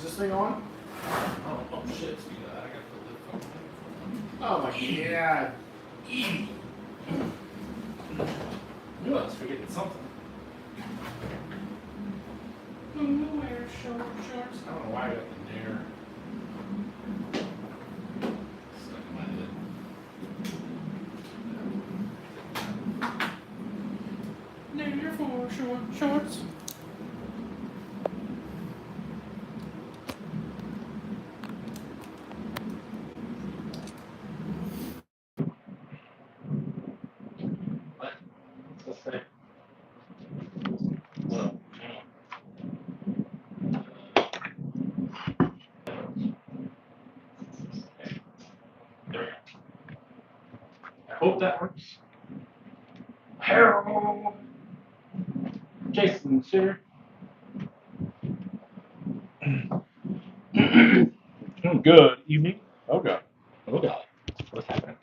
this thing on? Oh shit, speaking of that, I gotta put the fucking Oh my god. Easy. Knew I was forgetting something. Wear shorts. I don't know why I got the Nair. Stuck in my head. Nair for shorts. What? What's this say? Well, okay. There we go. I hope that works. Harold! Jason, sir. Good evening. Oh god, Oh god. What's happening?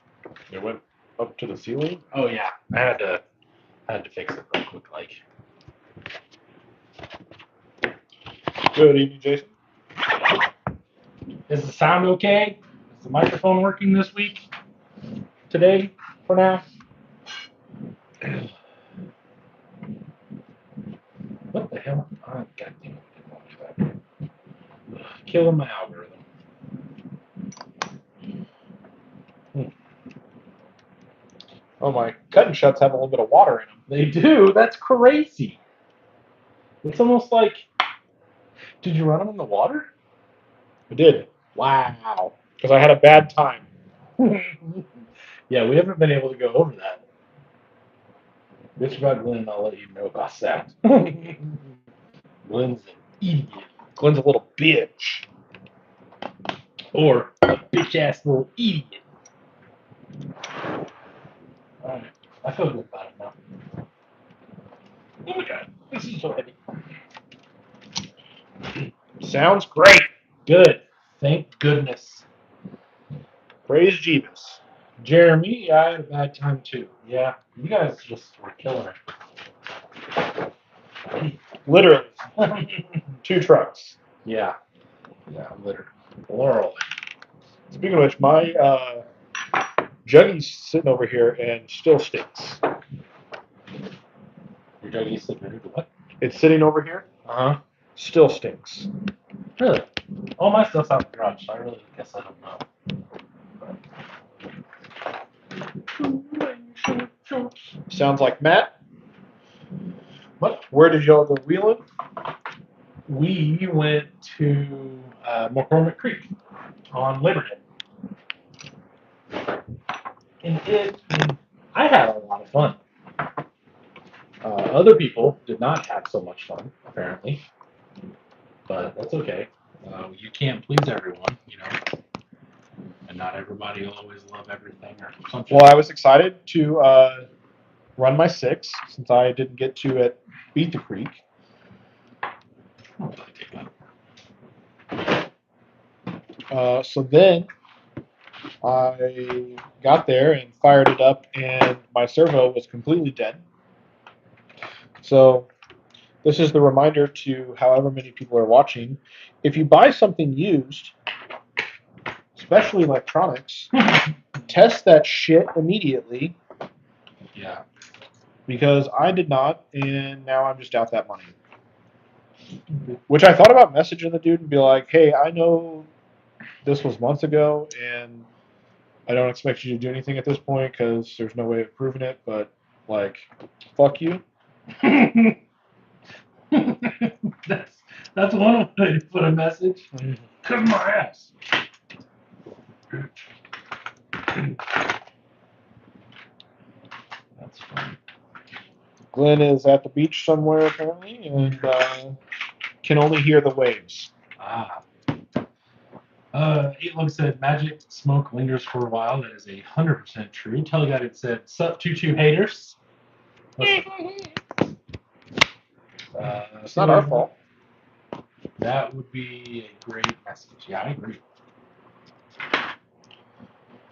it went up to the ceiling. Oh yeah. I had to fix it real quick, like. Good evening, Jason. Is the sound okay? Is the microphone working this week? Today? For now? What the hell? Oh, God damn it. I didn't want to do that. Killing my algorithm. Oh, my cut and shuts have a little bit of water in them. They do? That's crazy. It's almost like. Did you run them in the water? I did, Wow. because I had a bad time. Yeah, we haven't been able to go over that. Bitch about Glenn, I'll let you know about that. Glenn's an idiot. Glenn's a little bitch. Or a bitch ass little idiot. Alright. I feel good about it now. Oh my god, this is so heavy. Sounds great. Good. Thank goodness. Praise Jeebus. Jeremy, yeah, I had a bad time too. Yeah, you guys just were killing Literally, it. 2 trucks. Yeah. Yeah, literally. Speaking of which, my Juggy's sitting over here and still stinks. Your doggy said ready to what? It's sitting over here, Uh-huh. still stinks. Really? All my stuff's out the garage, so I really guess I don't know. Sounds like Matt. What? Where did y'all go wheeling? We went to McCormick Creek on Labor Day. And I had a lot of fun. Other people did not have so much fun, apparently. But that's okay. You can't please everyone, you know. And not everybody will always love everything or something. Well, I was excited to run my 6 since I didn't get to at Beat the Creek. I'll probably take that. So then I got there and fired it up, and my servo was completely dead. So this is the reminder to however many people are watching. If you buy something used, especially electronics, test that shit immediately, Yeah. because I did not, and now I'm just out that money. Which I thought about messaging the dude and be like, hey, I know this was months ago, and I don't expect you to do anything at this point because there's no way of proving it, but, like, fuck you. that's one way to put a message. Cover my ass. That's fun. Glenn is at the beach somewhere, apparently, and can only hear the waves. Ah. Eightlug said magic smoke lingers for a while. That is 100% true. Teleguided said, sup, choo-choo haters. It's not our fault. That would be a great message. Yeah, I agree.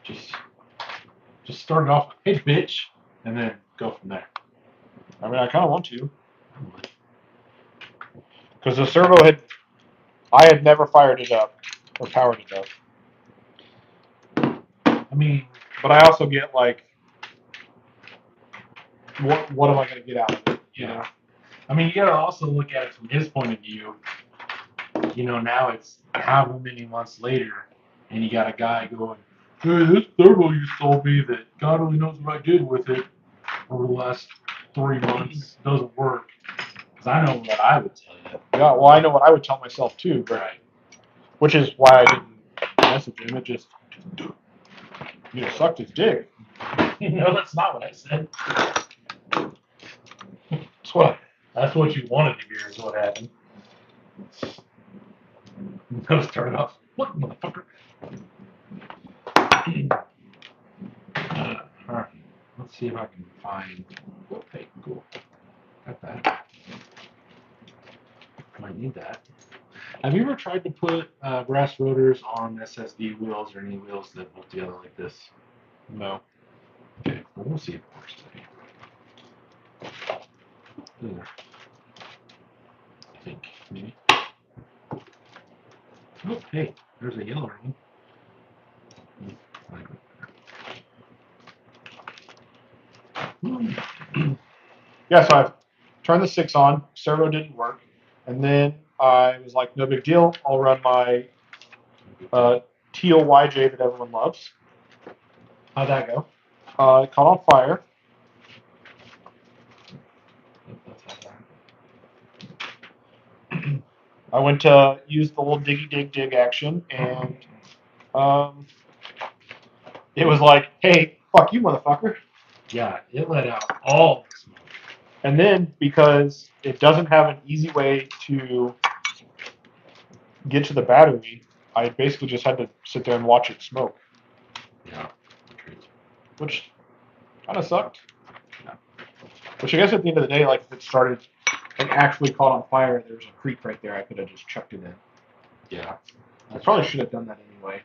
Just start it off with, hey, bitch, and then go from there. I mean, I kind of want to. Because the servo had I had never fired it up or powered it up. I mean, But I also get like, what am I going to get out of it? You know? I mean, you gotta also look at it from his point of view. You know, now it's however many months later, and you got a guy going, "Hey, this thermal you sold me that God only knows what I did with it over the last 3 months doesn't work." Because I know what I would tell you. Yeah, well, I know what I would tell myself too, but Right. which is why I didn't message him. It just, you know, sucked his dick. No, that's not what I said. That's what That's what you wanted to hear is what happened. No, start off. What motherfucker? All right. Let's see if I can find. Okay, cool. Got that. Might need that. Have you ever tried to put brass rotors on SSD wheels or any wheels that bolt together like this? no. Okay, well, we'll see if it works today. Ugh. I think, maybe. Oh, hey, there's a yellow ring. Yeah, so I turned the 6 on. Servo didn't work, and then I was like, no big deal. I'll run my teal YJ that everyone loves. How'd that go? It caught on fire. I went to use the little diggy dig action, and it was like, hey, fuck you, motherfucker. Yeah, it let out all the smoke. And then, because it doesn't have an easy way to get to the battery, I basically just had to sit there and watch it smoke, Yeah. which kind of sucked. Yeah. Which I guess at the end of the day, like if it started and actually caught on fire, there's a creek right there. I could have just chucked it in. Yeah. I probably should have done that anyway.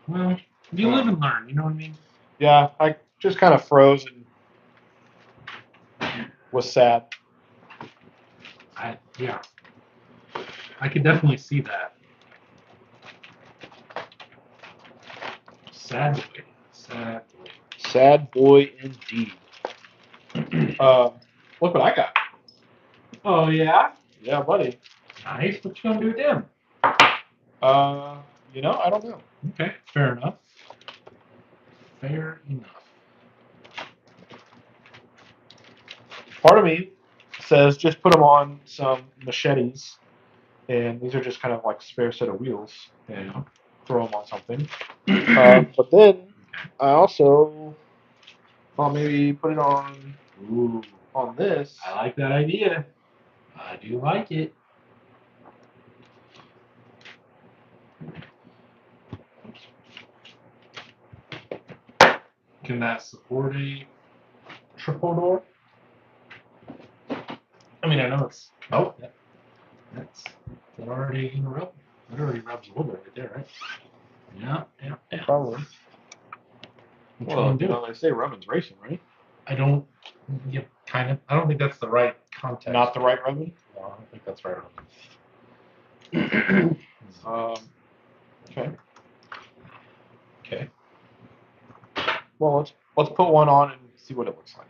Well, you live and learn, you know what I mean? Yeah, I just kind of froze and was sad. Yeah. I could definitely see that. Sad boy. Sad boy. Sad boy indeed. Look what I got. Oh, yeah? Yeah, buddy. Nice. What you gonna do with them? You know, I don't know. Okay, fair enough. Fair enough. Part of me says just put them on some machetes, and these are just kind of like spare set of wheels, and throw them on something. But then I also thought maybe put it on this. I like that idea. I do like it. Can that support a triple door? I mean, I know it's. Oh, that's that already in rub. That already rubs a little bit right there, right? Yeah. Probably. Which Well, one you do? know, they say Rubbin's racing, right? I don't. Yeah, kind of. I don't think that's the right context. Not the right Rubbin? No, I don't think that's right. Okay. Okay. Well, let's put one on and see what it looks like.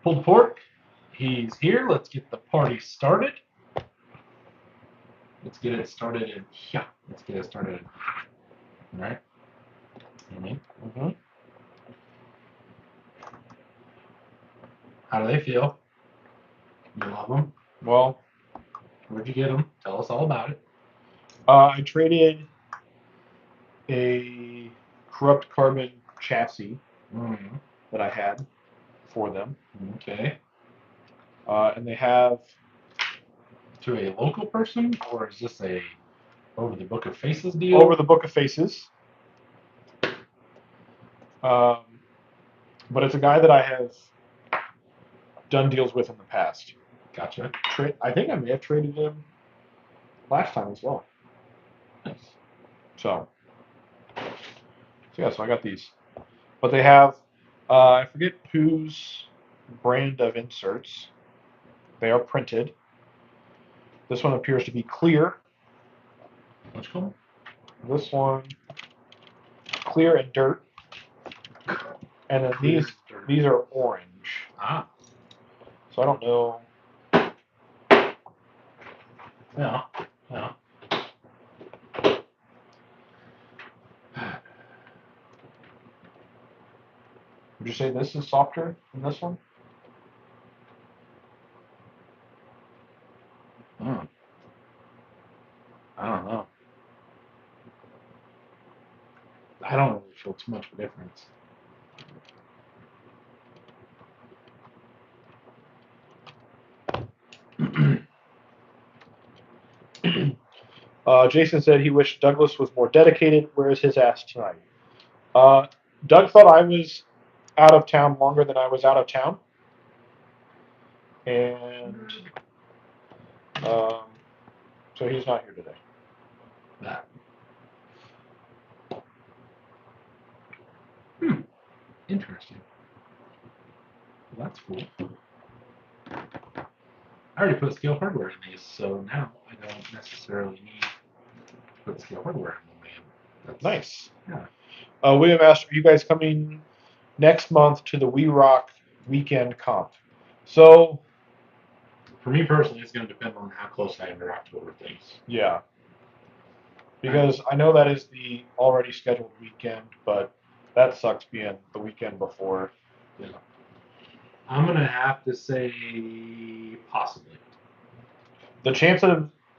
Pulled pork. He's here. Let's get the party started. Let's get it started in. Yeah. Let's get it started in. All right. Mm-hmm. How do they feel? You love them? Well, Where'd you get them? Tell us all about it. I traded a corrupt carbon chassis that I had for them. Okay. And they have To a local person, or is this a over the Book of Faces deal? over the Book of Faces. But it's a guy that I have done deals with in the past. Gotcha. I think I may have traded him last time as well. Nice. So yeah, so I got these. But they have, I forget whose brand of inserts. They are printed. This one appears to be clear. Which color? This one, clear and dirt. And then Clear these and dirt. these are orange. Ah, So I don't know. yeah, yeah. Would you say this is softer than this one? Hmm. I don't know. I don't really feel too much of a difference. Jason said he wished Douglas was more dedicated. Where's his ass tonight? Doug thought I was out of town longer than I was out of town. And so he's not here today. That. Interesting. Well, that's cool. I already put scale hardware in these, so now I don't necessarily need to put scale hardware in them. That's Nice. Yeah. William asked, are you guys coming next month to the We Rock weekend comp? So, For me personally, it's going to depend on how close I interact with things. yeah. Because I know that is the already scheduled weekend, but that sucks being the weekend before. Yeah. I'm going to have to say possibly. The chances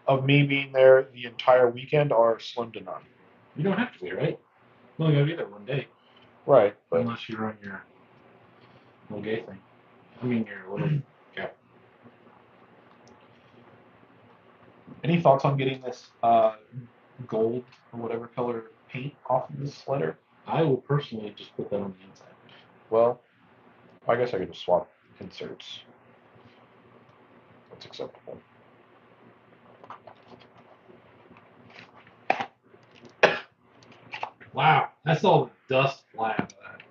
of me being there the entire weekend are slim to none. You don't have to be, right? You only got to be there one day. Right, but Unless you run your little gay thing. I mean, your little cap. any thoughts on getting this gold or whatever color paint off of this letter? I will personally just put that on the inside. Well, I guess I could just swap inserts. That's acceptable. Wow, that's all the dust flying out of that.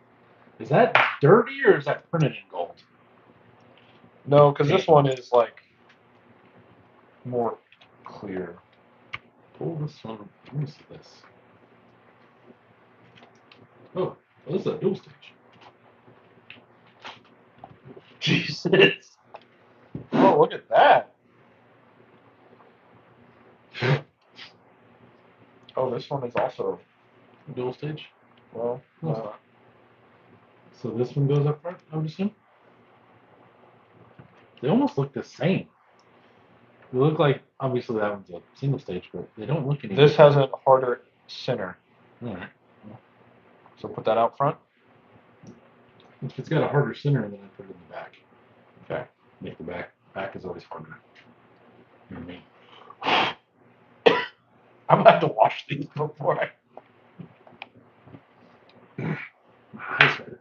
Is that dirty or is that printed in gold? No, because this one is like more clear. Pull this one. Let me see this. Oh, this is a dual stage. Jesus. Oh, look at that. Oh, this one is also, Dual stage? well, No, it's not. So this one goes up front, I would assume? They almost look the same. They look like, obviously that one's a single stage, but they don't look any this has a harder center. Alright. So put that out front. If it's got a harder center, then I put it in the back. Okay. Make the back is always harder. You know what I mean? I'm gonna have to wash these before I. My eyes hurt.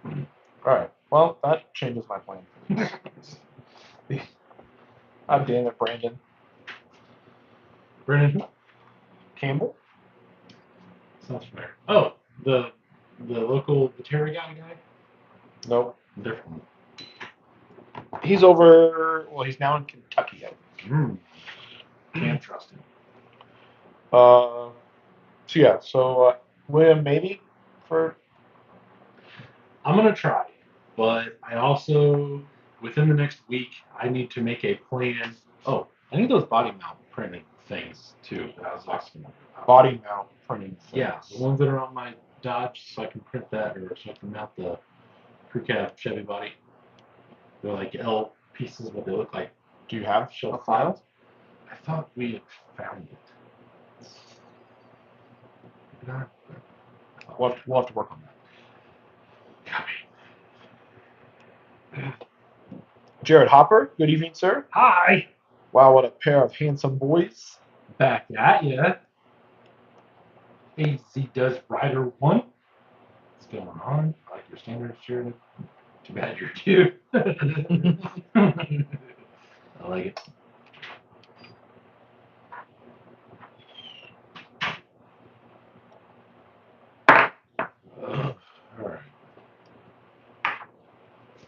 All right. Well, that changes my plan. God damn it, Brandon Brennan, Campbell. sounds familiar. Oh, the local Terry guy. Nope. Different. He's over. Well, he's now in Kentucky. I think. Can't trust him. So yeah. So William, maybe for. I'm gonna try, but I also within the next week I need to make a plan. Oh, I need those body mount printing things too. That I was asking about. Body mount printing. Yeah, the ones that are on my Dodge, so I can print that, or so I can mount the crew cab Chevy body. They're like L pieces, but they look like Do you have shelf a file? files. I thought we had found it. Not. We'll have to work on that. Copy. Jared Hopper. Good evening, sir. Hi. Wow, what a pair of handsome boys. Back at ya. AZ does Rider 1. What's going on? I like your standard shirt. Too bad you're two. I like it. Alright.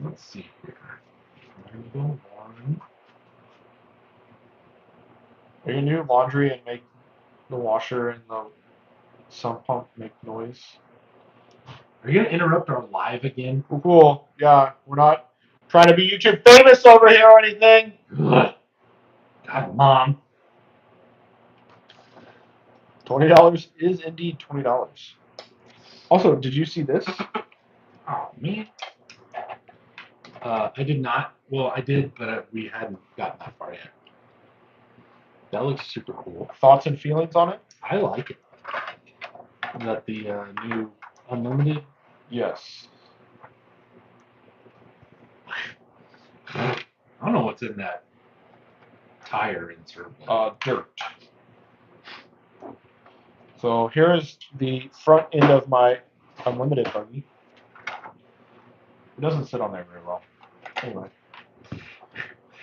Let's see here. Triangle 1. Are you gonna do laundry and make the washer and the sump pump make noise? Are you gonna interrupt our live again? Cool. Yeah, we're not trying to be YouTube famous over here or anything. God, Mom. $20 is indeed $20. Also, did you see this? Oh man. I did not. Well, I did, but we hadn't gotten that far yet. That looks super cool. Thoughts and feelings on it? I like it. Is that the new Unlimited? Yes. I don't know what's in that tire insert. Dirt. So here's the front end of my Unlimited buggy. It doesn't sit on there very well. Anyway.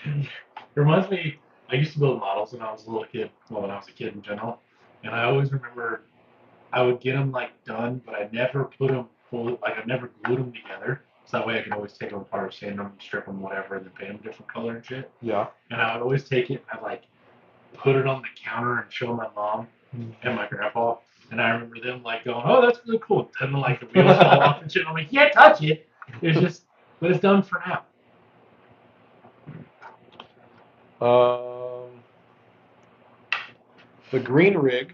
It reminds me, I used to build models when I was a little kid, well, when I was a kid in general, and I always remember I would get them like done, but I never put them full, like I never glued them together, so that way I could always take them apart, sand them, strip them, whatever, and then paint them a different color and shit. Yeah. And I would always take it, I'd like put it on the counter and show my mom and my grandpa, and I remember them like going, "Oh, that's really cool," and then like the wheels fall off and shit. I'm like, "You can't touch it." It's just, but it's done for now. The green rig.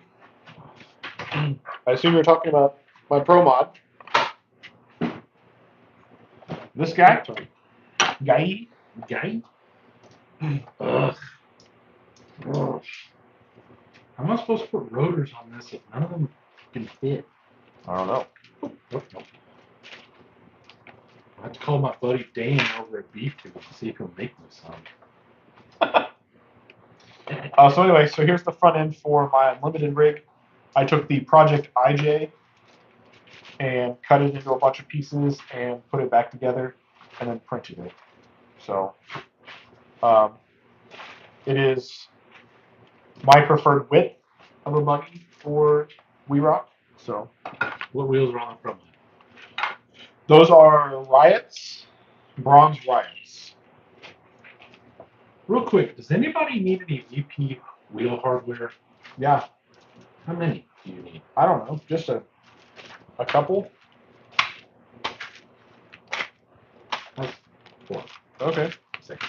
I assume you're talking about my Pro Mod. This guy? Guy? Guy? Ugh. Ugh. How am I supposed to put rotors on this if none of them can fit? I don't know. I have to call my buddy Dan over at Beef Tube to see if he'll make me some. So anyway, so here's the front end for my Unlimited rig. I took the Project IJ and cut it into a bunch of pieces and put it back together and then printed it. So it is my preferred width of a buggy for WeRock. So What wheels are on the front? those are Riots, bronze Riots. Real quick, does anybody need any VP wheel hardware? Yeah, How many do you need? I don't know, just a couple. That's 4, Okay. 6.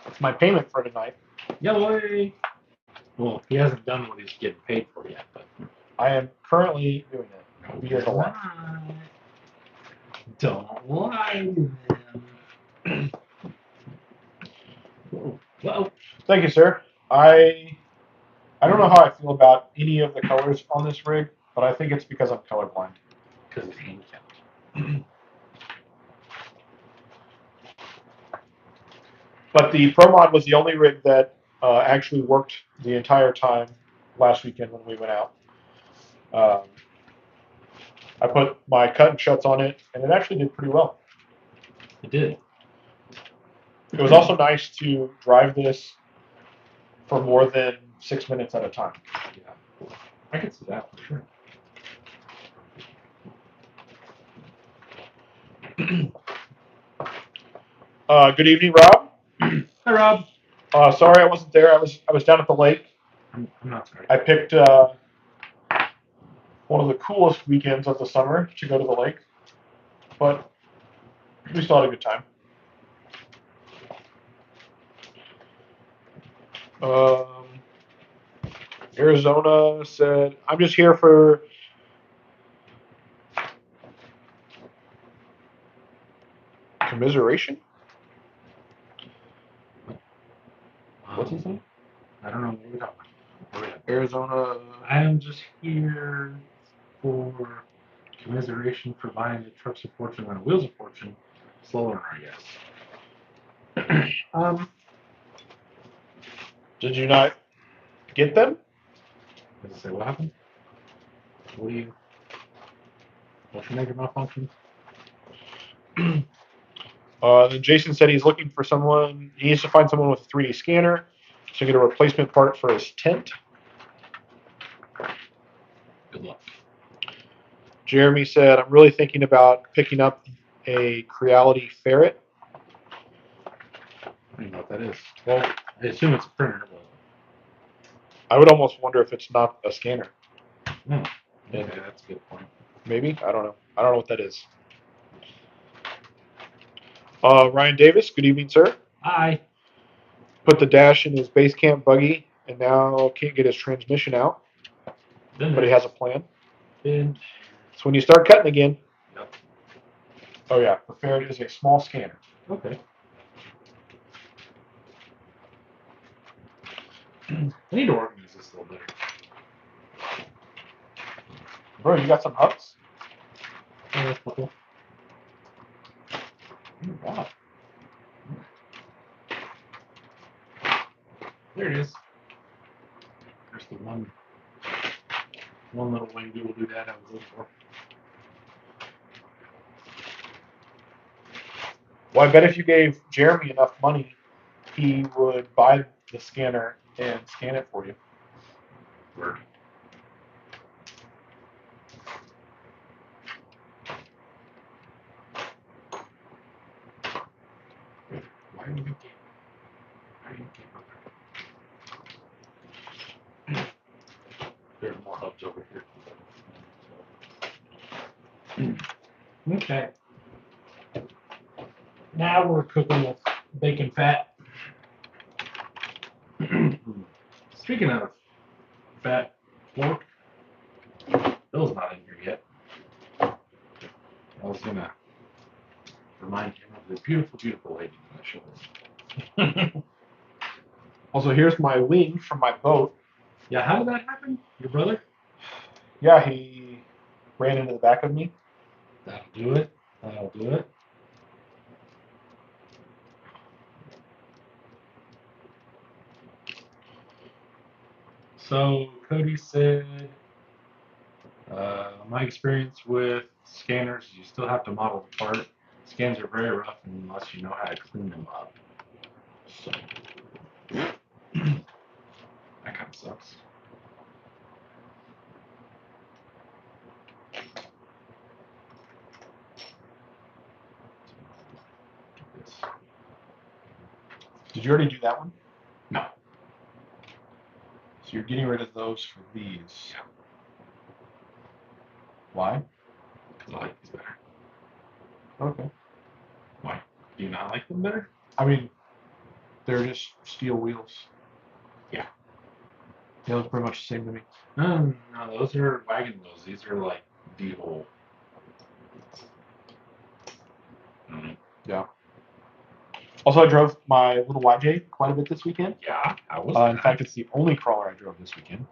That's my payment for tonight. Yay! Well, he hasn't done what he's getting paid for yet, but I am currently doing it. Here's a lot. Don't lie to them. Well, Thank you, sir. I don't know how I feel about any of the colors on this rig, but I think it's because I'm colorblind. because he's handicapped. But the Pro Mod was the only rig that actually worked the entire time last weekend when we went out. I put my cut and shuts on it, and it actually did pretty well. It did. It was also nice to drive this for more than 6 minutes at a time. Yeah. I can see that for sure. Good evening, Rob. Hi, Rob. Sorry I wasn't there. I was down at the lake. I'm not sorry. I picked one of the coolest weekends of the summer to go to the lake, but we still had a good time. Arizona said, "I'm just here for commiseration." What's he saying? I don't know what we're talking about. Arizona. I am just here for commiseration for buying the trucks of fortune and wheels of fortune. Slower, I guess. Did you not get them? Does it say what happened? What do you? What's your negative malfunction? Then Jason said he's looking for someone. He needs to find someone with a 3D scanner to get a replacement part for his tent. Good luck. Jeremy said, "I'm really thinking about picking up a Creality Ferret. I don't even know what that is. Well, I assume it's a printer. I would almost wonder if it's not a scanner. But, okay, that's a good point. Maybe? I don't know. I don't know what that is. Ryan Davis, good evening, sir. Hi. Put the dash in his base camp buggy and now can't get his transmission out, but he has a plan. And So when you start cutting again. Yep. Oh yeah, the Ferret is a small scanner. Okay. I need to organize this a little better. Bro, you got some hubs? Oh, that's cool. Wow. There it is. There's the one little way we will do that I was looking for. Well, I bet if you gave Jeremy enough money, he would buy the scanner and scan it for you. Word. Why are you game? Why are you game? There's more hubs over here. Okay. Now we're cooking with bacon fat. Speaking of fat pork, Bill's not in here yet. I was gonna remind him of the beautiful, beautiful lady in the show. Also, here's my wing from my boat. Yeah, how did that happen? Your brother? Yeah, he ran into the back of me. That'll do it. That'll do it. So Cody said, my experience with scanners, you still have to model the part. Scans are very rough unless you know how to clean them up. So that kind of sucks. Did you already do that one? No. So you're getting rid of those for these. Why? Because I like these better. Okay. Why? Do you not like them better? I mean, they're just steel wheels. Yeah. They look pretty much the same to me. No, those are wagon wheels. These are like D-hole. Yeah. Also, I drove my little YJ quite a bit this weekend. Yeah, I was. In fact, it's the only crawler I drove this weekend,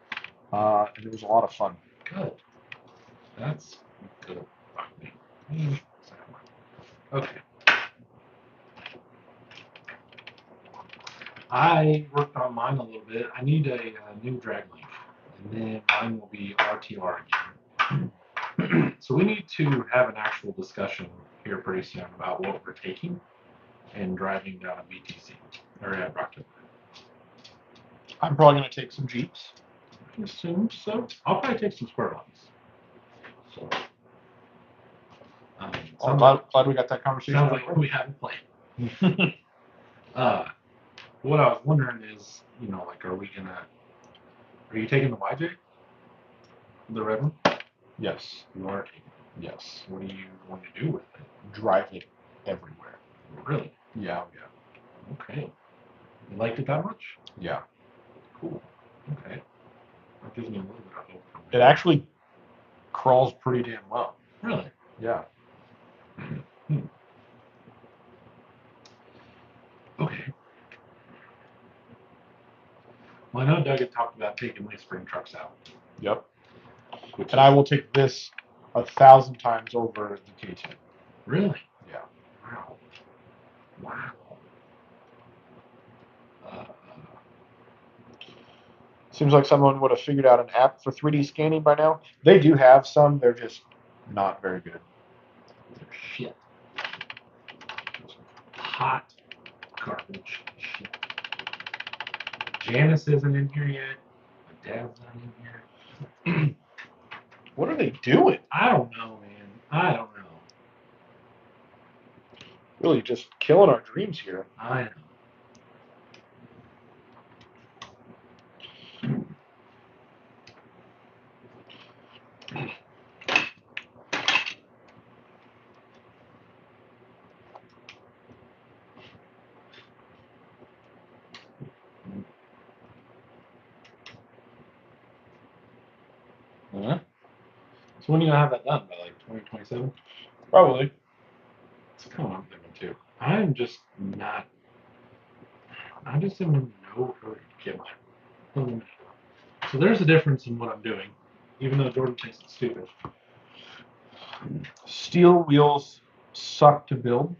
and it was a lot of fun. Good. That's good. Okay. I worked on mine a little bit. I need a new drag link, and then mine will be RTR again. So we need to have an actual discussion here pretty soon about what we're taking and driving down a BTC or at Rocktober. I'm probably going to take some Jeeps. I assume so. I'll probably take some square ones. So. I'm glad we got that conversation. Sounds like we have a plan. What I was wondering is, like, are you taking the YJ? The red one? Yes. You are taking it. Yes. What do you want to do with it? Drive it everywhere. Really? Yeah. Yeah. Okay. You liked it that much? Yeah. Cool. Okay. That gives me a little bit of hope. It actually crawls pretty damn well. Really? Yeah. Okay. Well, I know Doug had talked about taking my spring trucks out. Yep. And I will take this 1,000 times over the K10. Really? Yeah. Wow. Wow. Seems like someone would have figured out an app for 3D scanning by now. They do have some. They're just not very good. They're shit. Hot garbage shit. Janice isn't in here yet. My dad's not in here. What are they doing? I don't know, man. I don't know. Really just killing our dreams here. I know. So when are you gonna have that done? By like 2027? Probably. That's kind of what I'm thinking too. I'm just not. I just am in no hurry to get my. So there's a difference in what I'm doing, even though Jordan thinks it's stupid. Steel wheels suck to build,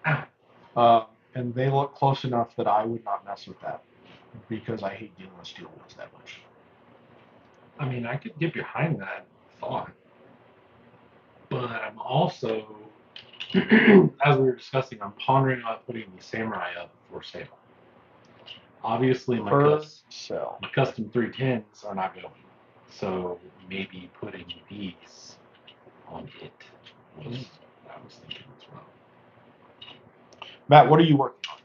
and they look close enough that I would not mess with that because I hate dealing with steel wheels that much. I mean, I could get behind that thought, but I'm also, as we were discussing, I'm pondering on putting the Samurai up for sale. Obviously, my Sell. custom 310s are not going, so maybe putting these on it was what I was thinking as well. Matt, what are you working on?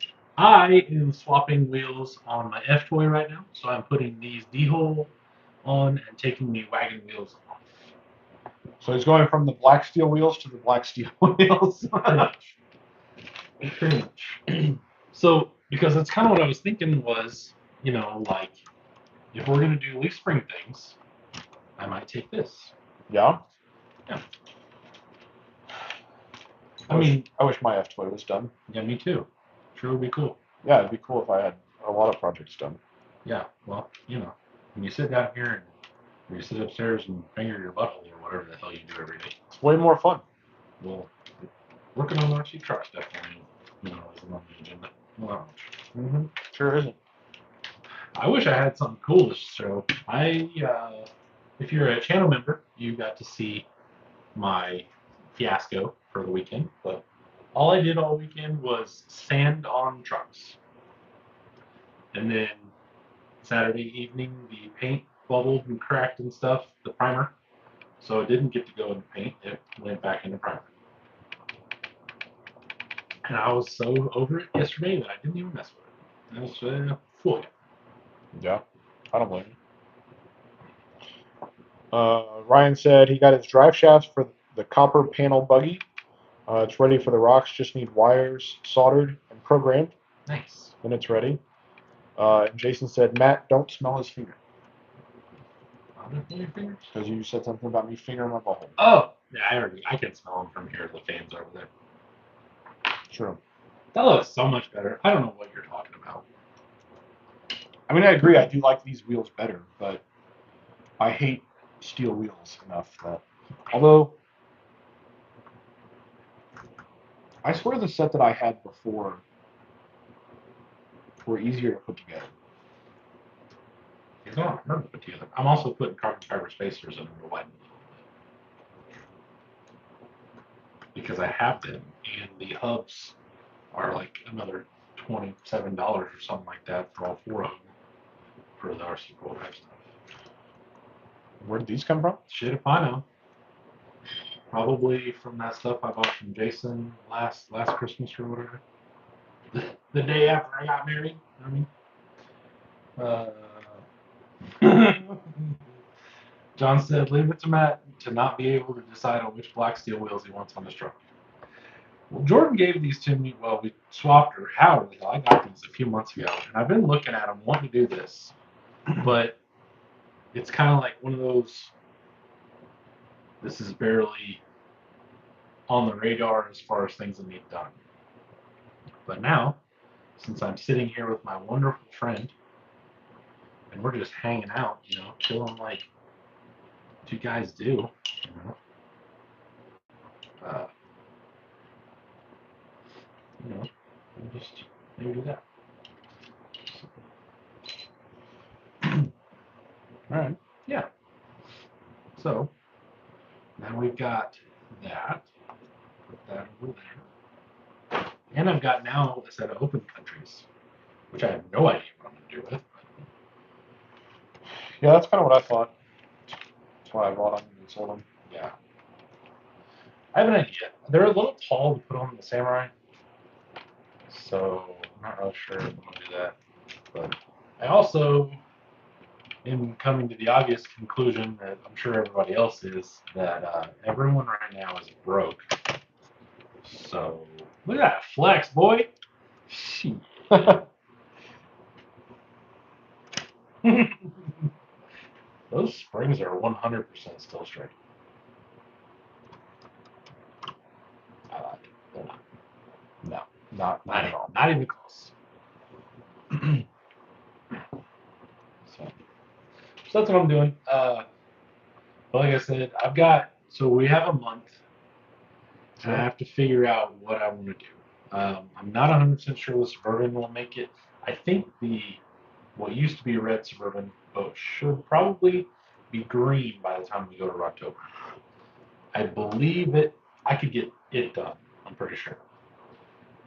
I am swapping wheels on my F-Toy right now, so I'm putting these D-hole on and taking the wagon wheels off. So he's going from the black steel wheels to the black steel wheels. Pretty much. So, because that's kind of what I was thinking was, you know, like, if we're going to do leaf spring things, I might take this. Yeah. Yeah. I wish my F-Toy was done. Yeah, me too. Sure would be cool. Yeah, it'd be cool if I had a lot of projects done. Yeah, well, you know, when you sit down here and you sit upstairs and finger your butthole or whatever the hell you do every day, It's way more fun. well, working on RC trucks definitely, you know, is on the agenda. Not much. Mm-hmm. Sure isn't. I wish I had something cool to show. If you're a channel member, you got to see my fiasco for the weekend. But all I did all weekend was sand on trucks, and then Saturday evening the paint bubbled and cracked and stuff, the primer. So it didn't get to go in the paint; it went back in the primer. And I was so over it yesterday that I didn't even mess with it. I was full. Yeah, I don't blame you. Ryan said he got his drive shafts for the copper panel buggy. It's ready for the rocks. Just need wires soldered and programmed. Nice. Then it's ready. And Jason said, Matt, don't smell his finger. Because you said something about me fingering my butthole. Oh, yeah, I can smell them from here. The fans over there. True. That looks so much better. I don't know what you're talking about. I mean, I agree. I do like these wheels better, but I hate steel wheels enough that. Although, I swear the set that I had before were easier to put together. It's not hard to put together. I'm also putting carbon fiber spacers in the widen a little bit because I have them, and the hubs are like another $27 or something like that for all four of them for the RC Cool Drive stuff. Where did these come from? Shit if I know. Probably from that stuff I bought from Jason last Christmas or whatever. The day after I got married. I mean. John said, leave it to Matt to not be able to decide on which black steel wheels he wants on his truck. Well, Jordan gave these to me. Well, we swapped, or however the hell. I got these a few months ago, and I've been looking at them, wanting to do this, but it's kind of like one of those. This is barely on the radar as far as things that need done. But now, since I'm sitting here with my wonderful friend, and we're just hanging out, you know, chilling like you guys do, you know. We'll just maybe do that. All right. Yeah. So now we've got that. Put that over there. And I've got now a set of open countries, which I have no idea what I'm going to do with. Yeah, that's kind of what I thought. That's why I bought them and sold them. Yeah. I have an idea. They're a little tall to put on the Samurai, So I'm not really sure if I'm gonna do that. But I also am coming to the obvious conclusion that I'm sure everybody else is that everyone right now is broke. So look at that flex, boy. Shit. Those springs are 100% still straight. I like it. They're not. No, not at all. Not even close. So that's what I'm doing. But like I said, so we have a month. And I have to figure out what I want to do. I'm not 100% sure the Suburban will make it. I think what used to be a red Suburban boat should probably be green by the time we go to Rocktober. I believe I could get it done. I'm pretty sure.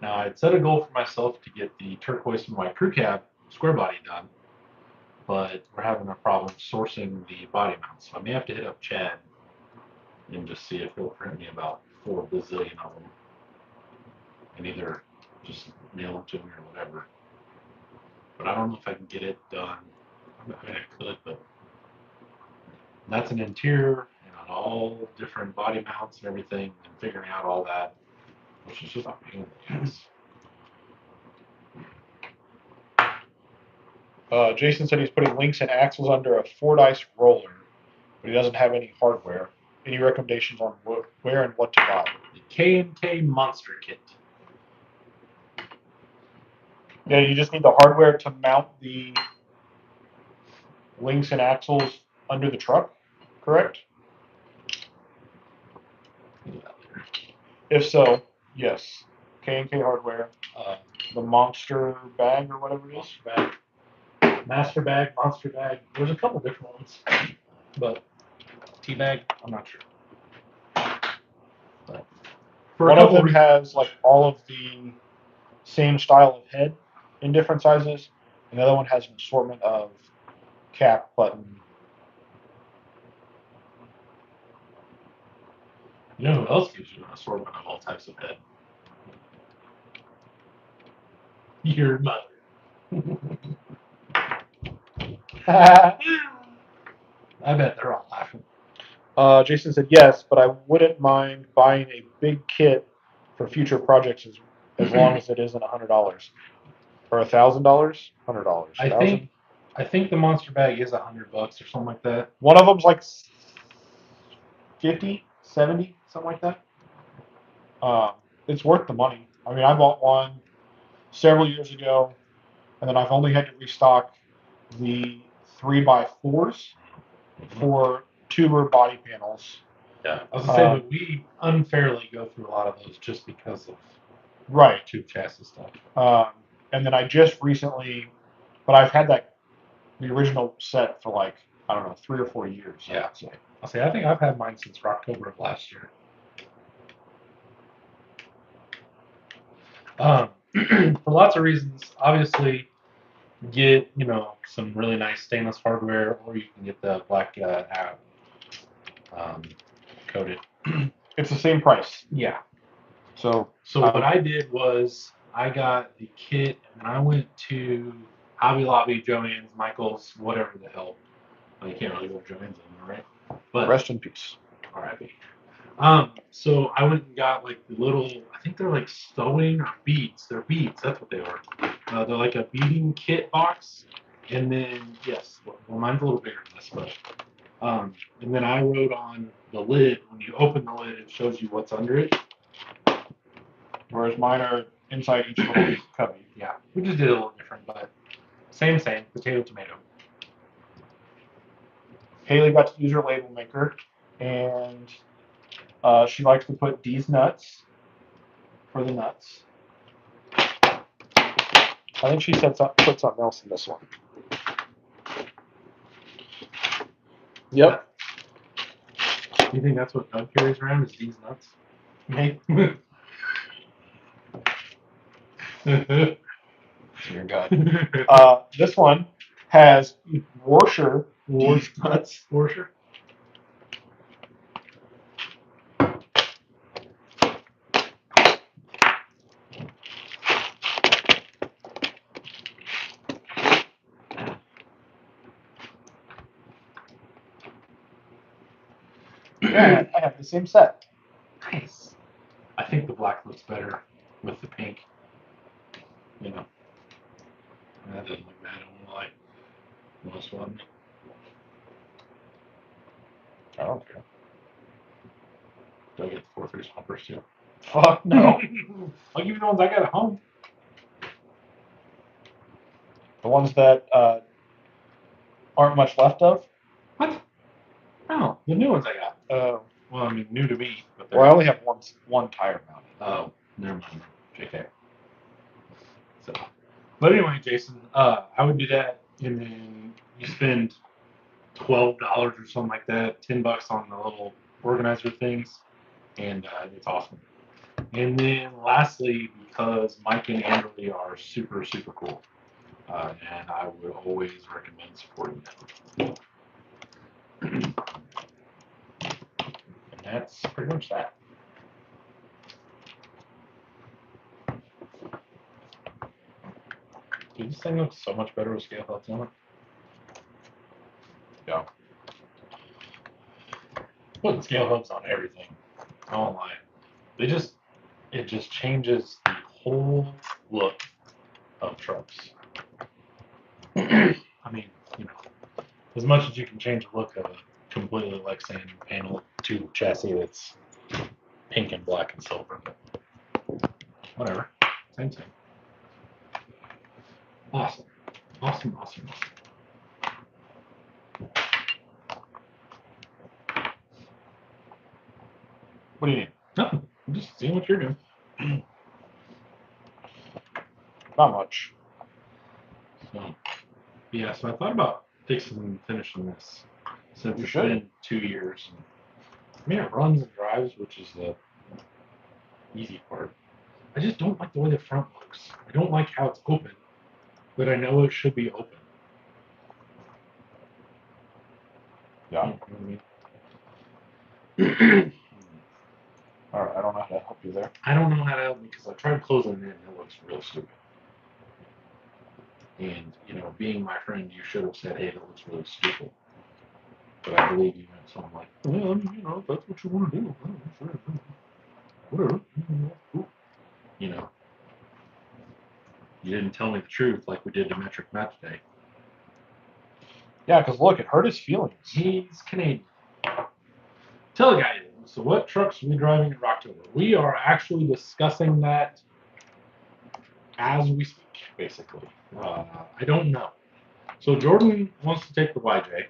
Now, I'd set a goal for myself to get the turquoise and white crew cab square body done, but we're having a problem sourcing the body mounts. So I may have to hit up Chad and just see if he'll print me about 4 bazillion of them and either just mail them to me or whatever. But I don't know if I can get it done. I mean, I could, but that's an interior and on all different body mounts and everything, and figuring out all that, which is just a pain in the ass. Jason said he's putting links and axles under a Fordyce roller, but he doesn't have any hardware. Any recommendations on where and what to buy? The K&K Monster Kit. Yeah, you just need the hardware to mount the links and axles under the truck, correct? If so, yes. K&K hardware, the monster bag or whatever it is. Master bag, monster bag. There's a couple different ones, but tea bag, I'm not sure. But One of them has like all of the same style of head in different sizes, and the other one has an assortment of cap, button. You know who else gives you an assortment of all types of head? Your mother. I bet they're all laughing. Jason said yes, but I wouldn't mind buying a big kit for future projects as long as it isn't $100 or $1,000, $100. I think the monster bag is $100 or something like that. One of them's like 50, 70, something like that. It's worth the money. I mean, I bought one several years ago, and then I've only had to restock the 3x4s for tuber body panels. Yeah, I was gonna say, but we unfairly go through a lot of those just because of tube chassis stuff. And then I just recently, but I've had the original set for like, I don't know, 3 or 4 years. Yeah. I'll say I think I've had mine since October of last year. For lots of reasons, obviously, get some really nice stainless hardware, or you can get the black coated. It's the same price. Yeah. So what I did was I got the kit and I went to Hobby Lobby, Joann's, Michael's, whatever the hell. Well, you can't really go to Joann's anymore, right? But rest in peace. R.I.P. So I went and got like the little, I think they're like sewing or beads. They're beads. That's what they are. They're like a beading kit box. And then, yes, well, mine's a little bigger than this, but, and then I wrote on the lid, when you open the lid, it shows you what's under it. Whereas mine are inside each little cubby. Yeah, we just did it a little different, but same, potato, tomato. Haley got to use her label maker, and she likes to put D's nuts for the nuts. I think she said put something else in this one. Yep. Do you think that's what Doug carries around, is D's nuts? Maybe. Dear God. This one has Warsher D's nuts. Warsher? Yeah, I have the same set. Nice. I think the black looks better with the pink. You know, that doesn't look bad. I won't lie. Most one. I don't care. Do I get the 4-3 swampers too? Fuck no. I'll give you the ones I got at home. The ones that aren't much left of. What? No, the new ones I got. Uh, Well, I mean, new to me, but they're. well, I only have one tire mounted. Oh, never mind. JK. So, but anyway, Jason, I would do that, and then you spend $12 or something like that, $10 on the little organizer things, and it's awesome. And then lastly, because Mike and Andrew are super, super cool, and I would always recommend supporting them. And that's pretty much that. Dude, this thing looks so much better with scale hubs on it. Yeah. Putting scale hubs on everything. I won't lie. It just changes the whole look of trucks. I mean, you know, as much as you can change the look of a completely Lexan panel to chassis that's pink and black and silver. Whatever. Same thing. Awesome. Awesome, awesome, awesome. What do you need? Nothing. I'm just seeing what you're doing. Not much. So, yeah, so I thought about fixing and finishing this since You it's should. been 2 years. I mean, it runs and drives, which is the easy part. I just don't like the way the front looks. I don't like how it's open, but I know it should be open. Yeah. You know what I mean? All right. I don't know how to help you there. I don't know how to help me because I tried closing it in and it looks real stupid. And, you know, being my friend, you should have said, hey, that looks really stupid. But I believe you, so I'm like, well, you know, if that's what you want to do. Sure. Whatever. Cool. You know, you didn't tell me the truth like we did to Metric Matt today. Yeah, because look, it hurt his feelings. He's Canadian. Tell the guy. So what trucks are we driving in Rocktober? We are actually discussing that as we speak, basically. I don't know. So Jordan wants to take the YJ,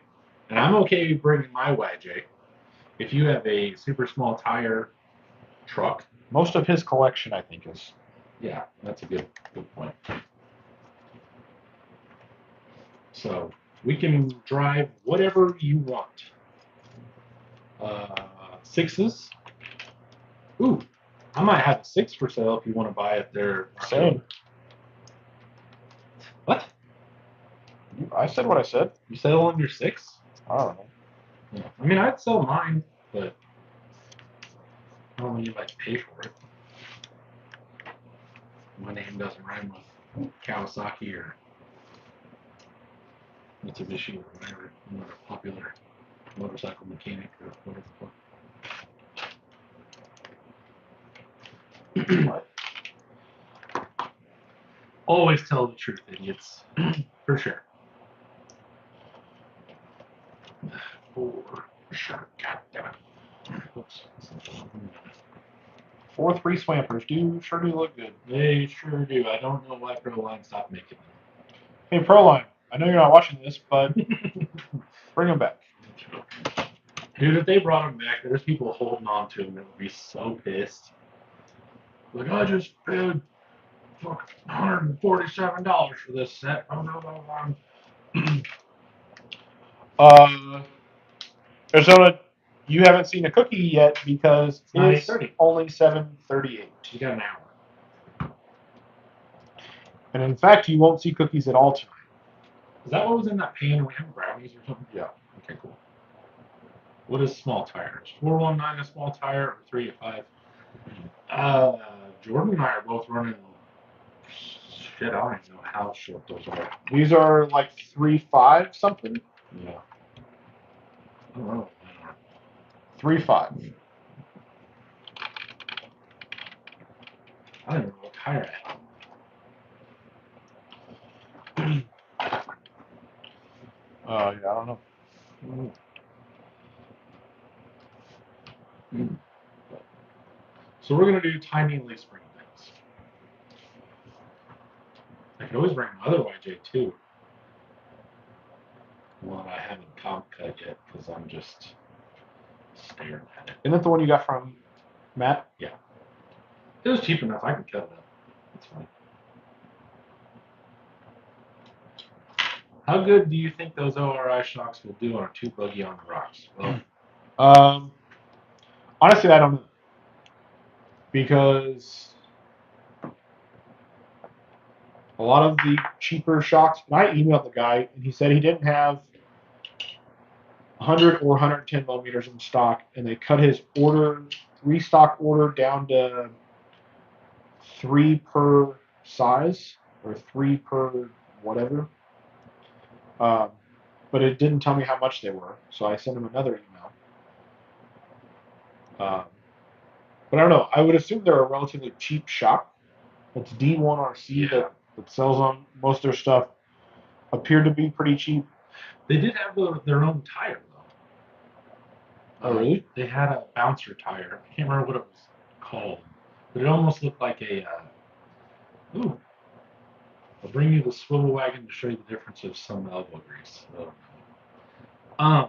and I'm okay bringing my YJ. If you have a super small tire truck, Most of his collection, I think, is. yeah, that's a good point. So we can drive whatever you want. 6s. Ooh, I might have a 6 for sale if you want to buy it there. Same. What? I said what I said. You sell on your 6? I don't know. Yeah. I mean, I'd sell mine, but I don't think you'd like to pay for it. My name doesn't rhyme with Kawasaki or Mitsubishi or whatever. I'm not a popular motorcycle mechanic or whatever the fuck. Always tell the truth, idiots. For sure. For sure. God damn it. Oops. 4-3 swampers sure do look good. They sure do. I don't know why Proline stopped making them. Hey, Proline, I know you're not watching this, but bring them back. Dude, if they brought them back, there's people holding on to them that would be so pissed. Like, I just paid $147 for this set. Arizona, you haven't seen a cookie yet because it's 9:30. only 7:38. You got an hour. And in fact, you won't see cookies at all tonight. Is that what was in that pan? Are we having brownies or something? Yeah. Okay, cool. What is small tires? 419 a small tire or 3 at 5? Jordan and I are both running. Shit, I don't even know how short those are. These are like 3.5 something. Yeah. I don't know. 3.5. I don't even know what tire I have. Yeah, I don't know. So we're gonna do tiny leaf spring things. I could always bring my other YJ too. One I haven't comp cut yet because I'm just staring at it. Isn't that the one you got from Matt? It was cheap enough. I could cut it up. It's fine. How good do you think those ORI shocks will do on a 2 buggy on the rocks? Well, Honestly, I don't know. Because a lot of the cheaper shocks, and I emailed the guy, and he said he didn't have 100 or 110 millimeters in stock, and they cut his restock order down to 3 per size, or 3 per whatever. But it didn't tell me how much they were, so I sent him another email. But I don't know. I would assume they're a relatively cheap shock. It's D1RC that sells on most of their stuff. Appeared to be pretty cheap. They did have their own tire though. Oh, really? They had a bouncer tire. I can't remember what it was called, but it almost looked like a. Ooh. I'll bring you the swivel wagon to show you the difference of some elbow grease. So, I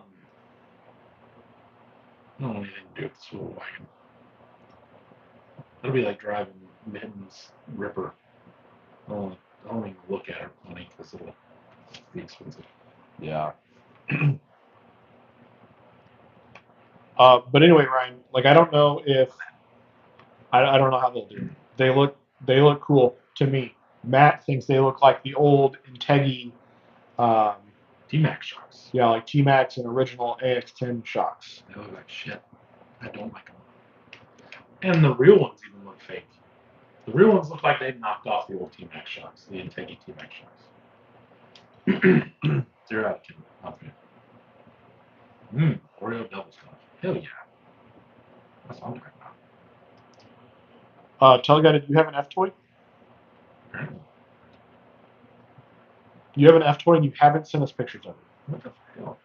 don't want anything to do with the swivel wagon. That'll be like driving Mitten's Ripper. I don't even look at it funny because it'll be expensive. Yeah. But anyway, Ryan, like I don't know if I don't know how they'll do. They look cool to me. Matt thinks they look like the old Integi, T-Max shocks. yeah, like T-Max and original AX10 shocks. They look like shit. I don't like them. And the real ones even look fake. The real ones look like they knocked off the old T-Max shocks, the Integi T-Max shocks. 0 out of 10. Okay. Oreo double stuff. Hell yeah. That's what I'm talking about. Teleguy, did you have an F-Toy? Apparently. You have an F-Toy and you haven't sent us pictures of it. What the hell?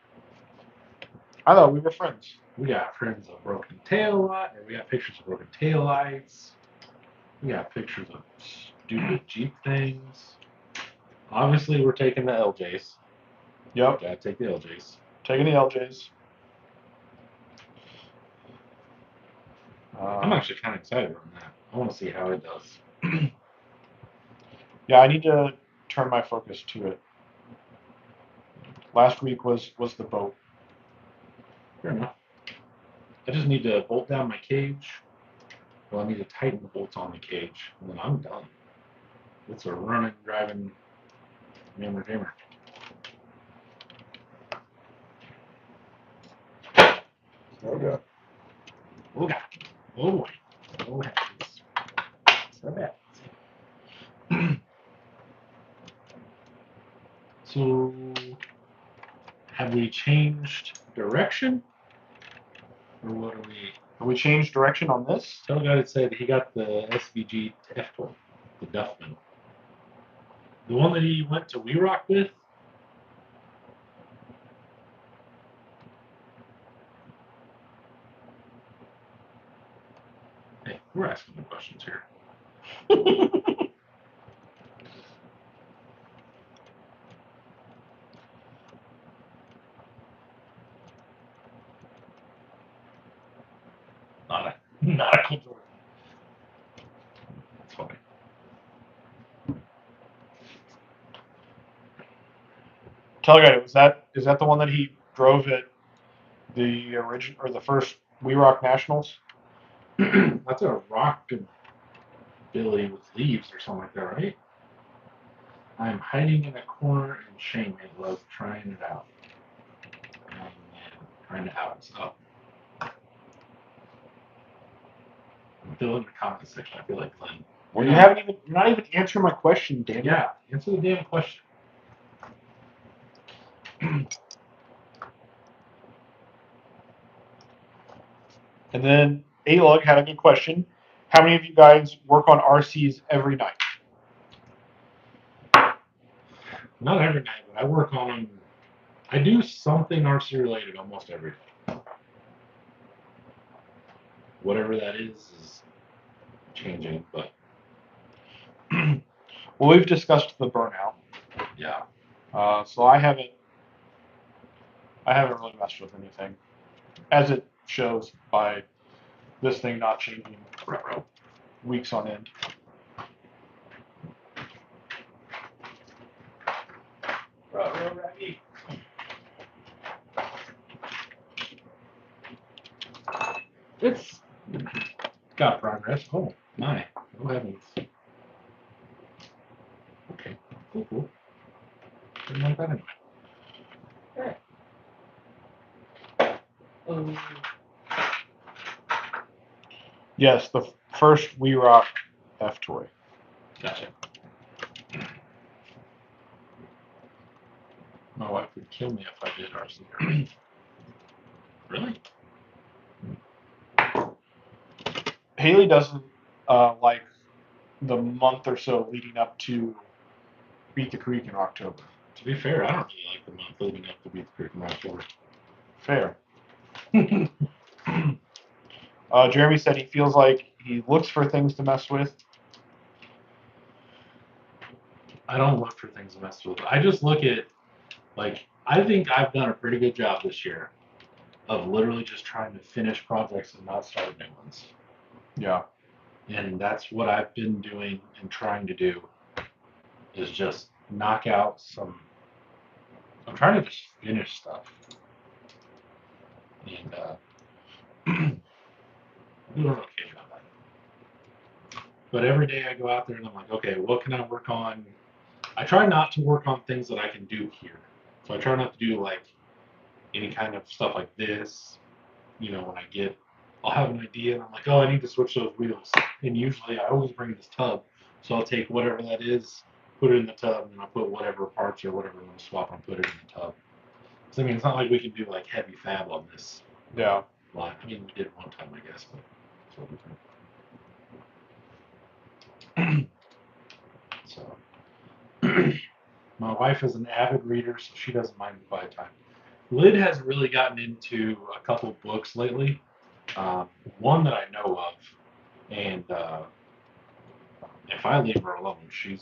I thought we were friends. We got friends of broken tail light, or we got pictures of broken tail lights. We got pictures of stupid Jeep things. Obviously, we're taking the LJs. Yep. Gotta take the LJs. Taking the LJs. I'm actually kind of excited on that. I want to see how it does. Yeah, I need to turn my focus to it. Last week was the boat. Fair enough. I just need to bolt down my cage. Well, I need to tighten the bolts on the cage, and then I'm done. It's a running, driving, jammer. Okay. Oh, God. Oh, boy. Oh, heavens. So bad. So, have we changed direction? Or what are we? Have we changed direction on this? Tell the guy that said he got the SVG F-Toy, the Duffman. The one that he went to We Rock with? Hey, we're asking the questions here. Not a cool. That's funny. Teleguy, is that the one that he drove at the origin or the first We Rock Nationals? That's a rockabilly with leaves or something like that, right? I'm hiding in a corner in shame and love trying it out. Trying to out us up. Fill in the comment section. I feel like Glenn. Well, you're not even answering my question, damn it. Yeah, answer the damn question. And then A-Lug had a good question. How many of you guys work on RCs every night? Not every night, but I work on them. I do something RC related almost every day. Whatever that is changing, but Well, we've discussed the burnout. yeah. So I haven't really messed with anything, as it shows by this thing not changing weeks on end. It's got progress. Oh my! Oh heavens! Okay, cool. Didn't like that anyway. Yes, the first We Rock F toy. Gotcha. My wife would kill me if I did RC. Really? Haley doesn't like the month or so leading up to Beat the Creek in October. To be fair, I don't really like the month leading up to Beat the Creek in October. Fair. Jeremy said he feels like he looks for things to mess with. I don't look for things to mess with. I just look at, like, I think I've done a pretty good job this year of literally just trying to finish projects and not start new ones. Yeah. And that's what I've been doing and trying to do is just knock out some. I'm trying to just finish stuff. And I'm doing okay about that. But every day I go out there and I'm like, okay, what can I work on? I try not to work on things that I can do here. So I try not to do like any kind of stuff like this. You know, when I'll have an idea and I'm like, oh, I need to switch those wheels. And usually I always bring this tub. So I'll take whatever that is, put it in the tub, and I'll put whatever parts or whatever I want to swap and put it in the tub. So I mean, it's not like we can do like heavy fab on this Yeah. line. I mean, we did one time, I guess, but it's what we can. So my wife is an avid reader, so she doesn't mind the quiet time. Lyd has really gotten into a couple books lately. One that I know of, and if I leave her alone, she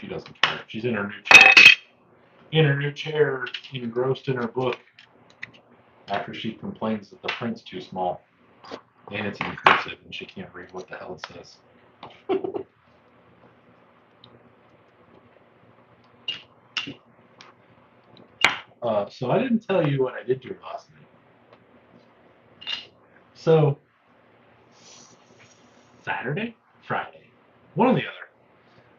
doesn't care. She's in her new chair, engrossed in her book. After she complains that the print's too small, and it's in cursive, and she can't read what the hell it says. So I didn't tell you what I did to her last night. So Saturday, Friday, one or the other.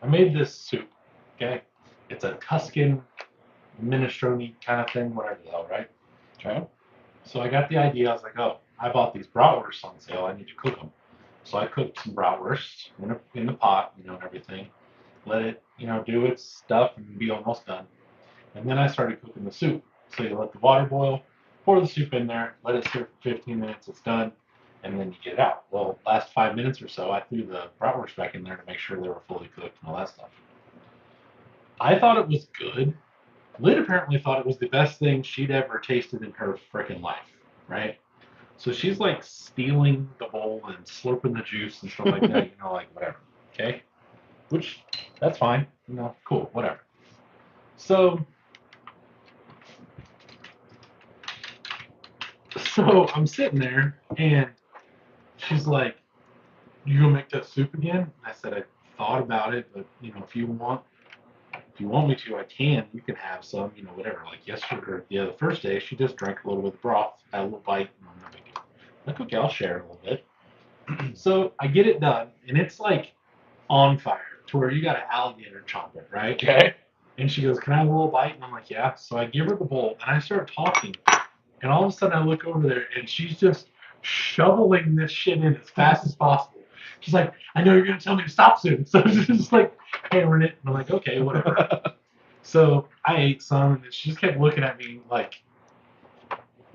I made this soup. Okay, it's a Tuscan minestrone kind of thing, whatever the hell, right? Okay. So I got the idea. I was like, oh, I bought these bratwursts on sale. I need to cook them. So I cooked some bratwursts in the pot, and everything. Let it, do its stuff and be almost done. And then I started cooking the soup. So you let the water boil, pour the soup in there, let it sit for 15 minutes. It's done, and then you get it out. Well, last 5 minutes or so, I threw the bratwurst back in there to make sure they were fully cooked and all that stuff. I thought it was good. Lyd apparently thought it was the best thing she'd ever tasted in her freaking life, right? So she's like stealing the bowl and slurping the juice and stuff like that, like whatever. Okay? Which, that's fine. Cool, whatever. So I'm sitting there and she's like, you gonna make that soup again? And I said, I thought about it, but if you want me to, I can. You can have some, whatever. Like yesterday or the first day, she just drank a little bit of broth, had a little bite, no big deal. Like, okay, I'll share a little bit. So I get it done, and it's like on fire to where you got an alligator chomp it, right? Okay. And she goes, can I have a little bite? And I'm like, yeah. So I give her the bowl, and I start talking. And all of a sudden, I look over there, and she's just shoveling this shit in as fast as possible. She's like, I know you're going to tell me to stop soon. So she's just like hammering it. And I'm like, okay, whatever. So I ate some, and she just kept looking at me like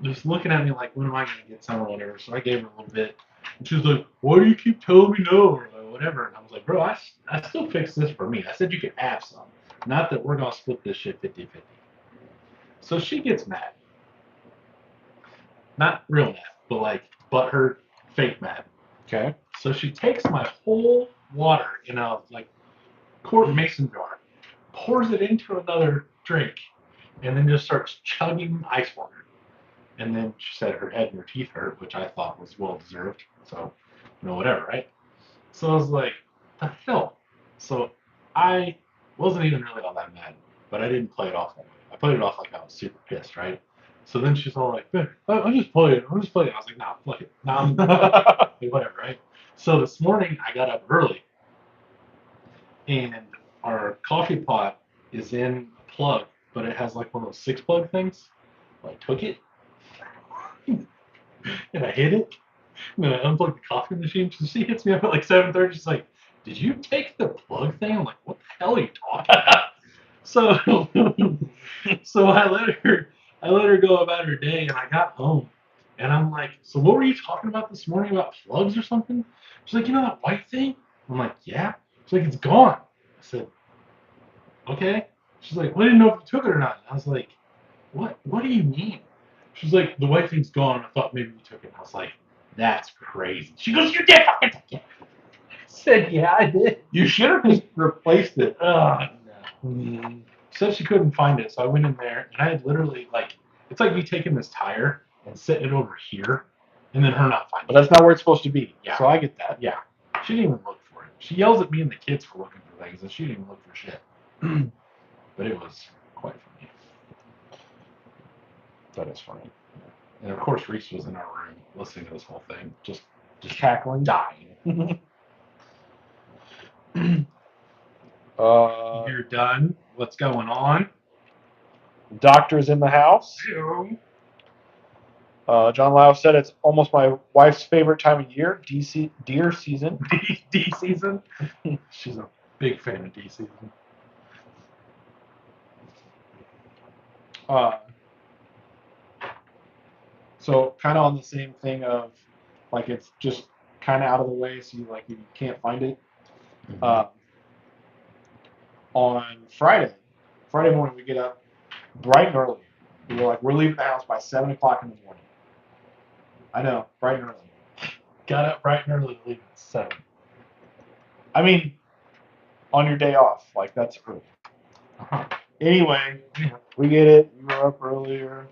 just looking at me like, when am I gonna get some or whatever? So I gave her a little bit, and she was like, "Why do you keep telling me no?" or whatever. And I was like, "Bro, I still fixed this for me. I said you could have some, not that we're gonna split this shit 50-50." So she gets mad, not real mad, but like butthurt, fake mad. Okay. So she takes my whole water in a like quart mason jar, pours it into another drink, and then just starts chugging ice water. And then she said her head and her teeth hurt, which I thought was well deserved. So, whatever, right? So I was like, the hell? So I wasn't even really all that mad, but I didn't play it off that way. I played it off like I was super pissed, right? So then she's all like, I'm just playing. I'm just playing. I was like, nah, fuck it. Nah, I'm like, whatever, right? So this morning I got up early and our coffee pot is in a plug, but it has like one of those 6-plug things. I took it and I hit it. And then I unplugged the coffee machine. So she hits me up at like 7:30. She's like, "Did you take the plug thing?" I'm like, "What the hell are you talking about?" So, so I let her go about her day, and I got home, and I'm like, "So what were you talking about this morning about plugs or something?" She's like, "You know that white thing?" I'm like, "Yeah." She's like, "It's gone." I said, "Okay." She's like, "Well, I didn't know if you took it or not." And I was like, "What? What do you mean?" She's like, "The white thing's gone. I thought maybe you took it." And I was like, "That's crazy." She goes, "You did fucking take it." I said, "Yeah, I did." You should have just replaced it. No. Said she couldn't find it, so I went in there and I had literally like, it's like me taking this tire and setting it over here, and then her not But finding that's not where it's supposed to be. Yeah. So I get that. it. Yeah, she didn't even look for it. She yells at me and the kids for looking for things, and she didn't even look for shit. But it was quite funny. That is funny. And of course, Reese was in our room listening to this whole thing, just Cackling. dying. Uh, You're done. What's going on? doctor's in the house. John Lau said it's almost my wife's favorite time of year, deer season. D season. She's a big fan of D season. So kind of on the same thing of like it's just kind of out of the way, so you can't find it. On Friday morning we get up bright and early. We're leaving the house by 7 o'clock in the morning. I know, bright and early. Got up bright and early to leave at 7. I mean, on your day off, like that's early. Uh-huh. Anyway, Yeah. we get it. We were up earlier.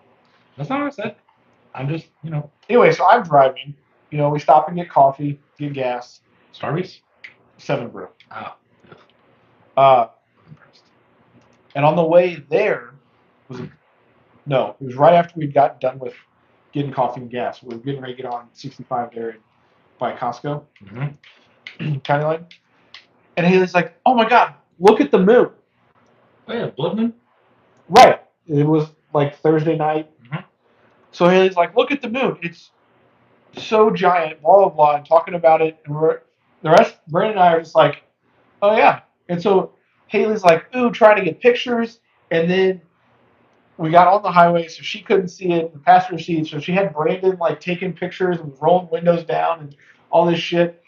That's not what I said. I'm just, Anyway, so I'm driving. We stop and get coffee, get gas. Starbucks? 7 Brew. Oh. Impressed. And on the way there, it was right after we'd gotten done with getting coffee and gas. We were getting ready to get on 65 there by Costco, County Line. And Haley's like, "Oh my God, look at the moon." Oh yeah, blood moon? Right. It was like Thursday night. Mhm. So Haley's like, "Look at the moon. It's so giant, blah, blah, blah," and talking about it. And Brandon and I are just like, "Oh yeah." And so Haley's like, "Ooh," trying to get pictures. And then we got on the highway, so she couldn't see it in the passenger seat. So she had Brandon taking pictures and rolling windows down and all this shit.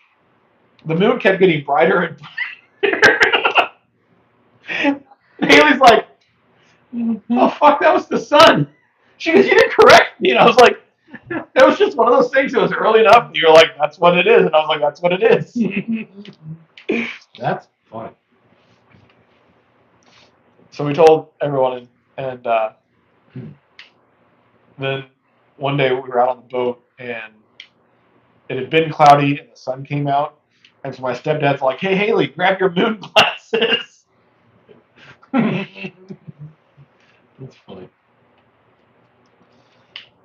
The moon kept getting brighter and brighter. And Haley's like, "Oh fuck, that was the sun." She goes, "You didn't correct me." And I was like, "That was just one of those things. It was early enough." And you're like, "That's what it is." And I was like, "That's what it is." That's funny. So we told everyone, and then one day we were out on the boat, and it had been cloudy, and the sun came out. And so my stepdad's like, "Hey, Haley, grab your moon glasses." That's funny.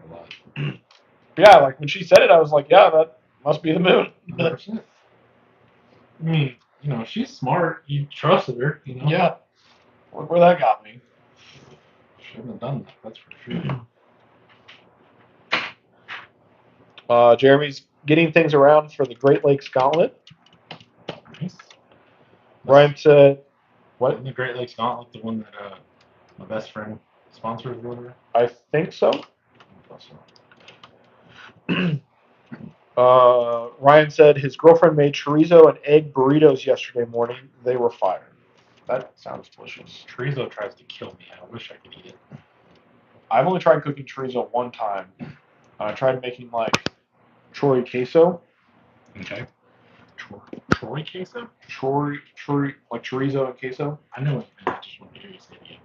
I love it. Yeah, when she said it, I was like, "Yeah, that must be the moon." 100%. I mean, she's smart. You trusted her, Yeah. Look where that got me. Shouldn't have done that, that's for sure. Jeremy's getting things around for the Great Lakes Gauntlet. Nice. Ryan said, What? Isn't the Great Lakes Gauntlet the one that my best friend sponsors or whatever? "I think so." Ryan said his girlfriend made chorizo and egg burritos yesterday morning. They were fire. That sounds delicious. Chorizo tries to kill me. I wish I could eat it. I've only tried cooking chorizo one time. I tried making like chori queso. Okay. Troy queso? Like chorizo and queso. I know what you meant. I just want to hear you say it again.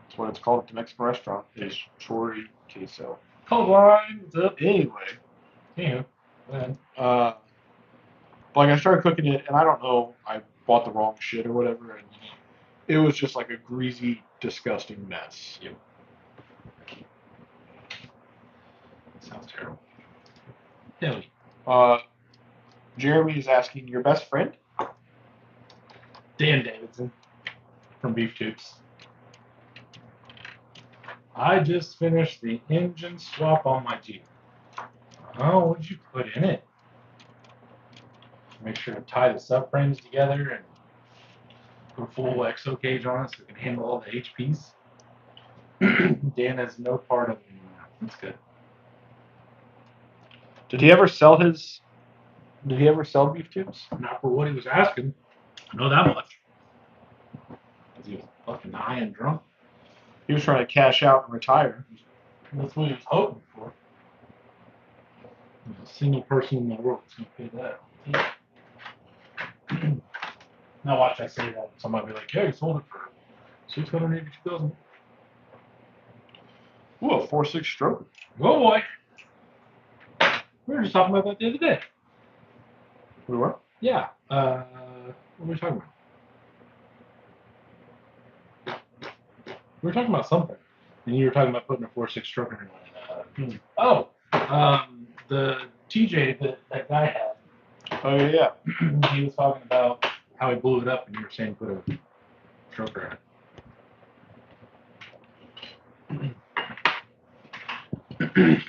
That's what it's called at the Mexican restaurant. Is chori queso. Hold on. What's up? Anyway, Yeah. Go ahead. like I started cooking it, and I don't know, I bought the wrong shit or whatever, and it was just like a greasy, disgusting mess. Yep. Sounds terrible. Hell yeah. Jeremy is asking, your best friend? Dan Davidson from Beef Tubes. I just finished the engine swap on my Jeep. Oh, what'd you put in it? Make sure to tie the subframes together and put a full exo cage on it so it can handle all the HPs. Dan has no part of it anymore. That's good. Did he ever sell Beef Tubes? Not for what he was asking. I know that much. Because he was fucking high and drunk. He was trying to cash out and retire. That's what he was hoping for. There's a single person in the world that's going to pay that. Now watch I say that. Somebody will be like, yeah, you sold it for $682,000. Ooh, a 4.6 stroke. Oh boy. We were just talking about that the other day. We were? Yeah. What were we talking about? We were talking about something. And you were talking about putting a 4.6 stroke in it. The TJ that guy had. Oh, yeah. He was talking about how he blew it up, and you were saying put a stroker in it.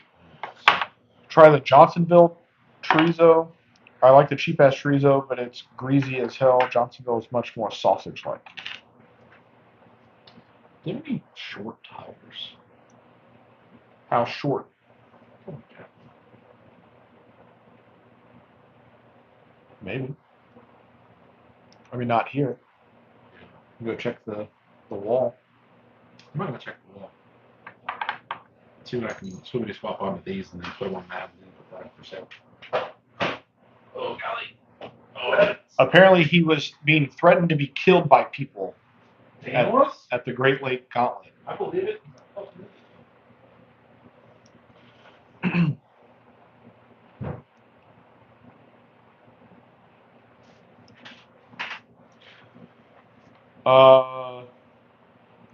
Try the Johnsonville chorizo. I like the cheap ass chorizo, but it's greasy as hell. Johnsonville is much more sausage like. Do you have any short tires? How short? Okay. Maybe. I mean, not here. Go check the wall. I'm not gonna check the wall. See what I can swap onto these and then put them on that and then put that up for sale. Oh golly. Oh heavens. Apparently, he was being threatened to be killed by people Daniels? at the Great Lake Gauntlet. I believe it.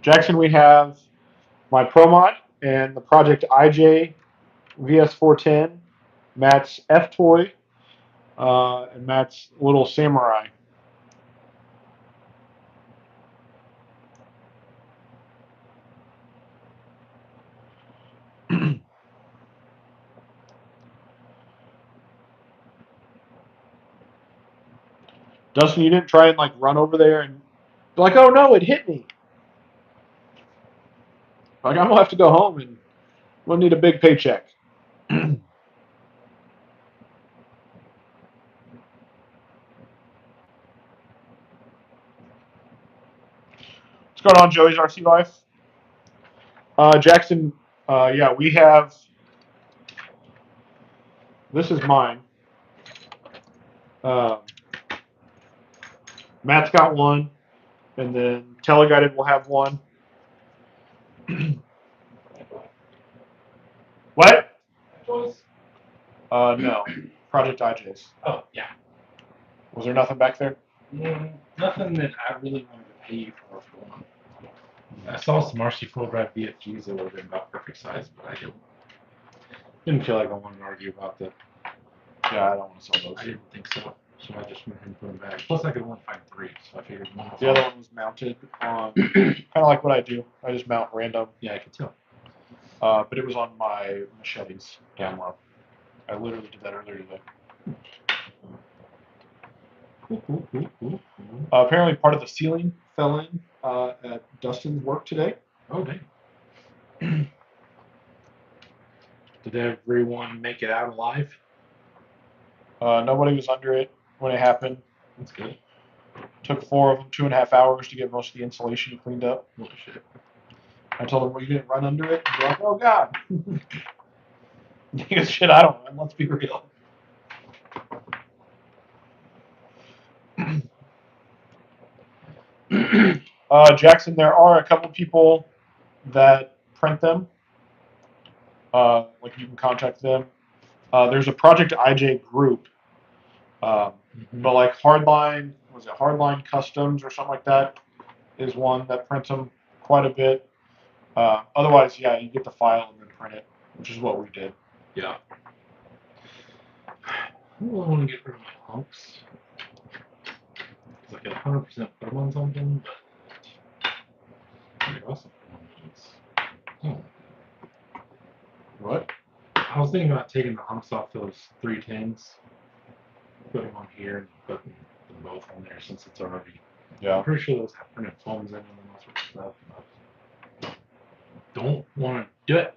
Jackson, we have my ProMod and the Project IJ VS410, Matt's F-Toy, and Matt's little Samurai. Dustin, you didn't try and like run over there and be like, oh no, it hit me. Like, I'm gonna have to go home and we'll need a big paycheck. What's going on, Joey's RC Life? Jackson, yeah, we have. This is mine. Matt's got one, and then Teleguided will have one. What? No. Project IJs. Oh, yeah. Was there nothing back there? Nothing that I really wanted to pay you for one. I saw some RC full drive VFGs that would have been about perfect size, but I didn't feel like I wanted to argue about the. Yeah, I don't want to sell those. I didn't think so, so I just went ahead and put them back. Plus, I could only find 3, so I figured one. The other one was mounted on kind of like what I do. I just mount random. Yeah, I could tell. But it was on my machetes down low. I literally did that earlier today. Cool. Apparently, part of the ceiling fell in at Dustin's work today. Oh, dang. Did everyone make it out alive? Nobody was under it when it happened. That's good. Took 4 of them 2.5 hours to get most of the insulation cleaned up. Holy shit. I told them, well, you didn't run under it. And they're like, oh, God. Because shit, I don't run. Let's be real. Jackson, there are a couple people that print them. Like you can contact them. There's a Project IJ group. But like Hardline, was it Hardline Customs or something like that, is one that prints them quite a bit. Otherwise, yeah, you get the file and then print it, which is what we did. Yeah. I want to get rid of my humps. Because I could 100% put them on something, but I also oh. What? I was thinking about taking the humps off those 310s, putting them on here, and putting them both on there since it's already. Yeah. I'm pretty sure those have printed foams in them and all sorts of stuff. But don't want to do it.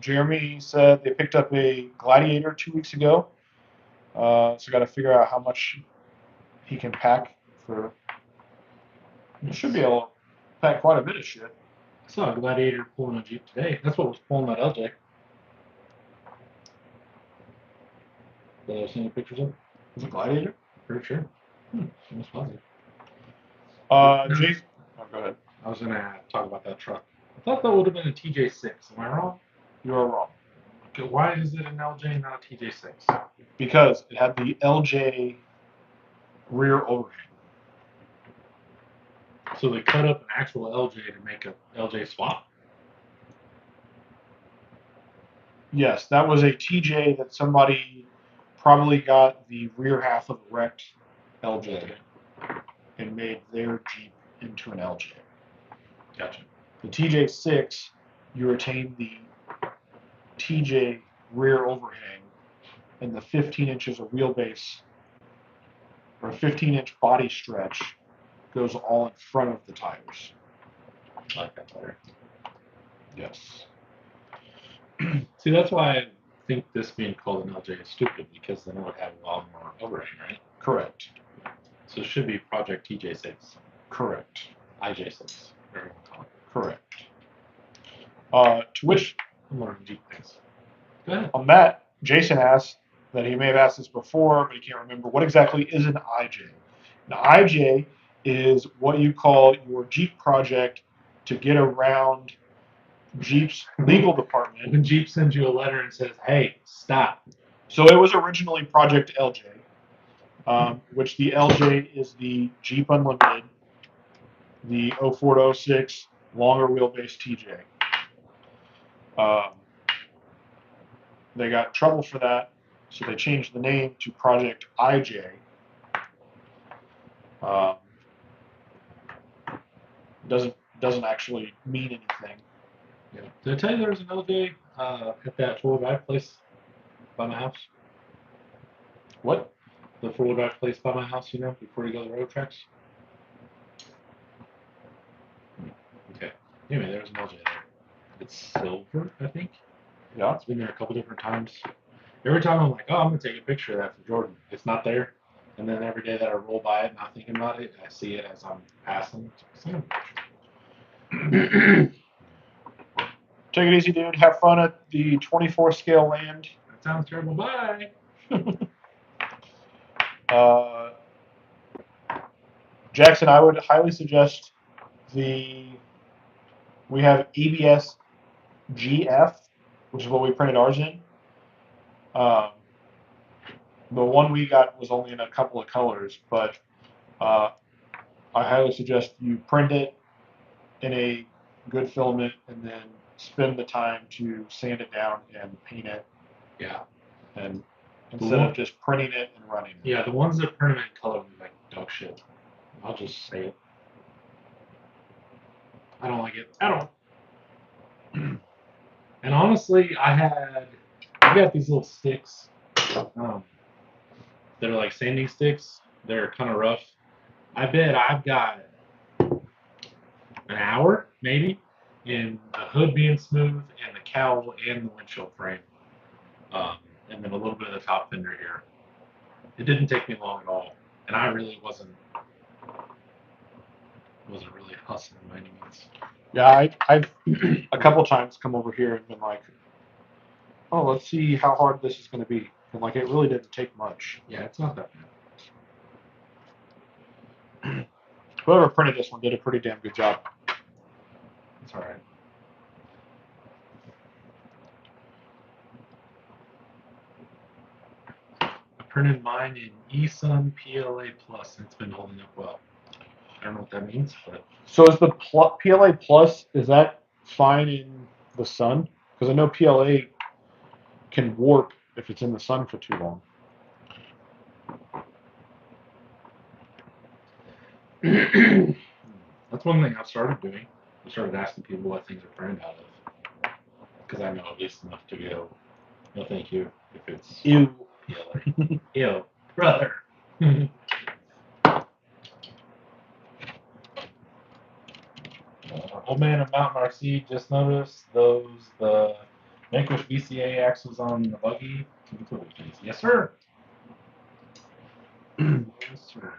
Jeremy said they picked up a Gladiator 2 weeks ago. So got to figure out how much he can pack for. He should be able to pack quite a bit of shit. I saw a Gladiator pulling a Jeep today. That's what was pulling that LJ. Did I see any pictures of it? Was it Gladiator? Pretty sure. Almost positive. Jason. Oh, go ahead. I was going to talk about that truck. I thought that would have been a TJ6. Am I wrong? You are wrong. Okay, why is it an LJ and not a TJ6? Because it had the LJ rear overhang. So they cut up an actual LJ to make a LJ swap? Yes, that was a TJ that somebody probably got the rear half of a wrecked LJ and made their Jeep into an LJ. Gotcha. The TJ6, you retain the TJ rear overhang and the 15 inches of wheelbase or 15-inch body stretch goes all in front of the tires. I like that better. Yes. See, that's why I think this being called an LJ is stupid, because then it would have a lot more overhang, right? Correct. So it should be Project TJ6. Correct. IJ6. Whatever you want to call it. Correct. To which, I'm learning Jeep things. Go ahead. on that, Jason asked that he may have asked this before, but he can't remember. What exactly is an IJ? An IJ is what you call your Jeep project to get around Jeep's legal department. When Jeep sends you a letter and says, hey, stop. So it was originally Project LJ, which the LJ is the Jeep Unlimited, the 04 to 06 longer wheelbase TJ. They got in trouble for that, so they changed the name to Project IJ. Doesn't actually mean anything. Yeah. Did I tell you there was an LJ at that four-wheel drive place by my house? What? The four-wheel drive place by my house, you know, before you go to the road tracks? Okay. Anyway, there's an LJ there. It's silver, I think. Yeah. It's been there a couple different times. Every time I'm like, oh, I'm going to take a picture of that for Jordan. It's not there. And then every day that I roll by it, not thinking about it, I see it as I'm passing. Take it easy, dude. Have fun at the 24 scale land. That sounds terrible. Bye. Jackson, I would highly suggest we have ABS GF, which is what we printed ours in. The one we got was only in a couple of colors, but I highly suggest you print it in a good filament and then spend the time to sand it down and paint it. Yeah. And instead of just printing it and running it. Yeah, the ones that print them in color look like dog shit. I'll just say it. I don't like it at all. And honestly, I got these little sticks. They're like sanding sticks. They're kind of rough. I bet I've got an hour, maybe, in the hood being smooth and the cowl and the windshield frame, and then a little bit of the top fender here. It didn't take me long at all, and I really wasn't really hustling by any means. Yeah, I've a couple times come over here and been like, oh, let's see how hard this is going to be. And like, it really didn't take much. Yeah, it's not that bad. Whoever printed this one did a pretty damn good job. It's all right. I printed mine in eSun PLA Plus, and it's been holding up well. I don't know what that means, but So is the PLA Plus, is that fine in the sun? Because I know PLA can warp if it's in the sun for too long. that's one thing I've started doing. I started asking people what things are printed out of, because I know at least enough to go, no thank you, if it's Ew. PLA. Ew, brother. Old man of Mountain RC just noticed the Vanquish VCA axles on the buggy included, please. Yes, sir. Yes, sir.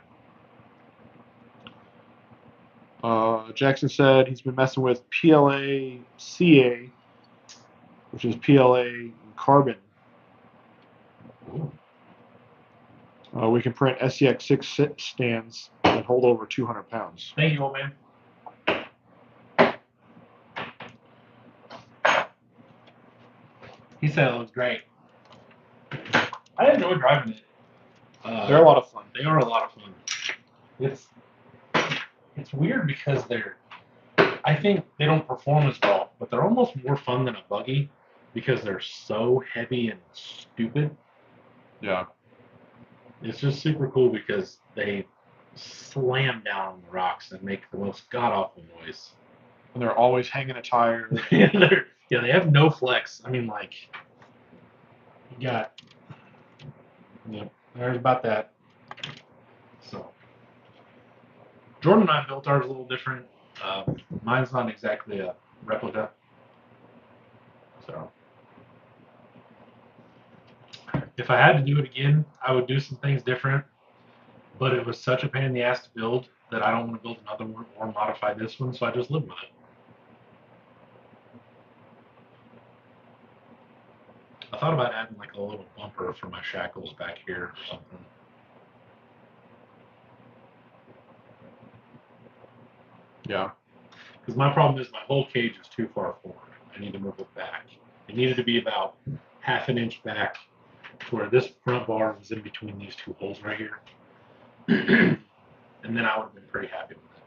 Jackson said he's been messing with PLA CA, which is PLA carbon. Ooh. We can print SCX6 stands that hold over 200 pounds. Thank you, old man. He said it was great. I enjoy driving it. They're a lot of fun. They are a lot of fun. It's weird because I think they don't perform as well, but they're almost more fun than a buggy because they're so heavy and stupid. Yeah. It's just super cool because they slam down on the rocks and make the most god awful noise. And they're always hanging a tire. They have no flex. I mean, like, you got, there's about that. So, Jordan and I built ours a little different. Mine's not exactly a replica. So, if I had to do it again, I would do some things different. But it was such a pain in the ass to build that I don't want to build another one or modify this one, so I just live with it. I thought about adding like a little bumper for my shackles back here or something. Yeah. Because my problem is my whole cage is too far forward. I need to move it back. It needed to be about half an inch back to where this front bar was in between these two holes right here. And then I would have been pretty happy with it.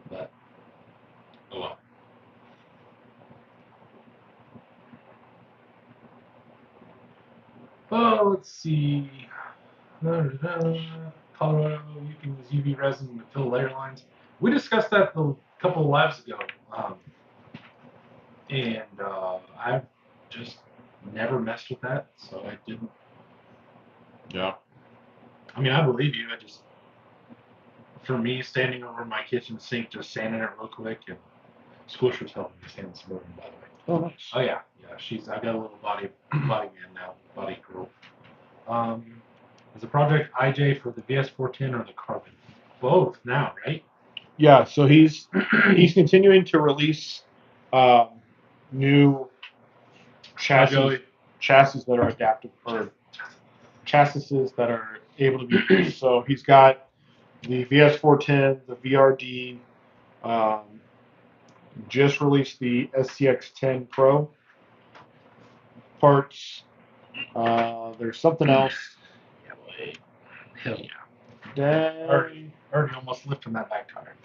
But, oh well. Oh, let's see. Colorado, you can use UV resin to fill layer lines. We discussed that a couple of lives ago. And I've just never messed with that, so I didn't. Yeah. I mean, I believe you. For me, standing over my kitchen sink, just sanding it real quick, and Squisher's helping me sand some more, by the way. Oh, nice. Oh yeah. I got a little body man now, body girl. Is the project IJ for the VS410 or the Carbon? Both now, right? Yeah. So he's continuing to release new chassis that are adaptive, or chassis that are able to be used. So he's got the VS410, the VRD, just released the SCX10 Pro parts. There's something else. Yeah, boy. Hell yeah. Dang. Already almost lifting that back tire.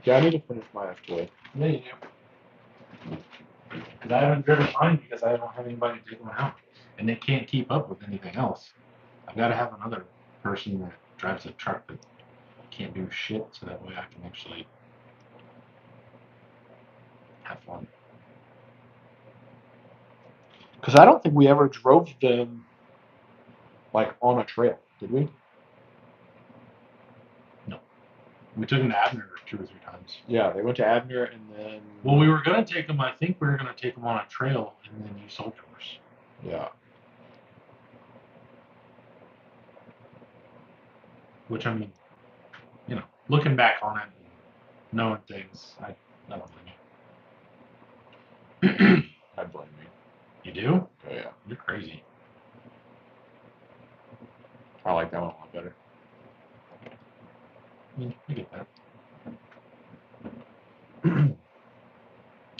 Yeah, I need to finish my FJ. Yeah, you do. Because I haven't driven mine because I don't have anybody to take them out. And they can't keep up with anything else. I've got to have another person that drives a truck that can't do shit, so that way I can actually have fun. Because I don't think we ever drove them like on a trail, did we? We took them to Abner 2 or 3 times. Yeah, they went to Abner and then. Well, we were gonna take them. I think we were gonna take them on a trail, and then you sold yours. Yeah. Which I mean, you know, looking back on it, knowing things, I don't blame you. I blame me. You do? Oh, yeah. You're crazy. I like that one a lot better. I get that.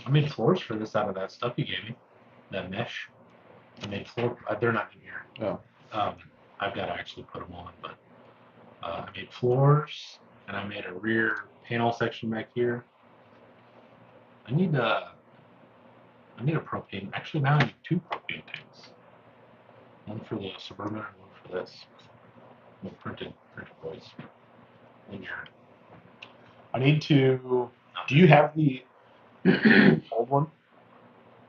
I made floors for this out of that stuff you gave me, that mesh. I made floor. They're not in here. Oh. I've got to actually put them on, but I made floors, and I made a rear panel section back here. I need a propane. Actually, now I need 2 propane tanks. One for the Suburban and one for this. The printed boys. In your. I need to. Do you have the old one?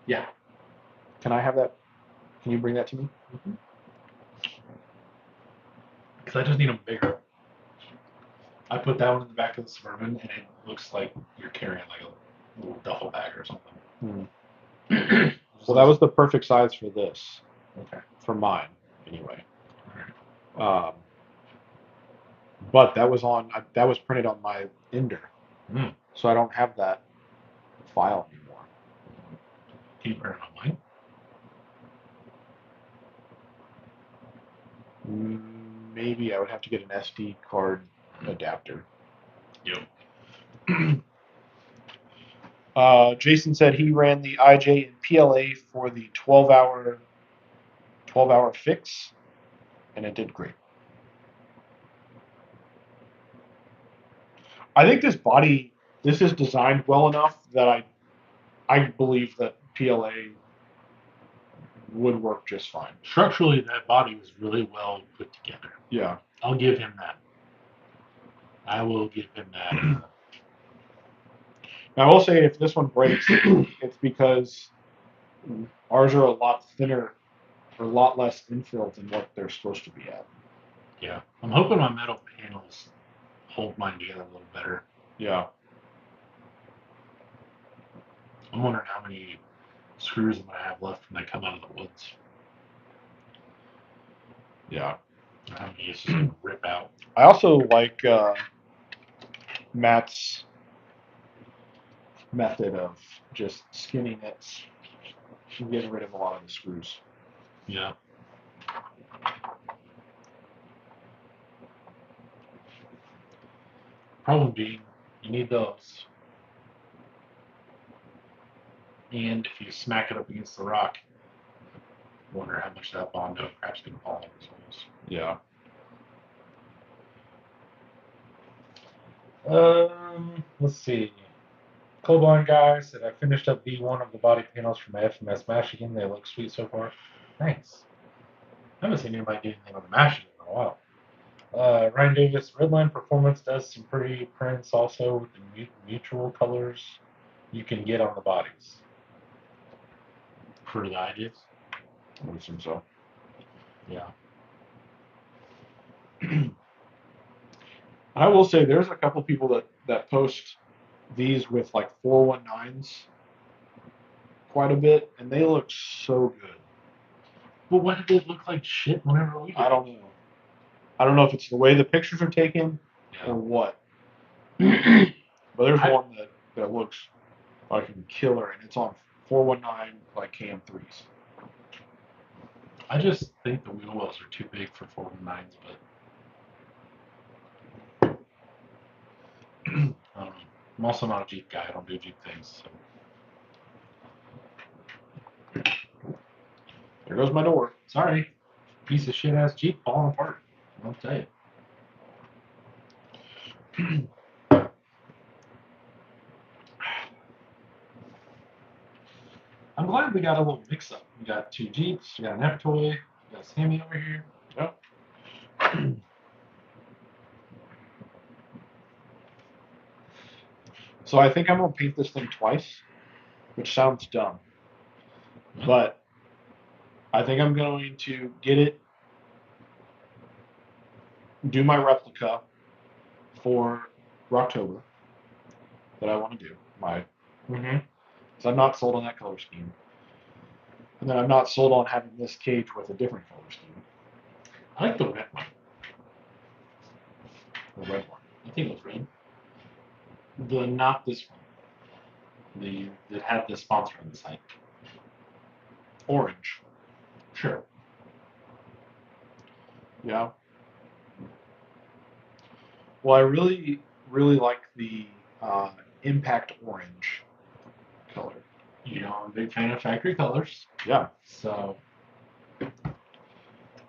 Yeah. Can I have that? Can you bring that to me? Because I just need them bigger. I put that one in the back of the Suburban, and it looks like you're carrying like a little duffel bag or something. Well, that was the perfect size for this. Okay. For mine, anyway. But that was printed on my Ender, so I don't have that file anymore. Can you print it online? Maybe I would have to get an SD card adapter. Yep. Jason said he ran the IJ and PLA for the 12-hour fix, and it did great. I think this is designed well enough that I believe that PLA would work just fine. Structurally, that body was really well put together. Yeah. I'll give him that. I will give him that. Now, I will say if this one breaks, it's because ours are a lot thinner or a lot less infilled than what they're supposed to be at. Yeah. I'm hoping my metal panels hold mine together a little better. Yeah. I'm wondering how many screws I'm going to have left when they come out of the woods. Yeah. How many it's just going to rip out. I also like Matt's method of just skinning it and getting rid of a lot of the screws. Yeah. Problem being, you need those. And if you smack it up against the rock, wonder how much that Bondo crap's going to fall in as holes. Yeah. Let's see. Colbon guy said I finished up V1 of the body panels for my FMS Michigan. They look sweet so far. Thanks. I haven't seen anybody do anything on the Michigan in a while. Ryan Davis, Redline Performance does some pretty prints also with the mutual colors you can get on the bodies. For the ideas? I would assume so. Yeah. I will say there's a couple people that post these with like 419s quite a bit, and they look so good. But why did they look like shit whenever we did? I don't know. I don't know if it's the way the pictures are taken or what. But there's one that looks like a killer, and it's on 419 like Cam 3s. I just think the wheel wells are too big for 419s, but I don't know. I'm also not a Jeep guy. I don't do Jeep things. So. There goes my door. Sorry. Piece of shit ass Jeep falling apart. I'll tell you. I'm glad we got a little mix up. We got 2 Jeeps, we got an F-Toy, we got Sammy over here. Yep. So I think I'm gonna paint this thing twice, which sounds dumb, but I think I'm going to get it, do my replica for Rocktober that I want to do. Mm-hmm. Because I'm not sold on that color scheme, and then I'm not sold on having this cage with a different color scheme. I like the red one. The red one. I think it was red. Not this one. That had the sponsor on the side. Orange. Sure. Yeah. Well, I really, really like the impact orange color. You know, I'm a big fan of factory colors, Yeah. so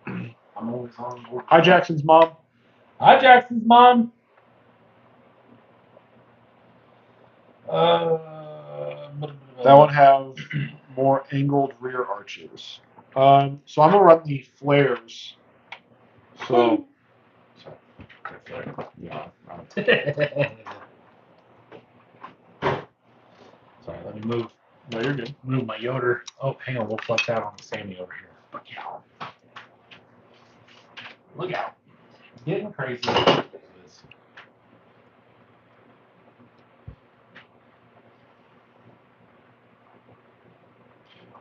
I'm always on board. Hi, Jackson's mom. Hi, Jackson's mom. That one have more angled rear arches. So I'm gonna run the flares. So yeah. Sorry, let me move No, you're good. my Yoder. Oh, hang on, we'll flex out on the Sammy over here. Look out. Look out. Getting crazy.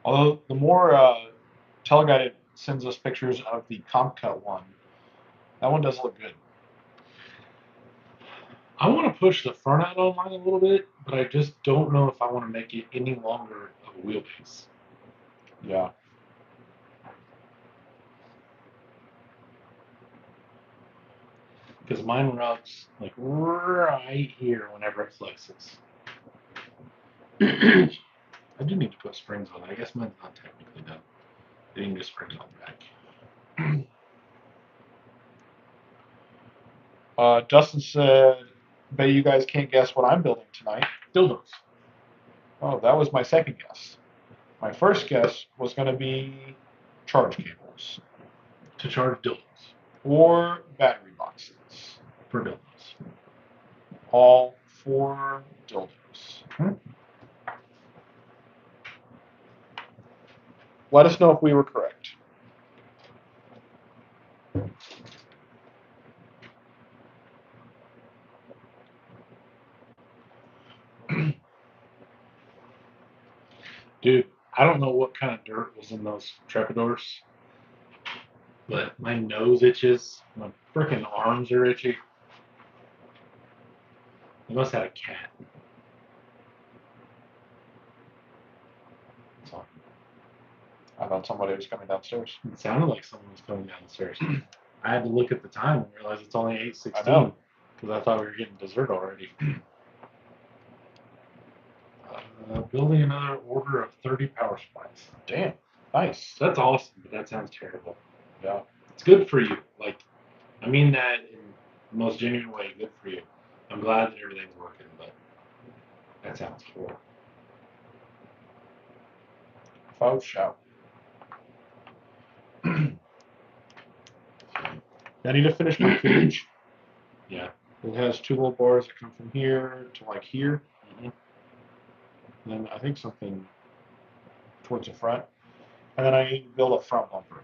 Although the more Teleguided sends us pictures of the comp cut one, that one does look good. I want to push the front out on mine a little bit, but I just don't know if I want to make it any longer of a wheelbase. Yeah. Because mine rubs like right here whenever it flexes. I do need to put springs on it. I guess mine's not technically done. They didn't get springs on the back. Dustin said, bet you guys can't guess what I'm building tonight. Dildos. Oh, that was my second guess. My first guess was going to be charge cables To charge dildos. or battery boxes. For dildos. All 4 dildos. Let us know if we were correct. Dude, I don't know what kind of dirt was in those Trepadors, but my nose itches. My freaking arms are itchy. I must have had a cat. So, I thought somebody was coming downstairs. it sounded like someone was coming down the stairs. I had to look at the time and realize it's only I 8:16 know. because I thought we were getting dessert already. Building another order of 30 power supplies. Damn. Nice. That's awesome, but that sounds terrible. Yeah. It's good for you. Like, I mean that in the most genuine way. Good for you. I'm glad that everything's working, but that sounds horrible. Faux shout. I need to finish my cage. Yeah. It has 2 little bars that come from here to like here. Mm-hmm. And then I think something towards the front. And then I need to build a front bumper.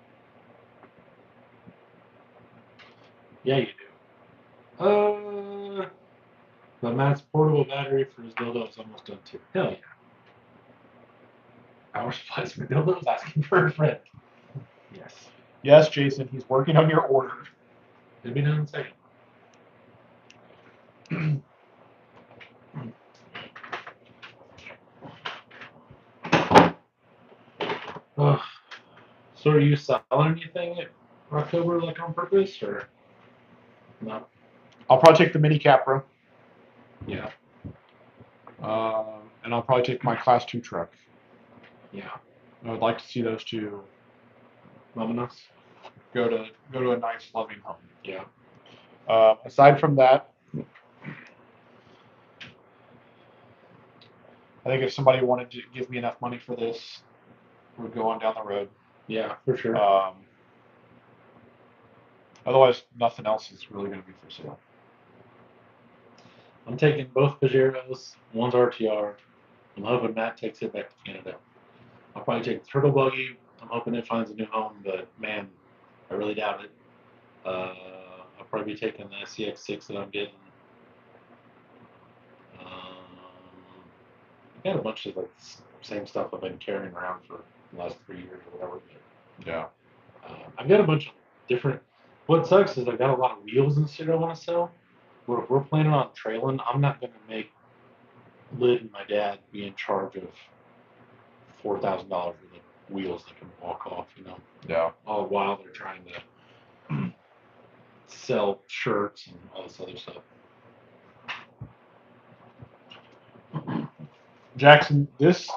Yeah, you do. But Matt's portable battery for his dildo is almost done too. Hell yeah. Power supplies for dildos asking for a friend. Yes. Yes, Jason, he's working on your order. It'll be done in a second. So are you selling anything at October like on purpose or no? I'll probably take the Mini Capra. Yeah. And I'll probably take my Class 2 truck. Yeah. I would like to see those 2 Loving us? go to a nice, loving home. Yeah. Aside from that, I think if somebody wanted to give me enough money for this, we'd go on down the road. Yeah, for sure. Otherwise, nothing else is really going to be for sale. I'm taking both Pajeros. One's RTR. I'm hoping Matt takes it back to Canada. I'll probably take the Turtle Buggy. I'm hoping it finds a new home, but man, I really doubt it. I'll probably be taking the SCX6 that I'm getting. I got a bunch of like same stuff I've been carrying around for the last 3 years or whatever. Yeah. I've got a bunch of different. What sucks is I've got a lot of wheels and shit I want to sell. But if we're planning on trailing, I'm not gonna make Lid and my dad be in charge of $4,000 worth of wheels that can walk off. Yeah. All while they're trying to sell shirts and all this other stuff. Jackson, this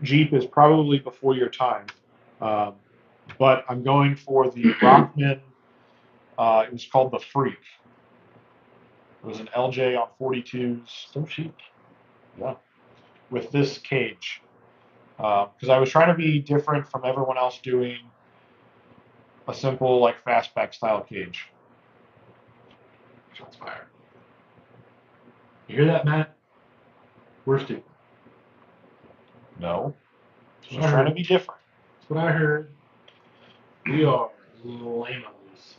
Jeep is probably before your time, but I'm going for the Rockman. It was called the Freak. It was an LJ on 42s. So cheap. Yeah. With this cage. Because I was trying to be different from everyone else doing a simple, like, fastback style cage. Shots fired. You hear that, Matt? We're stupid. No. That's Just what I trying to heard. be different. That's what I heard. We are lamos.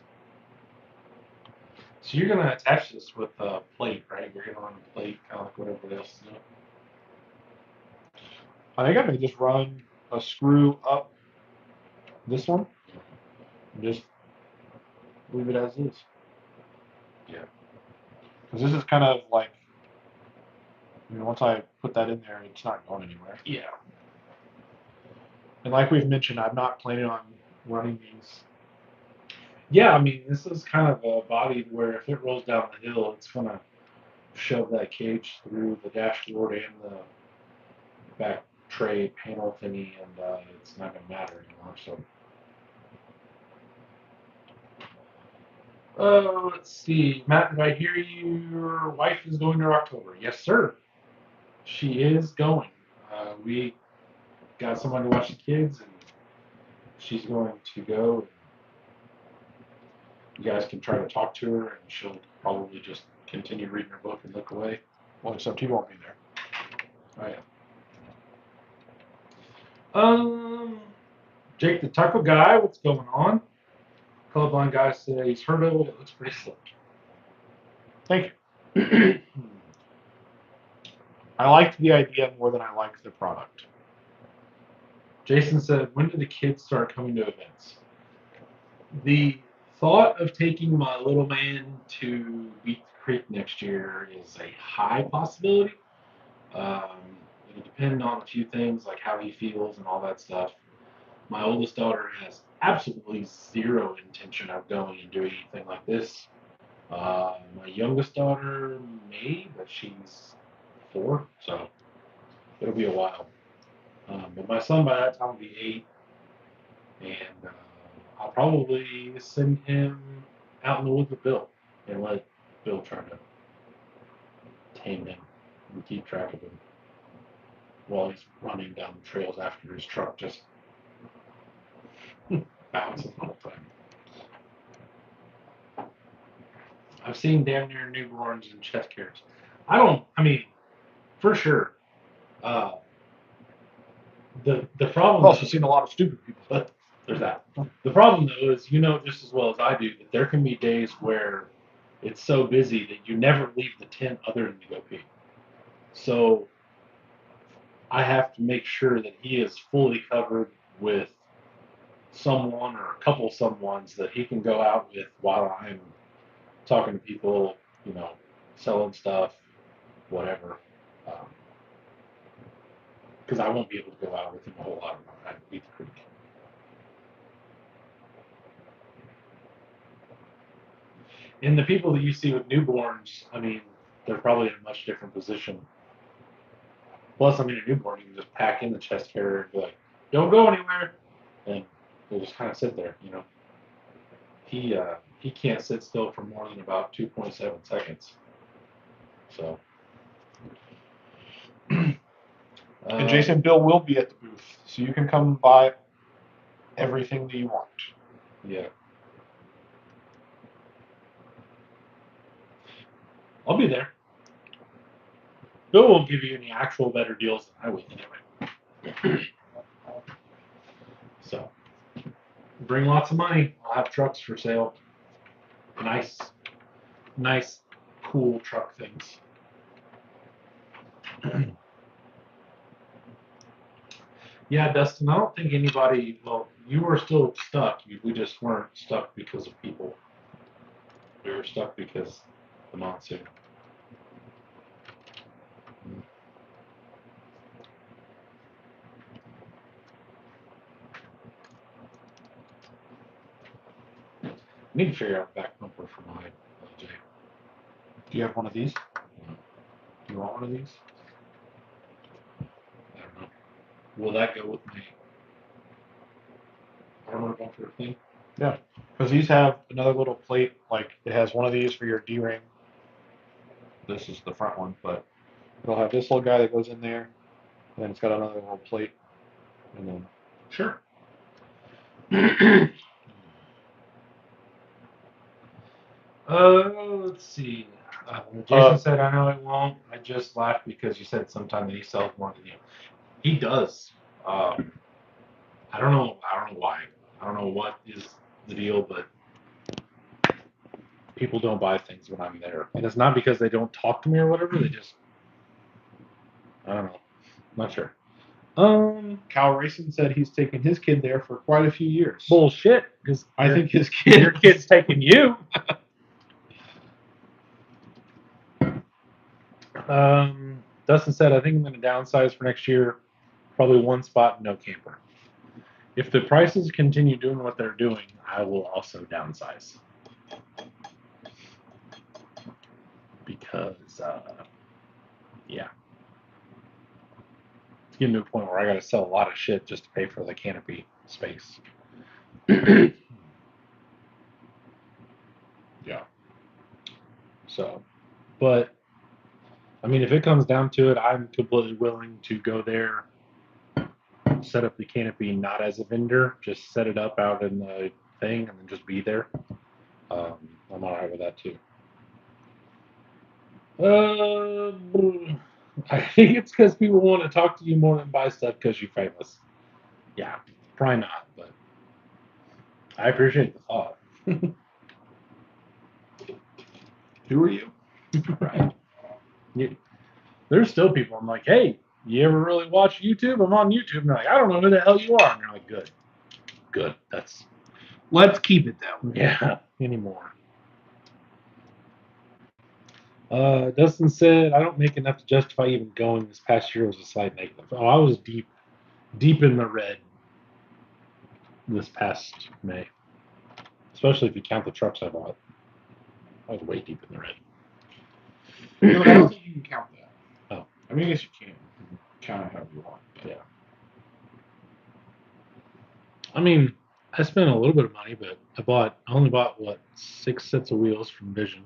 So you're gonna attach this with a plate, right? You're gonna run a plate, kind of like what everybody else is doing. I think I may just run a screw up this one and just leave it as is. Yeah. Because this is kind of like, once I put that in there, it's not going anywhere. Yeah. And like we've mentioned, I'm not planning on running these. Yeah, I mean, this is kind of a body where if it rolls down the hill, it's gonna shove that cage through the dashboard and the back tray panel thingy, and it's not gonna matter anymore. So. Let's see. Matt, did I hear your wife is going to October? Yes, sir. She is going. We got someone to watch the kids, and she's going to go. You guys can try to talk to her, and she'll probably just continue reading her book and look away. Well, except he won't be there. Oh yeah. Jake the Taco Guy, what's going on? Colorblind guy said he's heard of it. It looks pretty slick. Thank you. I liked the idea more than I liked the product. Jason said, when do the kids start coming to events? The thought of taking my little man to Beat the Creek next year is a high possibility. It'll depend on a few things, like how he feels and all that stuff. My oldest daughter has absolutely zero intention of going and doing anything like this. My youngest daughter may, but she's 4, so it'll be a while. But my son by that time will be 8, and I'll probably send him out in the woods with Bill and let Bill try to tame him and keep track of him while he's running down the trails after his truck, just bouncing all the time. I've seen damn near newborns and chest carriers. I mean, for sure. The problem. I've also seen a lot of stupid people. But there's that. The problem though is, just as well as I do, that there can be days where it's so busy that you never leave the tent other than to go pee. So I have to make sure that he is fully covered with someone or a couple someones that he can go out with while I'm talking to people, selling stuff, whatever. Because I won't be able to go out with him a whole lot at Beat the Creek. And the people that you see with newborns, I mean, they're probably in a much different position. Plus, I mean, a newborn, you can just pack in the chest carrier and be like, don't go anywhere. And they'll just kind of sit there, He can't sit still for more than about 2.7 seconds. So. And Jason, Bill will be at the booth, so you can come buy everything that you want. Yeah. I'll be there. Bill will give you any actual better deals than I will anyway. So, bring lots of money. I'll have trucks for sale. Nice, cool truck things. Yeah, Dustin, I don't think anybody, well, you were still stuck. We just weren't stuck because of people. We were stuck because of the monsoon. I need to figure out back bumper for my LJ. Do you have one of these? Do you want one of these? I don't know. Will that go with my armor bumper thing? Yeah, because these have another little plate. Like it has one of these for your D-ring. This is the front one, but it'll have this little guy that goes in there, and then it's got another little plate, and then Sure. Let's see. Jason said, "I know it won't." I just laughed because you said sometime that he sells more than you. He does. I don't know. I don't know why. I don't know what is the deal, but people don't buy things when I'm there, and it's not because they don't talk to me or whatever. They just, I don't know. Not sure. Cal Racing said he's taken his kid there for quite a few years. Bullshit. Because I think his your kid's taking you. Dustin said, I think I'm going to downsize for next year. Probably one spot, no camper. If the prices continue doing what they're doing, I will also downsize. Because, yeah. It's getting to a point where I got to sell a lot of shit just to pay for the canopy space. Yeah. So, but, I mean, if it comes down to it, I'm completely willing to go there, set up the canopy not as a vendor, just set it up out in the thing and then just be there. I'm all right with that too. I think it's because people want to talk to you more than buy stuff because you're famous. Yeah, probably not, but I appreciate the thought. Who are you? Right. There's still people. I'm like, hey, you ever really watch YouTube? I'm on YouTube. And they're like, I don't know who the hell you are. And they're like, good. That's Let's keep it that way. yeah anymore. Dustin said, I don't make enough to justify even going. This past year was a slight negative. Oh, I was deep in the red this past May. Especially if you count the trucks I bought. I was way deep in the red. No, I don't think you can count that. Oh. I mean, I guess you can. You can count it however you want. But. Yeah. I mean, I spent a little bit of money, but I only bought what 6 sets of wheels from Vision.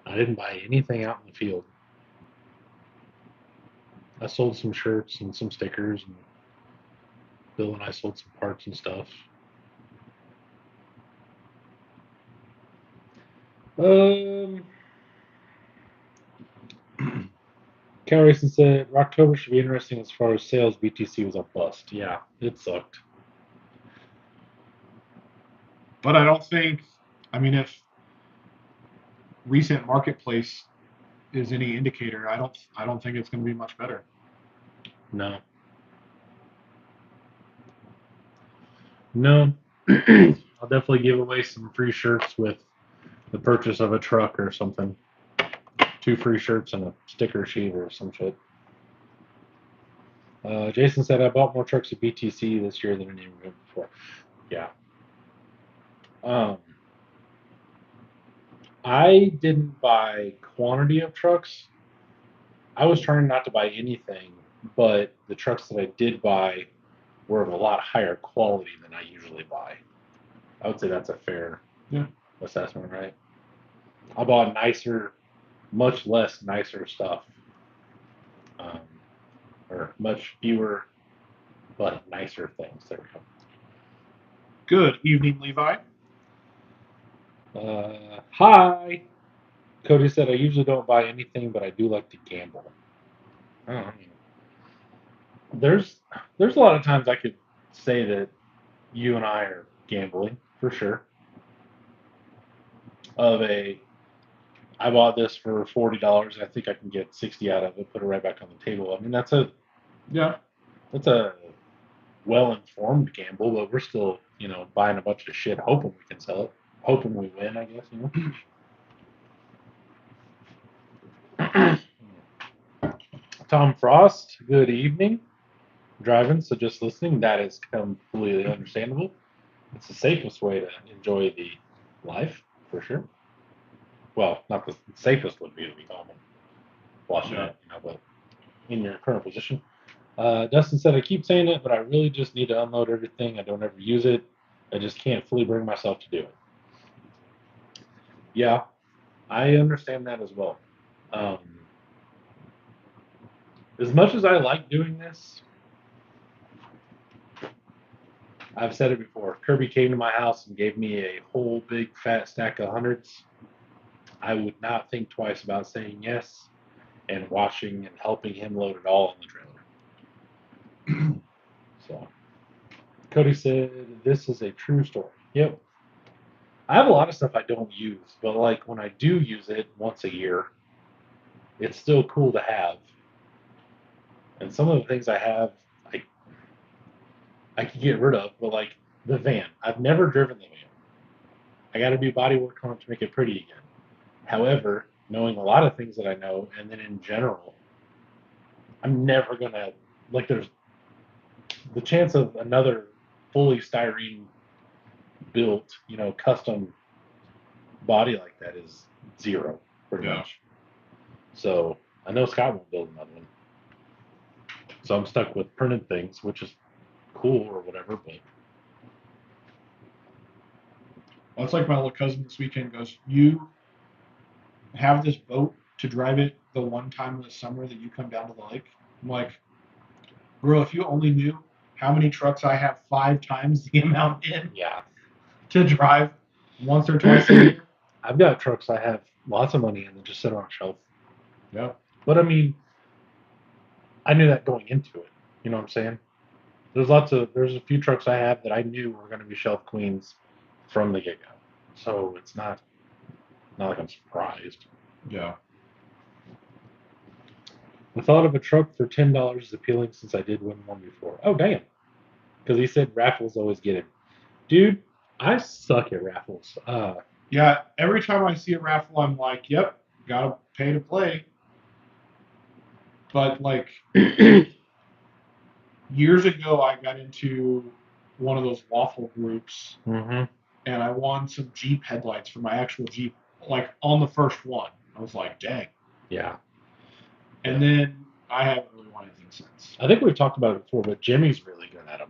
I didn't buy anything out in the field. I sold some shirts and some stickers, and Bill and I sold some parts and stuff. Cal Racing said Rocktober should be interesting as far as sales. BTC was a bust. Yeah, it sucked. But I don't think. I mean, if recent marketplace is any indicator, I don't think it's going to be much better. No. I'll definitely give away some free shirts with the purchase of a truck or something. 2 free shirts and a sticker sheet or some shit. Jason said I bought more trucks at BTC this year than any year before. Yeah. I didn't buy quantity of trucks. I was trying not to buy anything, but the trucks that I did buy were of a lot higher quality than I usually buy. I would say that's a fair assessment, right? I bought much less nicer stuff, or much fewer but nicer things. There we go. Good evening, Levi. Hi. Cody said, I usually don't buy anything, but I do like to gamble. I don't know. There's a lot of times I could say that you and I are gambling for sure. I bought this for $40. I think I can get 60 out of it. Put it right back on the table. I mean, that's a well-informed gamble, but we're still buying a bunch of shit, hoping we can sell it, hoping we win. I guess. Tom Frost, good evening. Driving, so just listening, that is completely understandable. It's the safest way to enjoy the life, for sure. Well, not the safest would be to be home and watching it, but in your current position. Dustin said, I keep saying it, but I really just need to unload everything. I don't ever use it. I just can't fully bring myself to do it. Yeah, I understand that as well. As much as I like doing this, I've said it before. Kirby came to my house and gave me a whole big fat stack of hundreds. I would not think twice about saying yes and watching and helping him load it all in the trailer. So, Cody said, this is a true story. Yep. I have a lot of stuff I don't use, but like when I do use it once a year, it's still cool to have. And some of the things I have, I can get rid of, but like the van, I've never driven the van. I got to do body work on it to make it pretty again. However, knowing a lot of things that I know, and then in general, I'm never gonna there's the chance of another fully styrene built, custom body like that is zero, pretty much. So I know Scott won't build another one. So I'm stuck with printed things, which is cool or whatever, but Well, it's like my little cousin this weekend goes, you have this boat to drive it the one time in the summer that you come down to the lake? I'm like, bro, if you only knew how many trucks I have 5 times the amount in to drive once or twice a year. I've got trucks I have lots of money in that just sit on a shelf. Yeah. But I mean, I knew that going into it. You know what I'm saying? There's a few trucks I have that I knew were going to be shelf queens from the get-go. So it's not like I'm surprised. Yeah. The thought of a truck for $10 is appealing since I did win one before. Oh, damn. Because he said raffles always get him. Dude, I suck at raffles. Yeah, every time I see a raffle, I'm like, yep, gotta pay to play. But like years ago, I got into one of those waffle groups, and I won some Jeep headlights for my actual Jeep, like on the first one. I was like, dang. Yeah. And then I haven't really won anything since. I think we've talked about it before, but Jimmy's really good at them.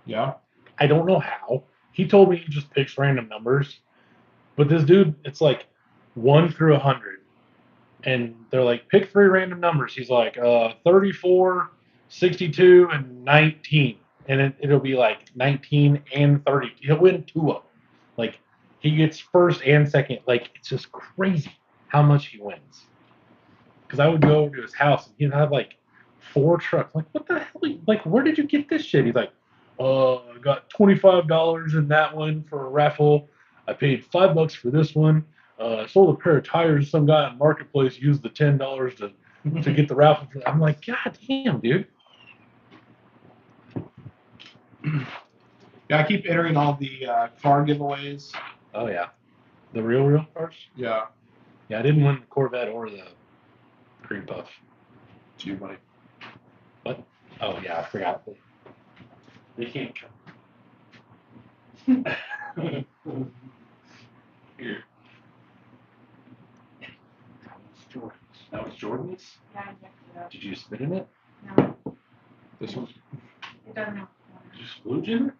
Yeah. I don't know how. He told me he just picks random numbers, but this dude, it's like 1 through 100, and they're like, pick 3 random numbers. He's like, 34, 62, and 19, and it'll be like 19 and 30. He'll win 2 of them. Like he gets first and second. Like it's just crazy how much he wins. Because I would go over to his house and he'd have like 4 trucks. Like, what the hell? Like, where did you get this shit? He's like, I got $25 in that one for a raffle. I paid $5 for this one. I sold a pair of tires. Some guy on Marketplace used the $10 to get the raffle. I'm like, God damn, dude. Yeah, I keep entering all the car giveaways. Oh yeah, the real cars. Yeah. Yeah, I didn't win the Corvette or the Cream Puff. To you, buddy. What? Oh yeah, I forgot. They can't come. Here. That was Jordan's? Yeah, I injected it. Did you spit in it? No, This one. it doesn't have a Did corner. you splooge in it?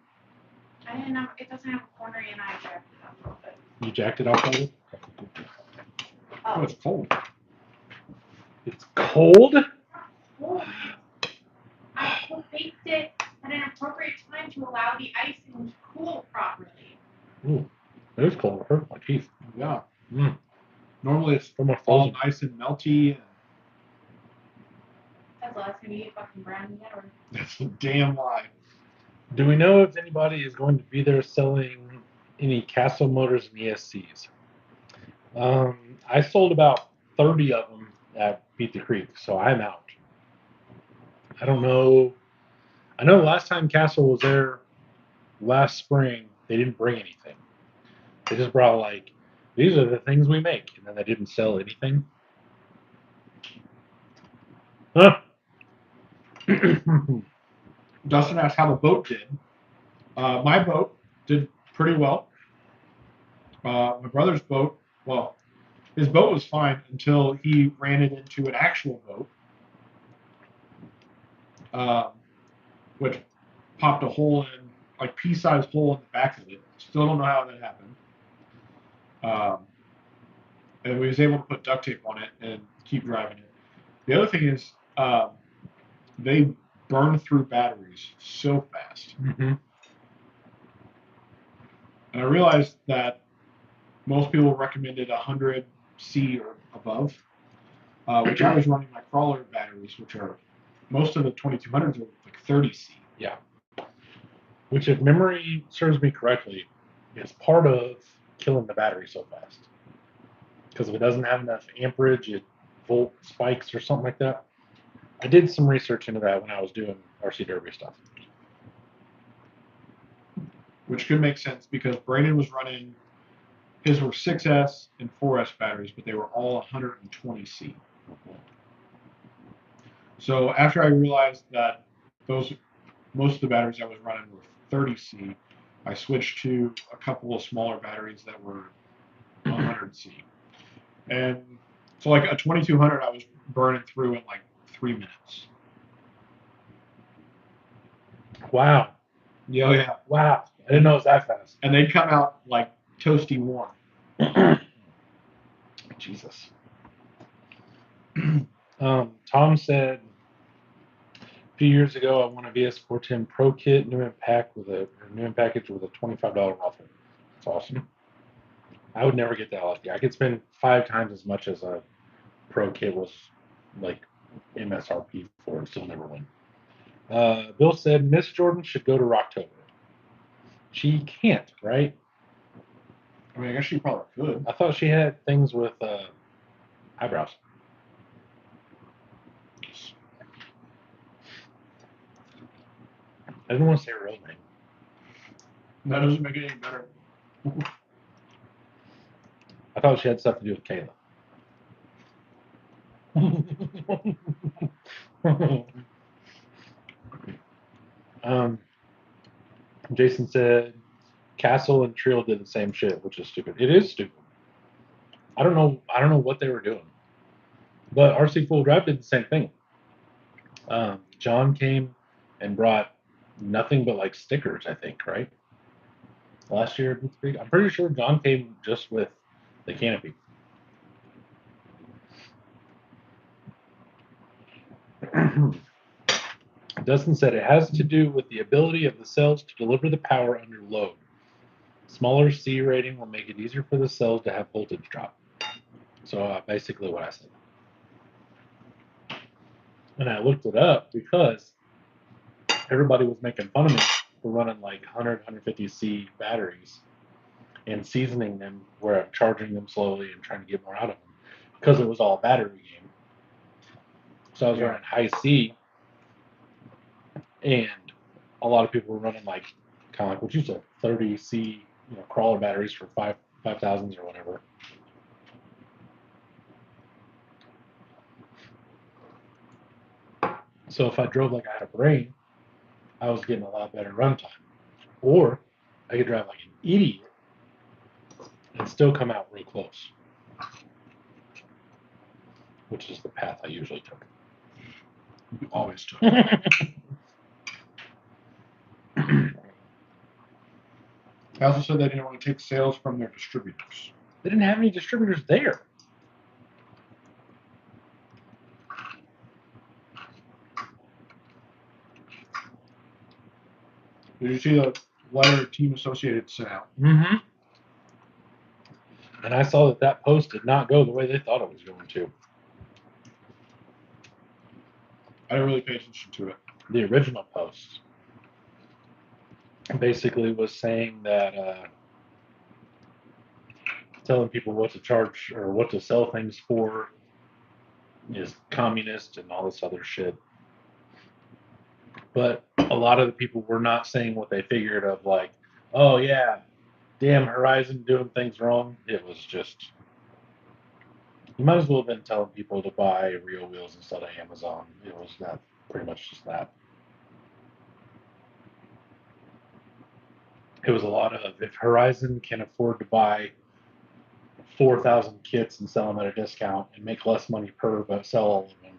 I didn't know, it doesn't have a corner and I injected it a little bit. You jacked it off of it? Oh, it's cold. It's cold? Oh, I baked it at an appropriate time to allow the icing to cool properly. Ooh, it is cold. It hurt my teeth. Yeah. Mm. Normally it's From a all frozen. nice and melty. And That's the last time you eat fucking brownie yet, or that's a damn lie. Do we know if anybody is going to be there selling any Castle Motors and ESCs? I sold about 30 of them at Beat the Creek, so I'm out. I don't know. I know the last time Castle was there last spring, they didn't bring anything. They just brought like, these are the things we make, and then they didn't sell anything. Huh. Dustin asked how the boat did. My boat did pretty well. My brother's boat, well, his boat was fine until he ran it into an actual boat, which popped a hole in, like pea-sized hole in the back of it. Still don't know how that happened. And we was able to put duct tape on it and keep driving it. The other thing is, they burn through batteries so fast. Mm-hmm. And I realized that most people recommended 100C or above, which I was running my crawler batteries, which are, most of the 2200s are like 30C. Yeah. Which, if memory serves me correctly, is part of killing the battery so fast. Because if it doesn't have enough amperage, it volt spikes or something like that. I did some research into that when I was doing RC Derby stuff. Which could make sense because Brandon was running, his were 6S and 4S batteries, but they were all 120C. So after I realized that most of the batteries I was running were 30C, I switched to a couple of smaller batteries that were 100C. And so like a 2200 I was burning through in like 3 minutes. Wow. Yeah, yeah. Wow. I didn't know it was that fast. And they'd come out like toasty warm. Jesus. Tom said, a few years ago, I won a VS410 Pro Kit new in package with a $25 raffle. That's awesome. I would never get that lucky. I could spend 5 times as much as a Pro Kit was like MSRP for and still never win. Bill said Miss Jordan should go to Rocktober. She can't, right? I mean, I guess she probably could. I thought she had things with eyebrows. I didn't want to say her real name. That doesn't make it any better. I thought she had stuff to do with Kayla. Jason said Castle and Trill did the same shit, which is stupid. It is stupid. I don't know what they were doing. But RC Full Drive did the same thing. John came and brought nothing but like stickers, I think, right? Last year, I'm pretty sure John came just with the canopy. Dustin said it has to do with the ability of the cells to deliver the power under load. Smaller C rating will make it easier for the cells to have voltage drop. So basically what I said. And I looked it up because everybody was making fun of me for running like 100, 150C batteries and seasoning them where I'm charging them slowly and trying to get more out of them because it was all battery game. So I was running high C, and a lot of people were running like kind of like what you said, 30C, crawler batteries for 5,000s or whatever. So if I drove like I had a brain, I was getting a lot better runtime. Or I could drive like an idiot and still come out real close, which is the path I usually took. You always took. I also said they didn't want to take sales from their distributors. They didn't have any distributors there. Did you see the letter Team Associated sent out? Mm-hmm. And I saw that post did not go the way they thought it was going to. I didn't really pay attention to it. The original post basically was saying that telling people what to charge or what to sell things for is communist and all this other shit. But a lot of the people were not saying what they figured of like, oh yeah, damn Horizon doing things wrong. It was just, you might as well have been telling people to buy Real Wheels instead of Amazon. It was that, pretty much just that. It was a lot of, if Horizon can afford to buy 4,000 kits and sell them at a discount and make less money per, but sell all of them,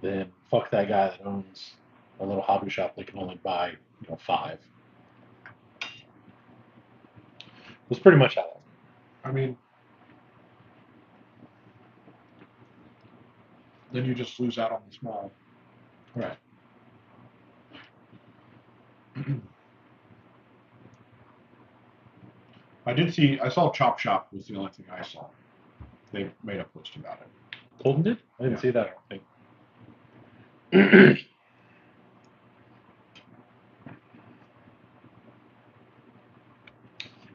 then fuck that guy that owns a little hobby shop that can only buy, 5. It was pretty much how that. I mean, then you just lose out on the small. Right. I saw Chop Shop was the only thing I saw. They made a post about it. Colton did? I didn't Yeah. see that, I don't think.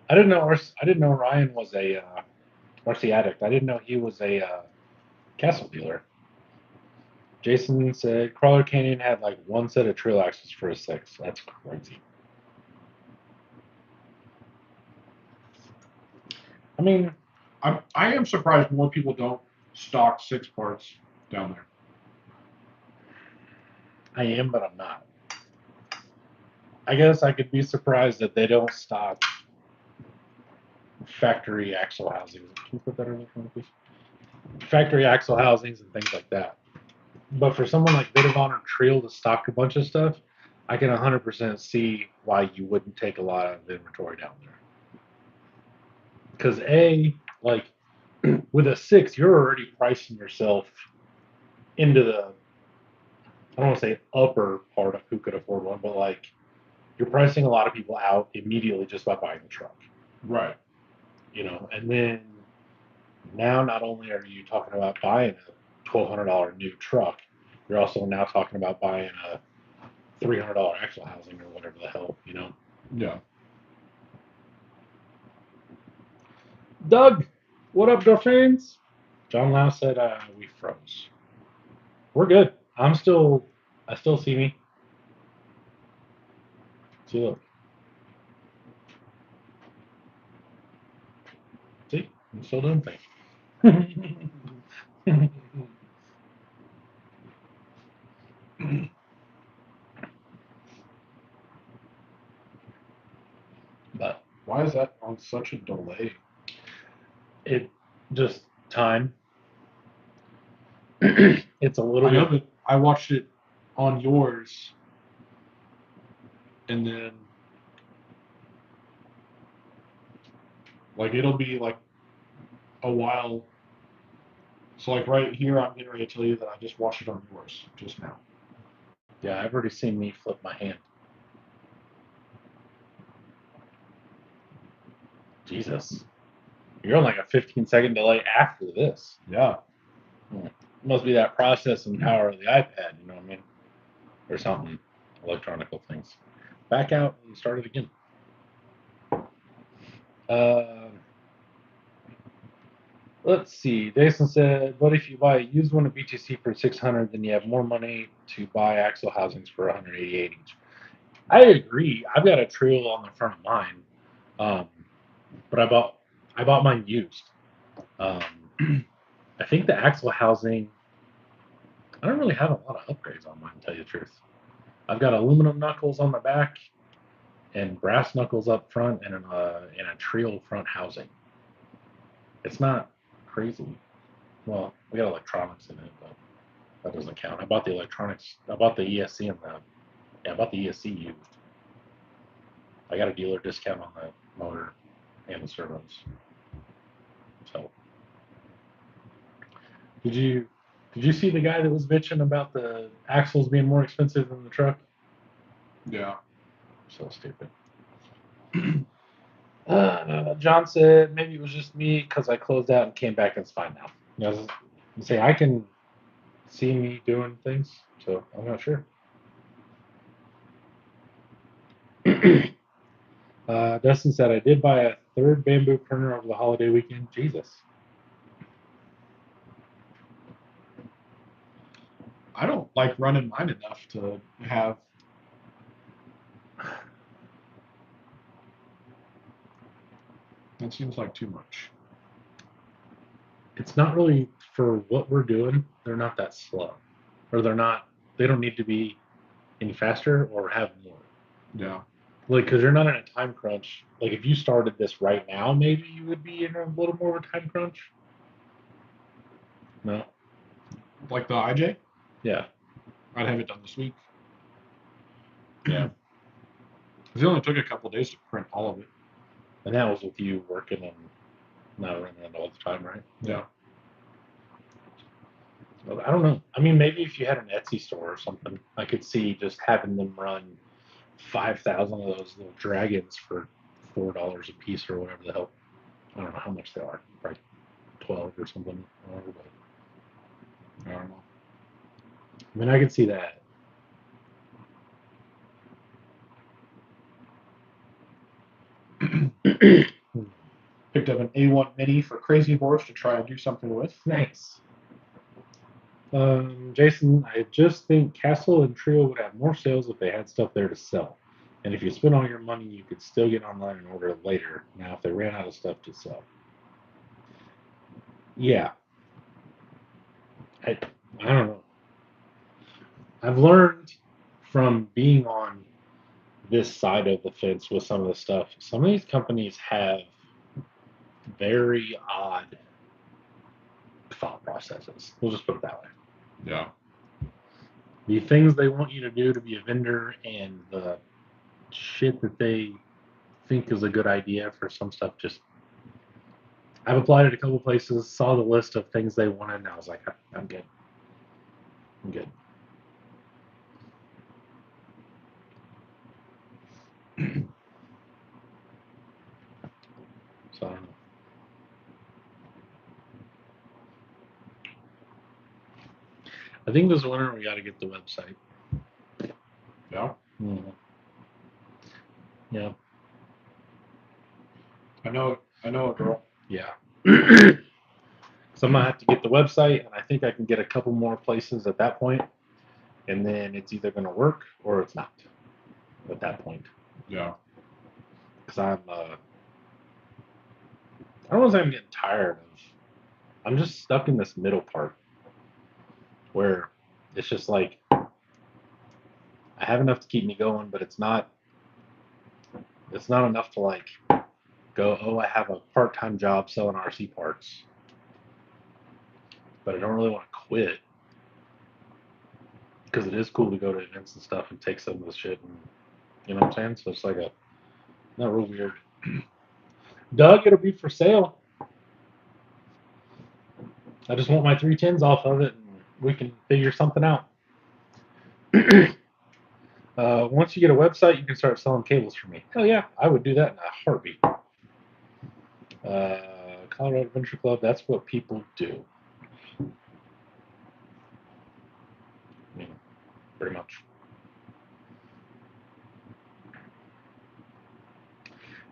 I didn't know Ryan was a RC addict. I didn't know he was a castle dealer. Jason said Crawler Canyon had like one set of trail axles for a 6. That's crazy. I mean, I am surprised more people don't stock 6 parts down there. I am, but I'm not. I guess I could be surprised that they don't stock factory axle housings. Can you put that in the please? Factory axle housings and things like that. But for someone like Bit of Honor Trail to stock a bunch of stuff, I can 100% see why you wouldn't take a lot of inventory down there. Because like with a 6, you're already pricing yourself into the, I don't want to say upper part of who could afford one, but like you're pricing a lot of people out immediately just by buying the truck. Right. And then now not only are you talking about buying a $1,200 new truck, you're also now talking about buying a $300 axle housing or whatever the hell, Yeah. Doug, what up, Dolphins? John Lau said we froze. We're good. I still see me. See, look. See, I'm still doing things. But Why is that on such a delay? it just time. It's a little I know bit. that I watched it on yours, and then like it'll be like a while. So like right here, I'm getting ready to tell you that I just watched it on yours just now. Yeah, I've already seen me flip my hand. Jesus. You're on like a 15-second delay after this. Yeah. It must be that processing power of the iPad, you know what I mean? Or something. Electronical things. Back out and start it again. Let's see. Jason said, "What if you buy a used one at BTC for 600, then you have more money to buy axle housings for 188 each?" I agree. I've got a Trio on the front of mine, but I bought mine used. I think the axle housing. I don't really have a lot of upgrades on mine, to tell you the truth. I've got aluminum knuckles on the back, and brass knuckles up front, and a Trio front housing. It's not crazy. Well, we got electronics in it, but that doesn't count. I bought the electronics. I bought the ESC in that. Yeah, I bought the ESC used. I got a dealer discount on the motor and the servos. So, did you see the guy that was bitching about the axles being more expensive than the truck? Yeah. So stupid. John said maybe it was just me because I closed out and came back and it's fine now. You know, say I can see me doing things, so I'm not sure. Dustin said I did buy a third bamboo printer over the holiday weekend. Jesus. I don't like running mine enough to have. That seems like too much. It's not really for what we're doing. They're not that slow, or they don't need to be any faster or have more. Yeah. Like, because you're not in a time crunch. Like, if you started this right now, maybe you would be in a little more of a time crunch. No. Like the IJ? Yeah. I'd have it done this week. Yeah. Because it only took a couple days to print all of it. And that was with you working and not running it all the time, right? Yeah. Well, I don't know. I mean, maybe if you had an Etsy store or something, I could see just having them run 5,000 of those little dragons for $4 a piece or whatever the hell. I don't know how much they are. Probably 12 or something. Whatever, but I don't know. I mean, I could see that. Picked up an A1 Mini for Crazy Horse to try and do something with. Nice. Jason, I just think Castle and Trio would have more sales if they had stuff there to sell. And if you spent all your money, you could still get online and order it later. Now, if they ran out of stuff to sell. Yeah. I don't know. I've learned from being on this side of the fence with some of the stuff. Some of these companies have very odd thought processes. We'll just put it that way. Yeah. The things they want you to do to be a vendor and the shit that they think is a good idea for some stuff just I've applied at a couple places, saw the list of things they wanted, and I was like, I'm good. I'm good. So I don't know. I think this winter we got to get the website. Yeah. Mm. Yeah. I know a girl. Yeah. So I'm gonna have to get the website, and I think I can get a couple more places at that point, and then it's either gonna work or it's not. At that point, Yeah. because I don't want to say I'm getting tired of. I'm just stuck in this middle part where it's just like I have enough to keep me going, but it's not. It's not enough to like go. Oh, I have a part-time job selling RC parts, but I don't really want to quit because it is cool to go to events and stuff and take some of the shit and you know what I'm saying. So it's like a not real weird. Doug, it'll be for sale. I just want my 310s off of it, and we can figure something out. Once you get a website, you can start selling cables for me. Hell yeah, I would do that in a heartbeat. Colorado Adventure Club, that's what people do. I mean, pretty much.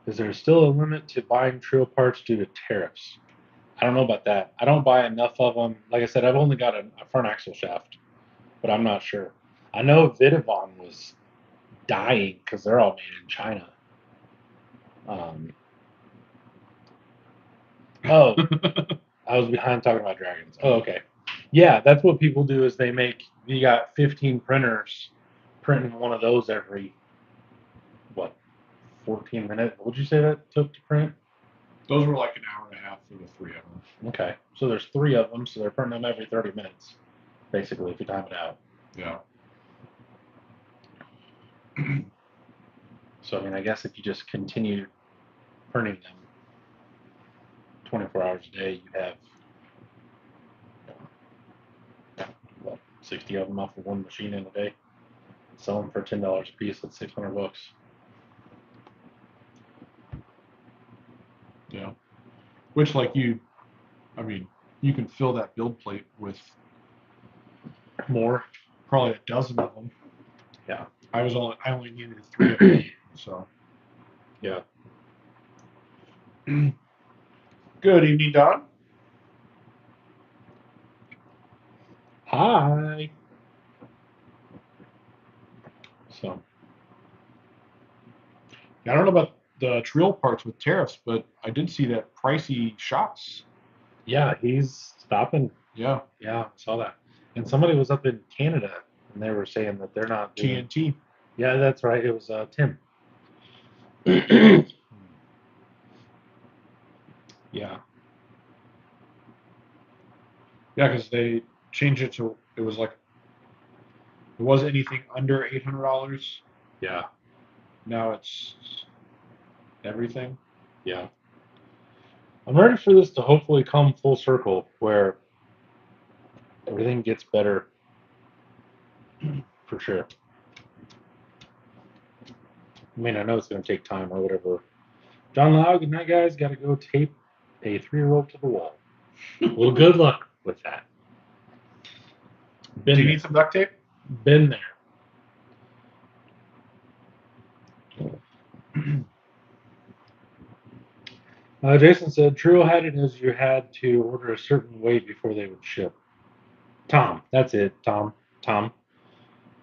Is there still a limit to buying Trio parts due to tariffs? I don't know about that. I don't buy enough of them. Like I said, I've only got a front axle shaft, but I'm not sure. I know Vidavon was dying because they're all made in China. Oh, I was behind talking about dragons. Oh, okay. Yeah, that's what people do is you got 15 printers printing one of those every, what, 14 minutes? What would you say that took to print? Those were like an hour and a half for the 3 of them. Okay. So there's 3 of them, so they're printing them every 30 minutes, basically, if you time it out. Yeah. So, I mean, I guess if you just continue printing them 24 hours a day, you'd have, what, 60 of them off of one machine in a day. Sell them for $10 a piece. That's $600. Which, like you can fill that build plate with More. probably a dozen of them. Yeah. I only needed 3 of them, so. Yeah. Good evening, Don. Hi. So. I don't know about the Trill parts with tariffs, but I did see that pricey shots. Yeah, he's stopping. Yeah. Yeah, I saw that. And somebody was up in Canada, and they were saying that they're not doing. TNT. Yeah, that's right. It was Tim. Yeah. Yeah, because they changed it to it was anything under $800. Yeah. Now it's everything. Yeah. I'm ready for this to hopefully come full circle where everything gets better for sure. I mean, I know it's going to take time or whatever. John Lau, good night, guys. Got to go tape a 3-year-old to the wall. Well, good luck with that. Do you need some duct tape? Been there. Jason said, True had it as you had to order a certain weight before they would ship. Tom, that's it. Tom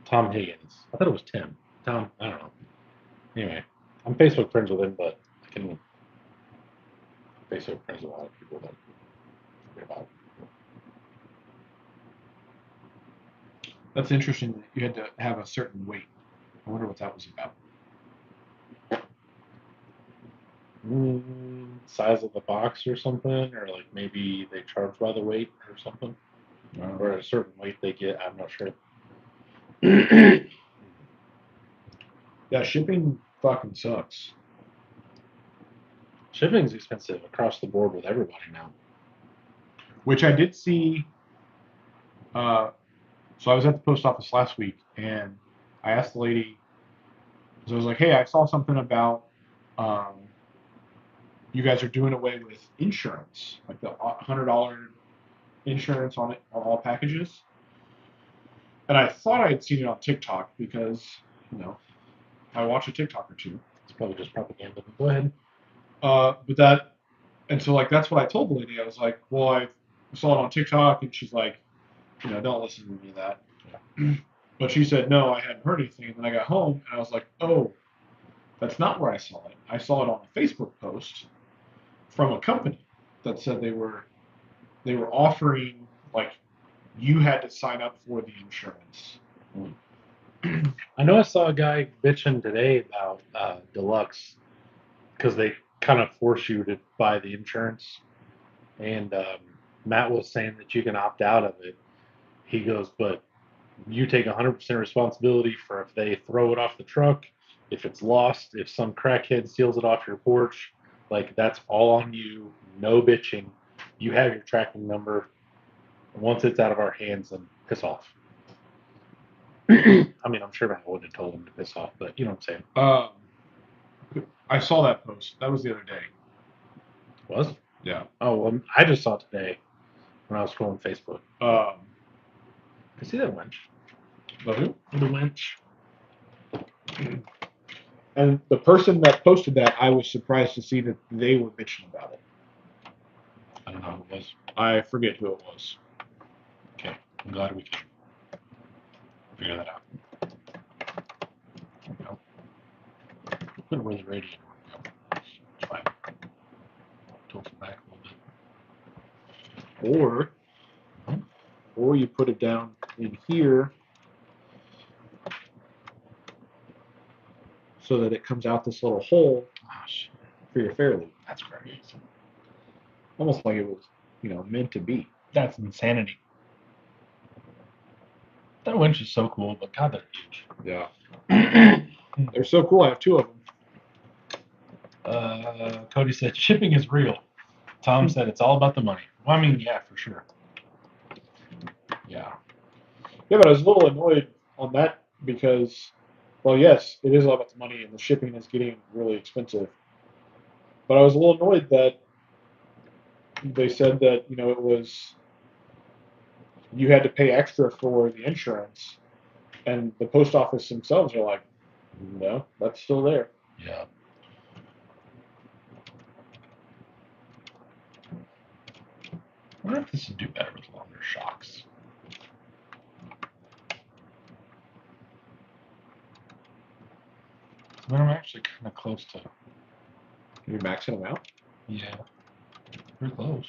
Higgins. I thought it was Tim. Tom, I don't know. Anyway, I'm Facebook friends with him, but I can Facebook friends with a lot of people that I forget about. That's interesting that you had to have a certain weight. I wonder what that was about. Size of the box or something, or like maybe they charge by the weight or something, or at a certain weight they get. I'm not sure. Yeah, shipping fucking sucks. Shipping's expensive across the board with everybody now. Which I did see. So I was at the post office last week, and I asked the lady. So I was like, "Hey, I saw something about you guys are doing away with insurance, like the $100 insurance on all packages." And I thought I had seen it on TikTok because I watch a TikTok or two. It's probably just propaganda. But go ahead. So that's what I told the lady. I was like, well, I saw it on TikTok, and she's like, don't listen to any of that. But she said, no, I hadn't heard anything. And then I got home, and I was like, oh, that's not where I saw it. I saw it on a Facebook post from a company that said they were offering, like, you had to sign up for the insurance. I know I saw a guy bitching today about Deluxe because they kind of force you to buy the insurance. And Matt was saying that you can opt out of it. He goes, but you take 100% responsibility for if they throw it off the truck, if it's lost, if some crackhead steals it off your porch. Like, that's all on you. No bitching. You have your tracking number. Once it's out of our hands, then piss off. I mean, I'm sure Matt wouldn't have told him to piss off, but you know what I'm saying. I saw that post. That was the other day. Was? Yeah. Oh, well, I just saw it today when I was scrolling Facebook. I see that wench. Who? The wench. And the person that posted that, I was surprised to see that they were bitching about it. I don't know who it was. I forget who it was. Okay, I'm glad we can figure that out. No. Couldn't really radio work. It's fine. Tilt it back a little bit. Or you put it down in here so that it comes out this little hole for your Fairlead. That's crazy. Almost like it was, meant to be. That's insanity. That winch is so cool, but God, they're huge. Yeah. They're so cool. I have 2 of them. Cody said shipping is real. Tom said it's all about the money. Well, I mean, yeah, for sure. Yeah. Yeah, but I was a little annoyed on that because, well, yes, it is all about the money, and the shipping is getting really expensive. But I was a little annoyed that they said that it was you had to pay extra for the insurance, and the post office themselves are like, no, that's still there. Yeah. I wonder if this would do better with longer shocks. Then I'm actually kind of close to. You're maxing them out. Yeah. We're close.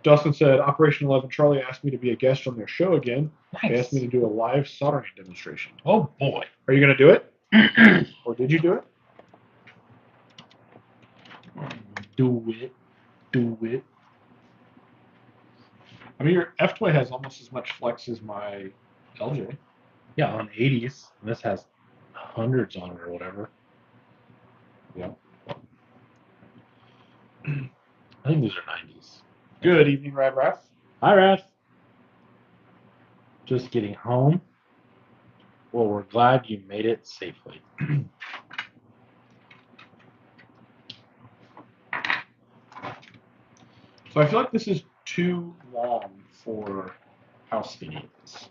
Dustin said, Operation 11 Charlie asked me to be a guest on their show again. They asked me to do a live soldering demonstration. Oh boy. Are you going to do it? Or did you do it? Do it. Do it. I mean, your F-Toy has almost as much flex as my LJ. Yeah, on 80s. And this has hundreds on it or whatever. Yeah. I think these are 90s. Good evening, Rad Raph. Hi, Raph. Just getting home. Well, we're glad you made it safely. So I feel like this is too long for how skinny it is.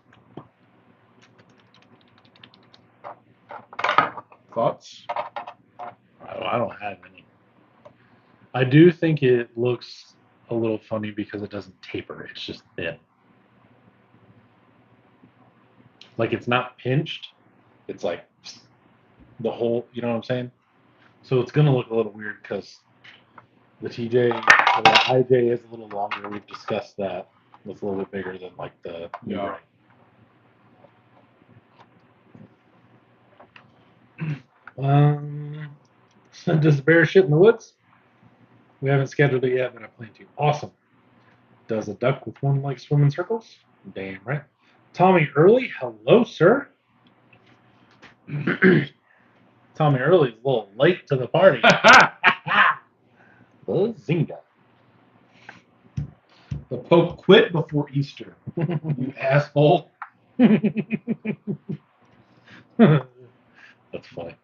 Thoughts? I don't have any. I do think it looks a little funny because it doesn't taper. It's just thin. Like it's not pinched. It's like the whole, you know what I'm saying? So it's going to look a little weird because the TJ, or the IJ is a little longer. We've discussed that. It's a little bit bigger than like the new Yeah. Does the bear shit in the woods? We haven't scheduled it yet, but I plan to. Awesome. Does a duck with one leg swim in circles? Damn right. Tommy Early, hello, sir. Tommy Early's a little late to the party. Zinga. The Pope quit before Easter. You asshole. That's funny.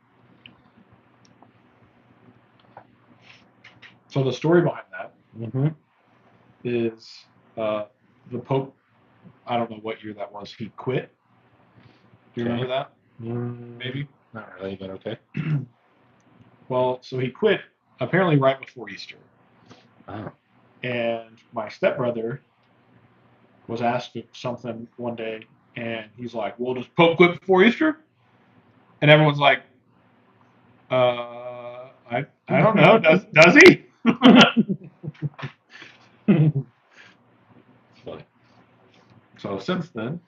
So the story behind that Mm-hmm. is the Pope, I don't know what year that was, he quit. Do you Okay. remember that? Maybe. Not really, but okay. Well, so he quit apparently right before Easter. Oh. And my stepbrother was asked something one day, and he's like, well, does Pope quit before Easter? And everyone's like, I don't know. Does he? It's funny. So since then,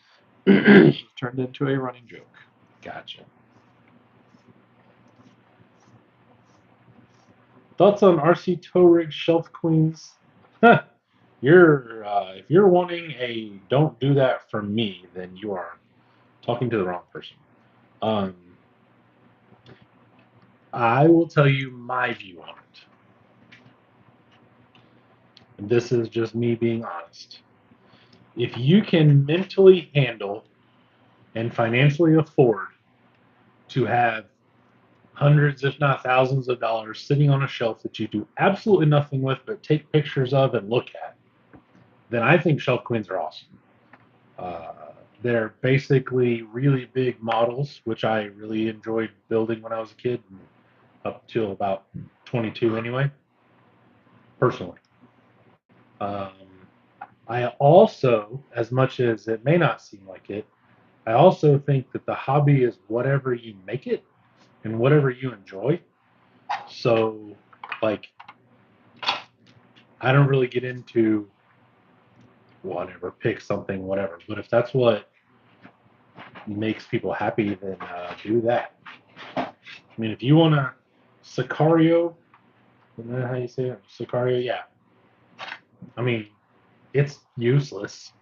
it's turned into a running joke. Gotcha. Thoughts on RC Tow Rig Shelf Queens? You're if you're wanting a don't do that for me, then you are talking to the wrong person. I will tell you my view on it. And this is just me being honest. If you can mentally handle and financially afford to have hundreds, if not thousands of dollars sitting on a shelf that you do absolutely nothing with but take pictures of and look at, then I think shelf queens are awesome. They're basically really big models, which I really enjoyed building when I was a kid, up till about 22 anyway, personally. I also, as much as it may not seem like it, I also think that the hobby is whatever you make it and whatever you enjoy. So, like, I don't really get into whatever, pick something, whatever. But if that's what makes people happy, then do that. I mean, if you want to Sicario, isn't that how you say it? Sicario, yeah. I mean, it's useless.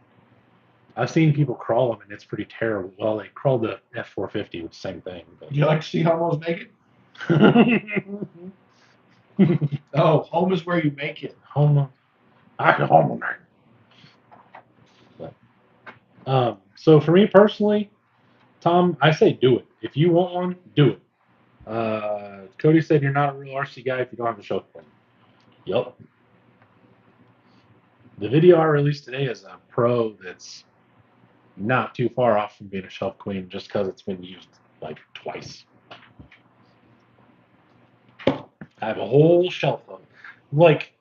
I've seen people crawl them, and it's pretty terrible. Well, they crawled the F450, which is the same thing. But... Do you like to see homos naked? Oh, home is where you make it. Home. I can home So for me personally, Tom, I say do it. If you want one, do it. Cody said you're not a real RC guy if you don't have a shelf queen. Yup. The video I released today is a pro that's not too far off from being a shelf queen just because it's been used like twice. I have a whole shelf of like,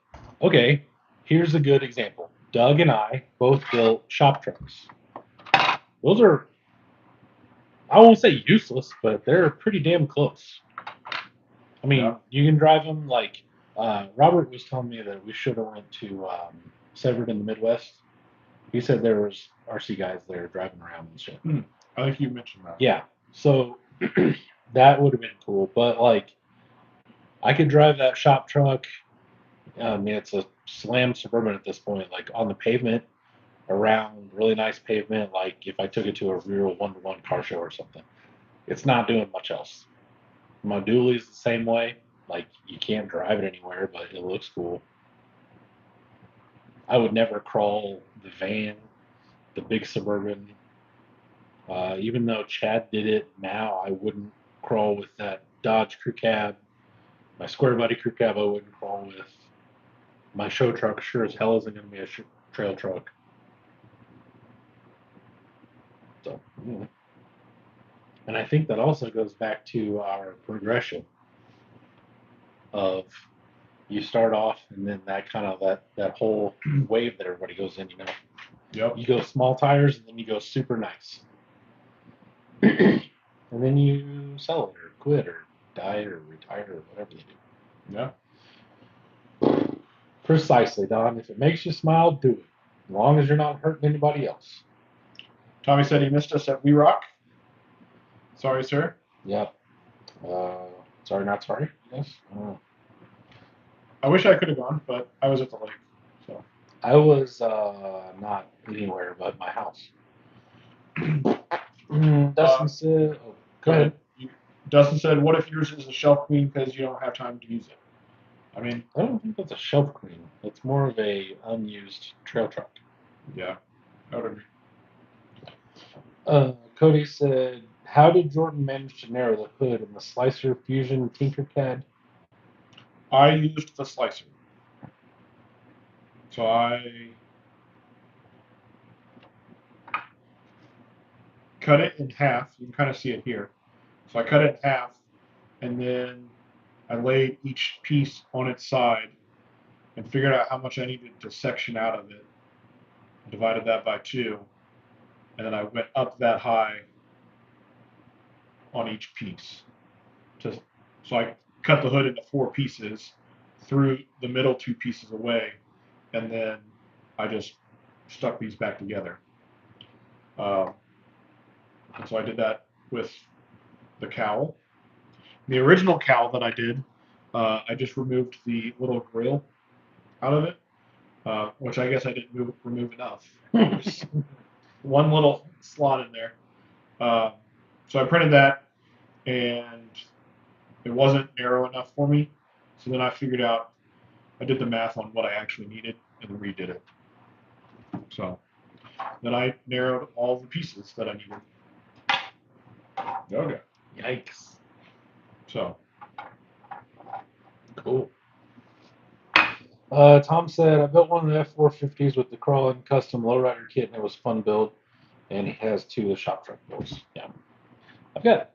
okay, here's a good example. Doug and I both built shop trucks. Those are, I won't say useless, but they're pretty damn close. I mean, Yeah. you can drive them like Robert was telling me that we should have went to Severed in the Midwest. He said there was RC guys there driving around and shit. I think you mentioned that. Yeah, so that would have been cool. But like, I could drive that shop truck. I mean, it's a slam Suburban at this point, like on the pavement, around really nice pavement. Like if I took it to a real one-to-one car show or something, it's not doing much else. My dually's the same way. Like you can't drive it anywhere, but it looks cool. I would never crawl the van, the big Suburban. Even though Chad did it now, I wouldn't crawl with that Dodge Crew Cab. My Square Body Crew Cab, I wouldn't crawl with. My show truck sure as hell isn't going to be a trail truck. So, and I think that also goes back to our progression of you start off and then that kind of that whole wave that everybody goes in, you know. Yep. You go small tires and then you go super nice. And then you sell it or quit or die or retire or whatever you do. Yeah. Precisely, Don. If it makes you smile, do it. As long as you're not hurting anybody else. Tommy said he missed us at We Rock. Sorry, sir. Yep. Sorry, not sorry. Yes. I wish I could have gone, but I was at the lake. So I was not anywhere but my house. Dustin said, oh, go ahead. Dustin said, "What if yours is a shelf queen because you don't have time to use it?" I mean, I don't think that's a shelf queen. It's more of a unused trail truck. yeah, I would agree. Cody said, "How did Jordan manage to narrow the hood in the Slicer Fusion Tinkercad?" I used the slicer. So I cut it in half. You can kind of see it here. So I cut it in half, and then I laid each piece on its side and figured out how much I needed to section out of it. Divided that by 2, and then I went up that high on each piece. So I cut the hood into 4 pieces, threw the middle 2 pieces away, and then I just stuck these back together. And so I did that with the cowl. The original cowl that I did, I just removed the little grill out of it, which I guess I didn't remove enough. There's one little slot in there. So I printed that, and it wasn't narrow enough for me. So then I figured out, I did the math on what I actually needed and redid it. So then I narrowed all the pieces that I needed. Okay. Yikes. So. Cool. Tom said, I built one of the F450s with the crawling custom lowrider kit, and it was fun build. And he has 2 of the shop truck builds. Yeah. I've got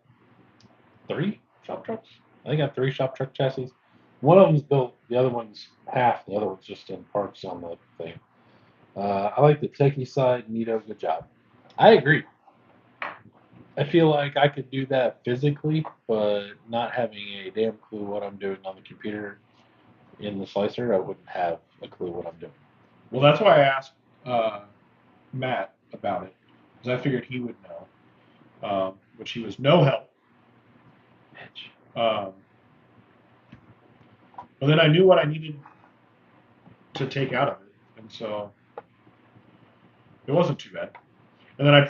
3 shop trucks. I think I have 3 shop truck chassis. One of them's built, the other one's half, the other one's just in parts on the thing. I like the techie side. Neato, good job. I agree. I feel like I could do that physically, but not having a damn clue what I'm doing on the computer in the slicer, I wouldn't have a clue what I'm doing. Well, that's why I asked Matt about it, because I figured he would know, which he was no help. But then I knew what I needed to take out of it, and so it wasn't too bad. And then I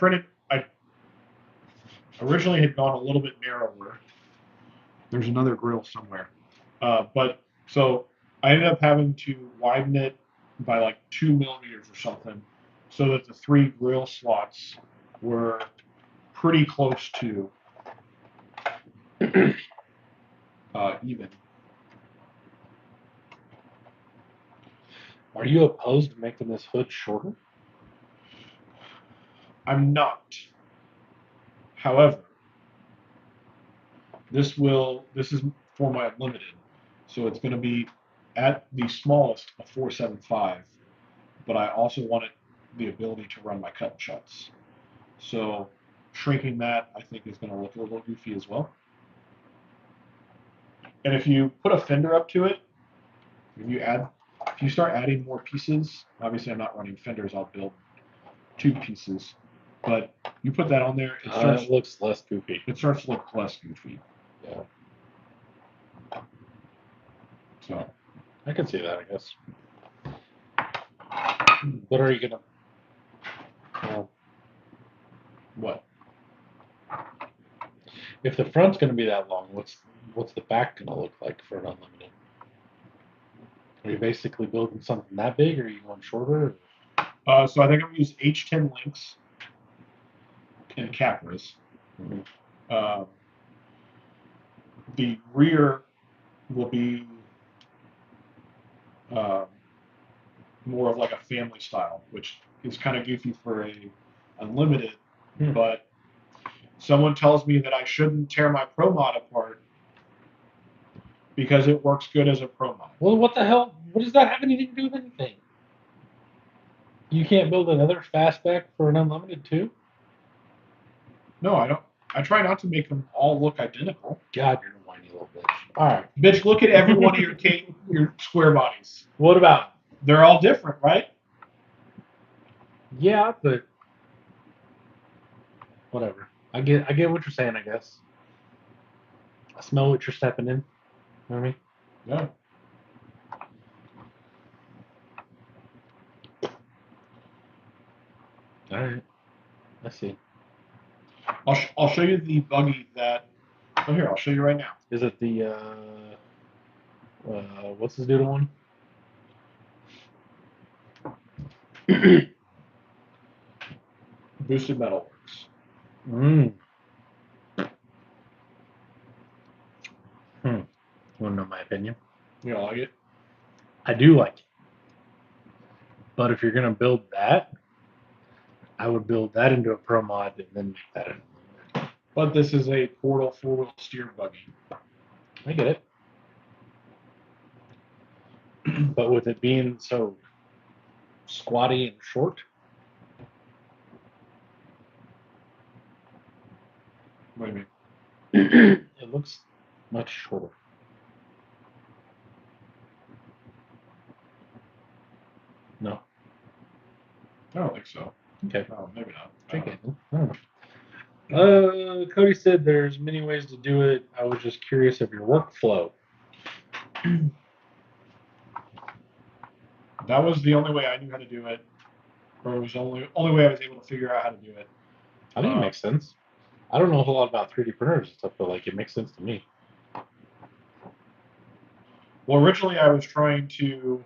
originally had gone a little bit narrower. There's another grill somewhere. But so I ended up having to widen it by like 2 millimeters or something, so that the 3 grill slots were pretty close to even. Are you opposed to making this hood shorter? I'm not. However, this is for my unlimited, so it's going to be at the smallest a 475, but I also want the ability to run my cut and shuts. So shrinking that, I think, is going to look a little goofy as well. And if you put a fender up to it, if you start adding more pieces, obviously I'm not running fenders, I'll build 2 pieces. But you put that on there, It looks less goofy. It starts to look less goofy. Yeah. So I can see that, I guess. What are you gonna? What? If the front's gonna be that long, what's the back gonna look like for an unlimited? Are you basically building something that big, or are you going shorter? So I think I'm gonna use H10 links and Capras. Mm-hmm. The rear will be more of like a family style, which is kind of goofy for a unlimited. But someone tells me that I shouldn't tear my Pro Mod apart because it works good as a Pro Mod. Well, what the hell? What does that have anything to do with anything? You can't build another fastback for an unlimited too? No, I don't. I try not to make them all look identical. God, you're a whiny little bitch. All right. Bitch, look at every one of your square bodies. What about? They're all different, right? Yeah, but whatever. I get what you're saying, I guess. I smell what you're stepping in. You know what I mean? Yeah. All right. I see. I'll show you the buggy that. Oh, here, I'll show you right now. Is it the what's his doodle one? Boosted Metal Works. You want to know my opinion? You like it? I do like it. But if you're gonna build that, I would build that into a Pro Mod and then make that in. But this is a Portal 4-wheel steer buggy. I get it. But with it being so squatty and short, what do you mean? it looks much shorter. No. I don't think so. Okay. Oh, maybe not. Drink it. I don't know. Cody said there's many ways to do it. I was just curious of your workflow. That was the only way I knew how to do it, or it was the only way I was able to figure out how to do it. I think it makes sense. I don't know a whole lot about 3D printers and stuff, but like it makes sense to me. Well, originally I was trying to,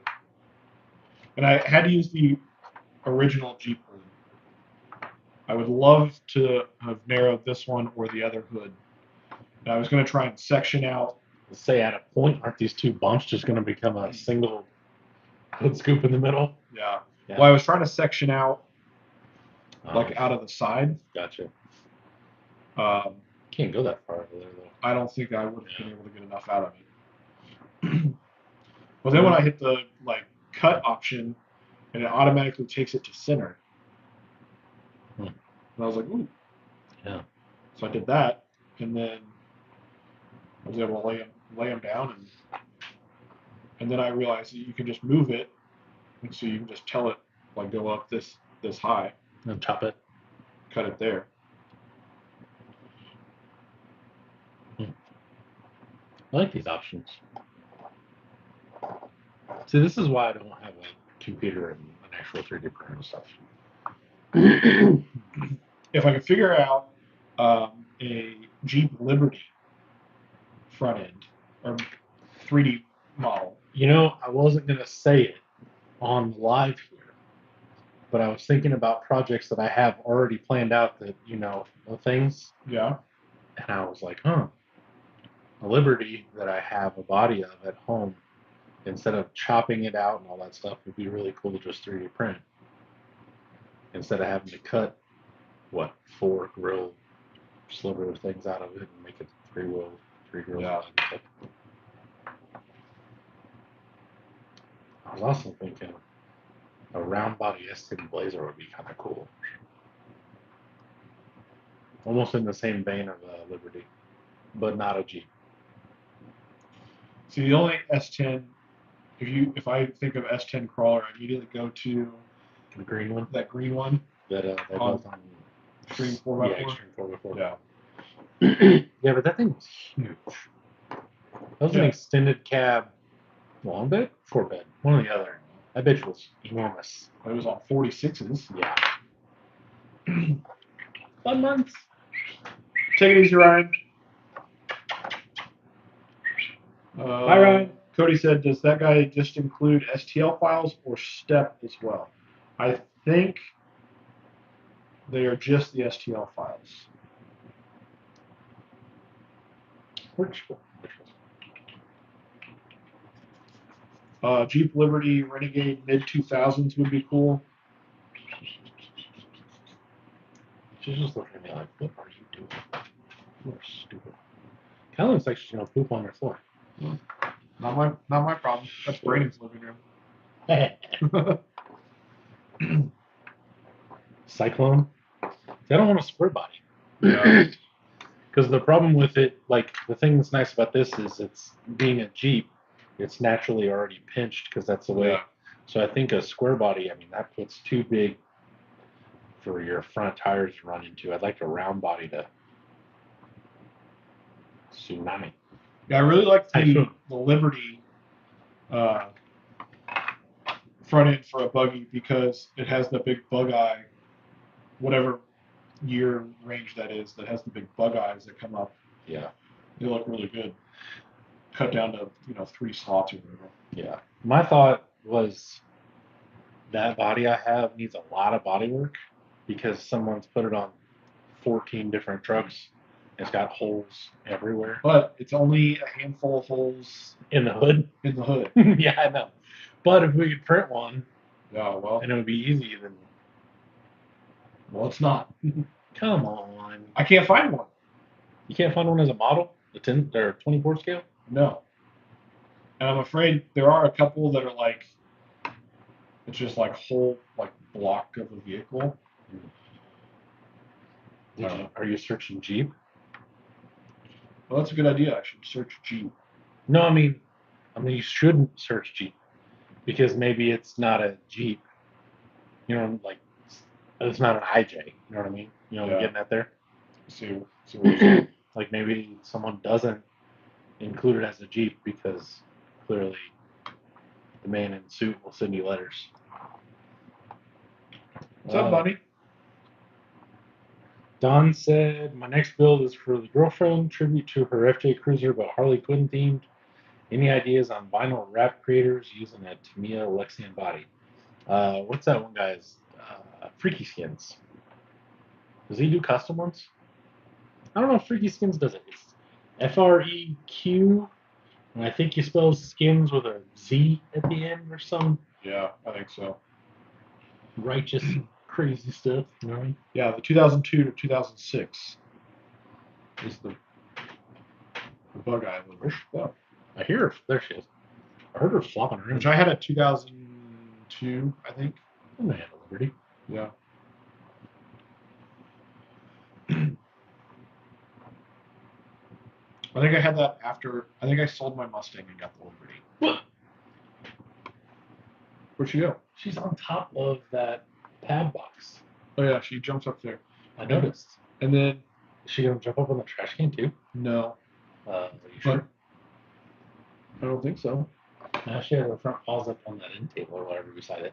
and I had to use the original Jeep hood. I would love to have narrowed this one or the other hood. And I was going to try and section out. Say at a point, aren't these two bumps just going to become a single hood scoop in the middle? Yeah. Well, I was trying to section out like out of the side. Gotcha. Can't go that far over there though. I don't think I would have been able to get enough out of it. Well, then when I hit the like cut option, and it automatically takes it to center, and I was like, ooh. Yeah. So I did that, and then I was able to lay them down, and then I realized that you can just move it, and so you can just tell it like go up this high, and chop it, cut it there. I like these options. See, this is why I don't have a computer and an actual 3D printer and stuff. If I could figure out a Jeep Liberty front end or 3D model. You know, I wasn't going to say it on live here, but I was thinking about projects that I have already planned out that, you know, things. Yeah. And I was like, huh. Liberty that I have a body of at home, instead of chopping it out and all that stuff, would be really cool to just 3D print. Instead of having to cut, what, 4 grill sliver things out of it and make it 3 grills. Yeah. I was also thinking a round body S10 Blazer would be kind of cool. Almost in the same vein of Liberty, but not a Jeep. See, the only S10, if I think of S10 crawler, I immediately go to The green one that green one, that they built on Extreme 4x4. Yeah, Extreme 4x4. Yeah. Yeah, but that thing was huge. That was an Yeah. extended cab, long bed, 4 bed, one or the other. That bitch was enormous. It was on 46s. Yeah. Fun months. Take it easy, Ryan. Hi, Ryan. Cody said, does that guy just include STL files or STEP as well? I think they are just the STL files. Which Jeep Liberty Renegade mid-2000s would be cool. She's just looking at me like, what are you doing? You are stupid. Kind of looks like she's gonna poop on her floor. Not my problem. That's Brandon's living room. Cyclone. They don't want a square body. Yeah. Because the problem with it, like the thing that's nice about this is it's being a Jeep, it's naturally already pinched because that's the way. Yeah. So I think a square body, I mean, that puts too big for your front tires to run into. I'd like a round body to tsunami. Yeah, I really like I the feel- Liberty front end for a buggy because it has the big bug eye, whatever year range that is, that has the big bug eyes that come up. Yeah. They look really good. Cut down to 3 slots or whatever. Yeah. My thought was that body I have needs a lot of body work because someone's put it on 14 different trucks. It's got holes everywhere But it's only a handful of holes in the hood. in the hood. Yeah, I know. But if we could print one Yeah, well, and it would be easy, then it's not. come on. I can't find one. You can't find one as a model, the 10 or 24 scale. No. And I'm afraid there are a couple that are like, it's just like whole like block of a vehicle. Are you searching Jeep? Well, that's a good idea. I should search Jeep. No, I mean you shouldn't search Jeep because maybe it's not a Jeep. You know, like it's not an IJ. You know what I mean? You know, what I'm Yeah. getting at there. See what you're saying. Like maybe someone doesn't include it as a Jeep because clearly the man in the suit will send you letters. What's up, buddy? Don said, my next build is for the girlfriend, tribute to her FJ Cruiser, but Harley Quinn themed. Any ideas on vinyl wrap creators using a Tamiya Lexian body? What's that one guy's? Freaky Skins. Does he do custom ones? I don't know if Freaky Skins does it. It's FREQ, and I think he spells skins with a Z at the end or some Yeah, I think so. righteous crazy stuff. You know what I mean? Yeah, the 2002 to 2006 is the bug eye Liberty. Oh, I hear her. There she is. I heard her flopping around. Which I had a 2002, I think. I may have a Liberty. Yeah. I think I had that after. I think I sold my Mustang and got the Liberty. What? Where'd she go? She's on top of that pad box. Oh yeah, she jumps up there. I noticed. And then Is she gonna jump up on the trash can too? no, Are you sure? I don't think so. Now she has her front paws up on that end table or whatever beside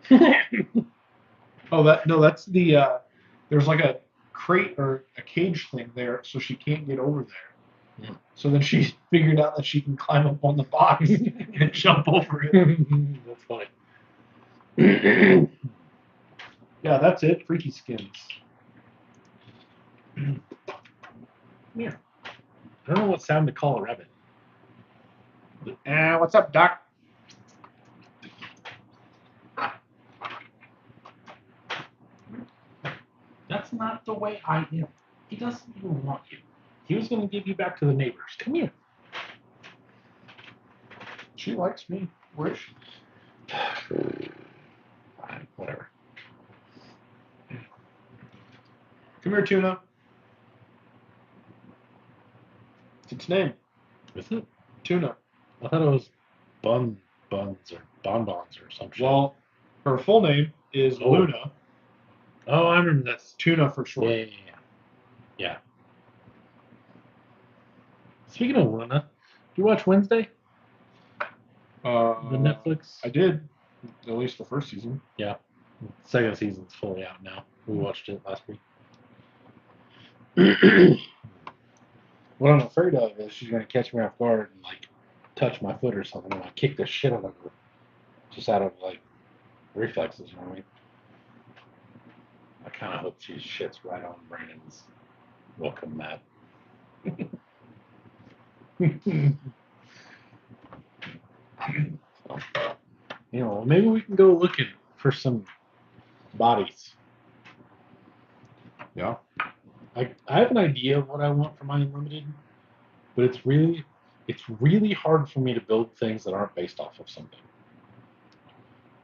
it. Oh, that's the. There's like a crate or a cage thing there, so she can't get over there. Yeah. So then she figured out that she can climb up on the box and jump over it. That's funny. Yeah, that's it. Freaky Skins. Yeah. I don't know what sound to call a rabbit. What's up, Doc? That's not the way I am. He doesn't even want you. He was going to give you back to the neighbors. Come here. She likes me. Where is she? Fine, whatever. Come here, Tuna. It's its name. Is it? Tuna. I thought it was buns or bonbons or some shit. Well, her full name is Oh. Luna. Oh, I remember that's Tuna for short. Yeah. Speaking of Luna, did you watch Wednesday? The Netflix? I did. At least the first season. Yeah. Second season's fully out now. We watched it last week. What I'm afraid of is she's gonna catch me off guard and like touch my foot or something, and I kick the shit out of her, just out of like reflexes. You know what I mean? I kind of hope she shits right on Brandon's welcome mat. You know, maybe we can go looking for some bodies. Yeah. I have an idea of what I want for my Unlimited, but it's really hard for me to build things that aren't based off of something.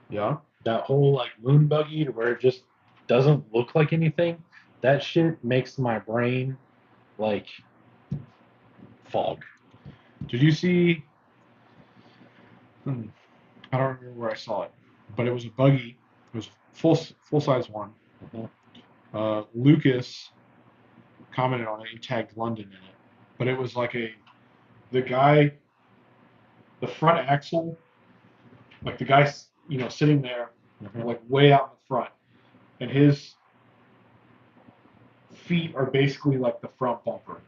Yeah. That whole like moon buggy to where it just doesn't look like anything, that shit makes my brain like fog. Did you see? I don't remember where I saw it, but it was a buggy. It was full size one. Mhm. Lucas commented on it. He tagged London in it, but it was like the front axle, like the guy, sitting there, Mhm. like way out in the front, and his feet are basically like the front bumper,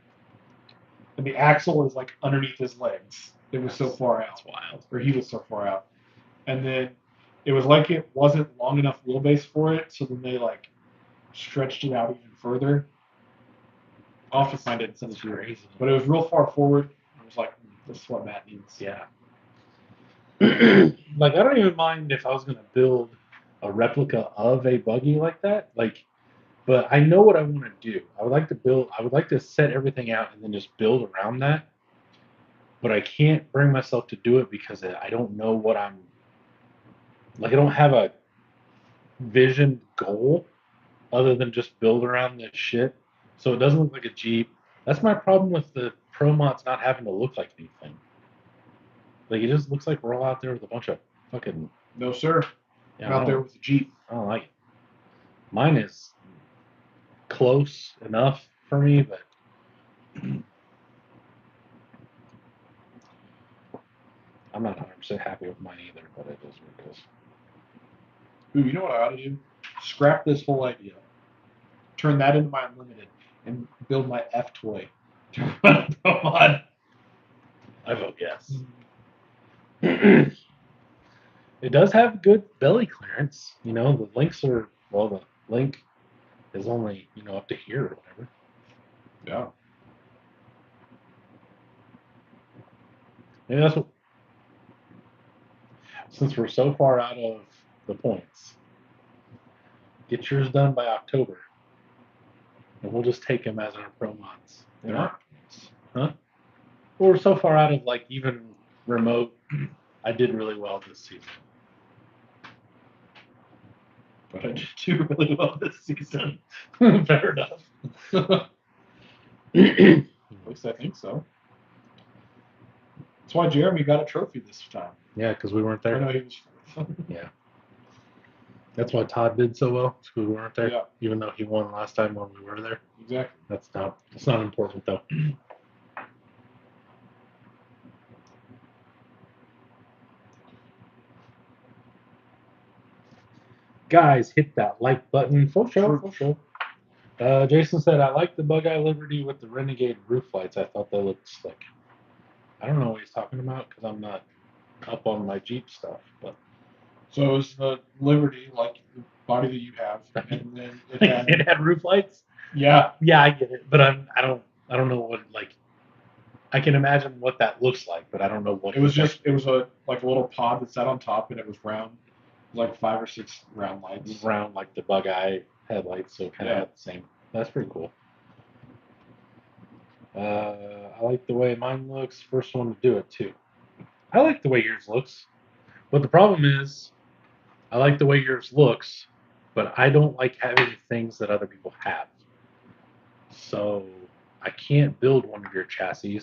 and the axle is like underneath his legs. It was so far out. That's wild. Or he was so far out, and then it was like it wasn't long enough wheelbase for it, so then they like stretched it out even further. I'll have to find it and send it to you. Crazy. But it was real far forward. I was like, this is what Matt needs. Yeah. Like I don't even mind if I was gonna build a replica of a buggy like that. Like, but I know what I want to do. I would like to set everything out and then just build around that. But I can't bring myself to do it because I don't know what I'm like. I don't have a vision goal other than just build around this shit. So it doesn't look like a Jeep. That's my problem with the Pro Mods not having to look like anything. Like it just looks like we're all out there with a bunch of fucking. No, sir. Yeah, I'm out there with the Jeep. I don't like it. Mine is close enough for me, but I'm not 100% happy with mine either. But it is what it is. Ooh, you know what I ought to do? Scrap this whole idea. Turn that into my Unlimited and build my F toy. Come on. I vote yes. It does have good belly clearance. You know, the links are the link is only up to here or whatever. Yeah. Maybe that's what. Since we're so far out of the points, get yours done by October, and we'll just take them as our pro mods. There are. Huh? We're so far out of like even remote. I did really well this season. But I did do really well this season. Fair enough. At least I think so. That's why Jeremy got a trophy this time. Yeah, because we weren't I there. know he was fourth. Yeah. That's why Todd did so well, because we weren't there. Yeah. Even though he won last time when we were there. Exactly. It's not important though. Guys, hit that like button. For sure. Jason said, I like the Bug-Eye Liberty with the Renegade roof lights. I thought they looked slick. I don't know what he's talking about because I'm not up on my Jeep stuff. But So it's the Liberty, like the body that you have, and then it had it had roof lights. yeah. Yeah, I get it, but I don't know what like. I can imagine what that looks like, but I don't know what It was a little pod that sat on top, and it was round, like 5 or 6 round lights. round like the bug eye headlights, so kind of Yeah. the same. That's pretty cool. I like the way mine looks. First one to do it too. I like the way yours looks, but the problem is, I like the way yours looks, but I don't like having things that other people have. So I can't build one of your chassis.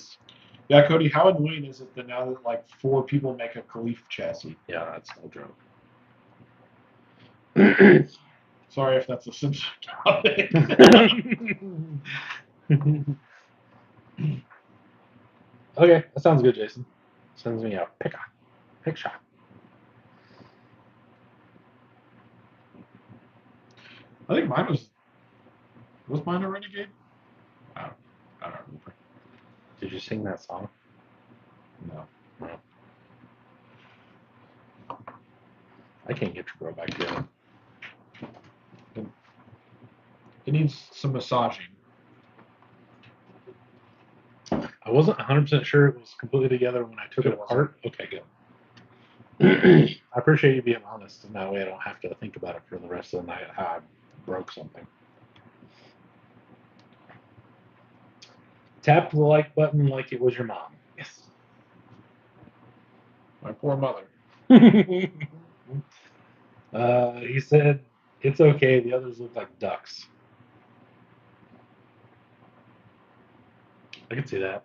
Yeah, Cody, how annoying is it that now that like 4 people make a Khalif chassis? Yeah, that's no joke. Sorry if that's a sensitive topic. Okay, that sounds good, Jason. Sends me a pick shot. I think mine was mine a Renegade? I don't remember. Did you sing that song? No. No. I can't get your girl back together. It needs some massaging. I wasn't 100% sure it was completely together when I took it It wasn't. apart. Okay, good. I appreciate you being honest, and that way I don't have to think about it for the rest of the night how I broke something. Tap the like button like it was your mom. Yes. My poor mother. He said, it's okay. The others look like ducks. I can see that.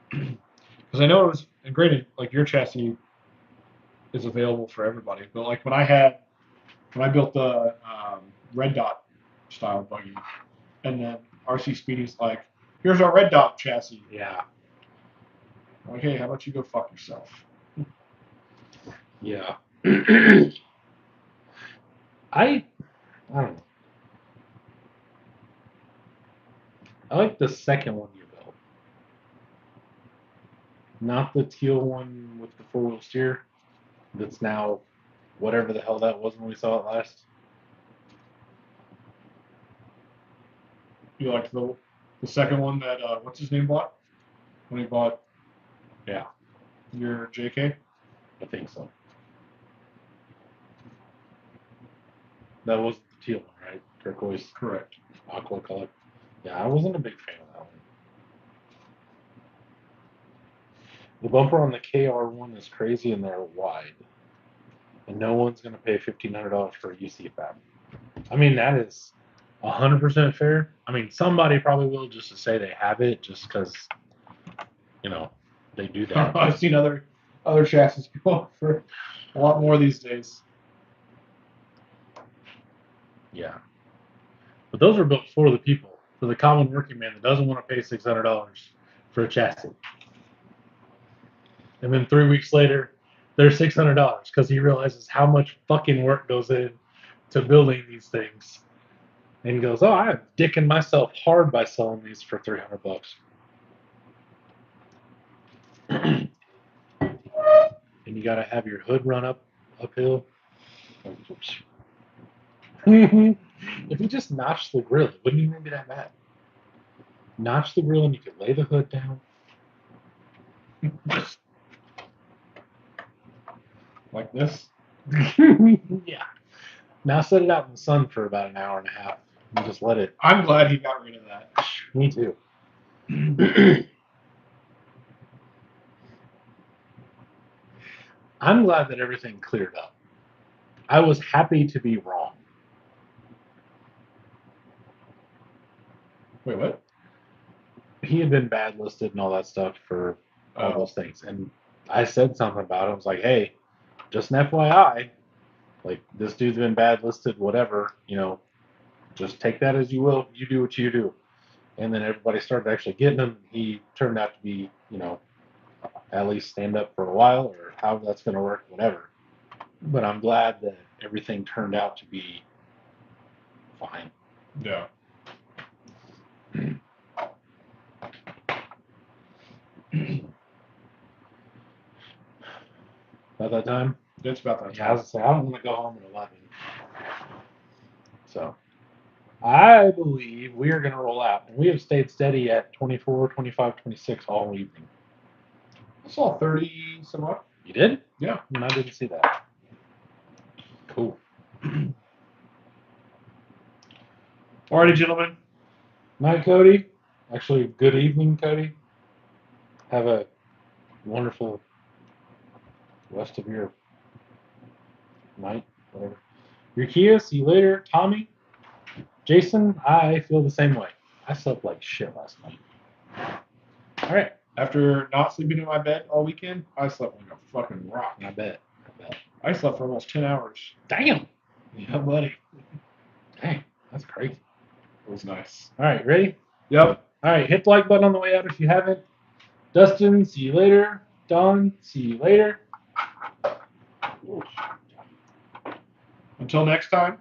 Because I know it was, and granted, like your chassis is available for everybody, but like when I built the red dot style buggy, and then RC Speedy's like, here's our red dot chassis. Yeah. I'm like, hey, how about you go fuck yourself? Yeah. I don't know. I like the second one you built. Not the teal one with the 4-wheel steer. That's now whatever the hell that was when we saw it last. You like the second one that what's his name bought when he bought Yeah, your JK? I think so. That was the teal one, right? Turquoise, Correct. aqua color. Yeah, I wasn't a big fan of that one. The bumper on the KR1 is crazy and they're wide. And no one's going to pay $1,500 for a UC fab. I mean, that is 100% fair. I mean, somebody probably will just to say they have it just because, you know, they do that. I've seen other chassis go for a lot more these days. Yeah. But those are built for the people, for the common working man that doesn't want to pay $600 for a chassis. And then 3 weeks later, they're $600 because he realizes how much fucking work goes in to building these things. And he goes, "Oh, I'm dicking myself hard by selling these for $300." And you got to have your hood run uphill. If you just notch the grill, it wouldn't even be that bad. Notch the grill and you could lay the hood down. Like this? Yeah. Now set it out in the sun for about an hour and a half and just let it. I'm glad he got rid of that. Me too. I'm glad that everything cleared up. I was happy to be wrong. Wait, what? He had been bad listed and all that stuff for all those things. And I said something about it. I was like, hey, just an FYI, like this dude's been bad listed, whatever, just take that as you will. You do what you do. And then everybody started actually getting him. He turned out to be, at least stand up for a while or however that's going to work, whatever. But I'm glad that everything turned out to be fine. Yeah. About that time? It's about that Yeah, I was time. gonna say I don't want to go home at 11. So I believe we are going to roll out. And we have stayed steady at 24, 25, 26 all evening. I saw 30 some odd. You did? Yeah. I didn't see that. Cool. Alrighty, gentlemen. Night, Cody. Actually, good evening, Cody. Have a wonderful rest of your night, whatever. Rukia, see you later. Tommy, Jason, I feel the same way. I slept like shit last night. All right. After not sleeping in my bed all weekend, I slept like a fucking rock. I bet. I slept for almost 10 hours. Damn. Yeah, buddy. Dang, that's crazy. It was nice. All right, ready? Yep. All right, hit the like button on the way out if you haven't. Dustin, see you later. Don, see you later. Until next time.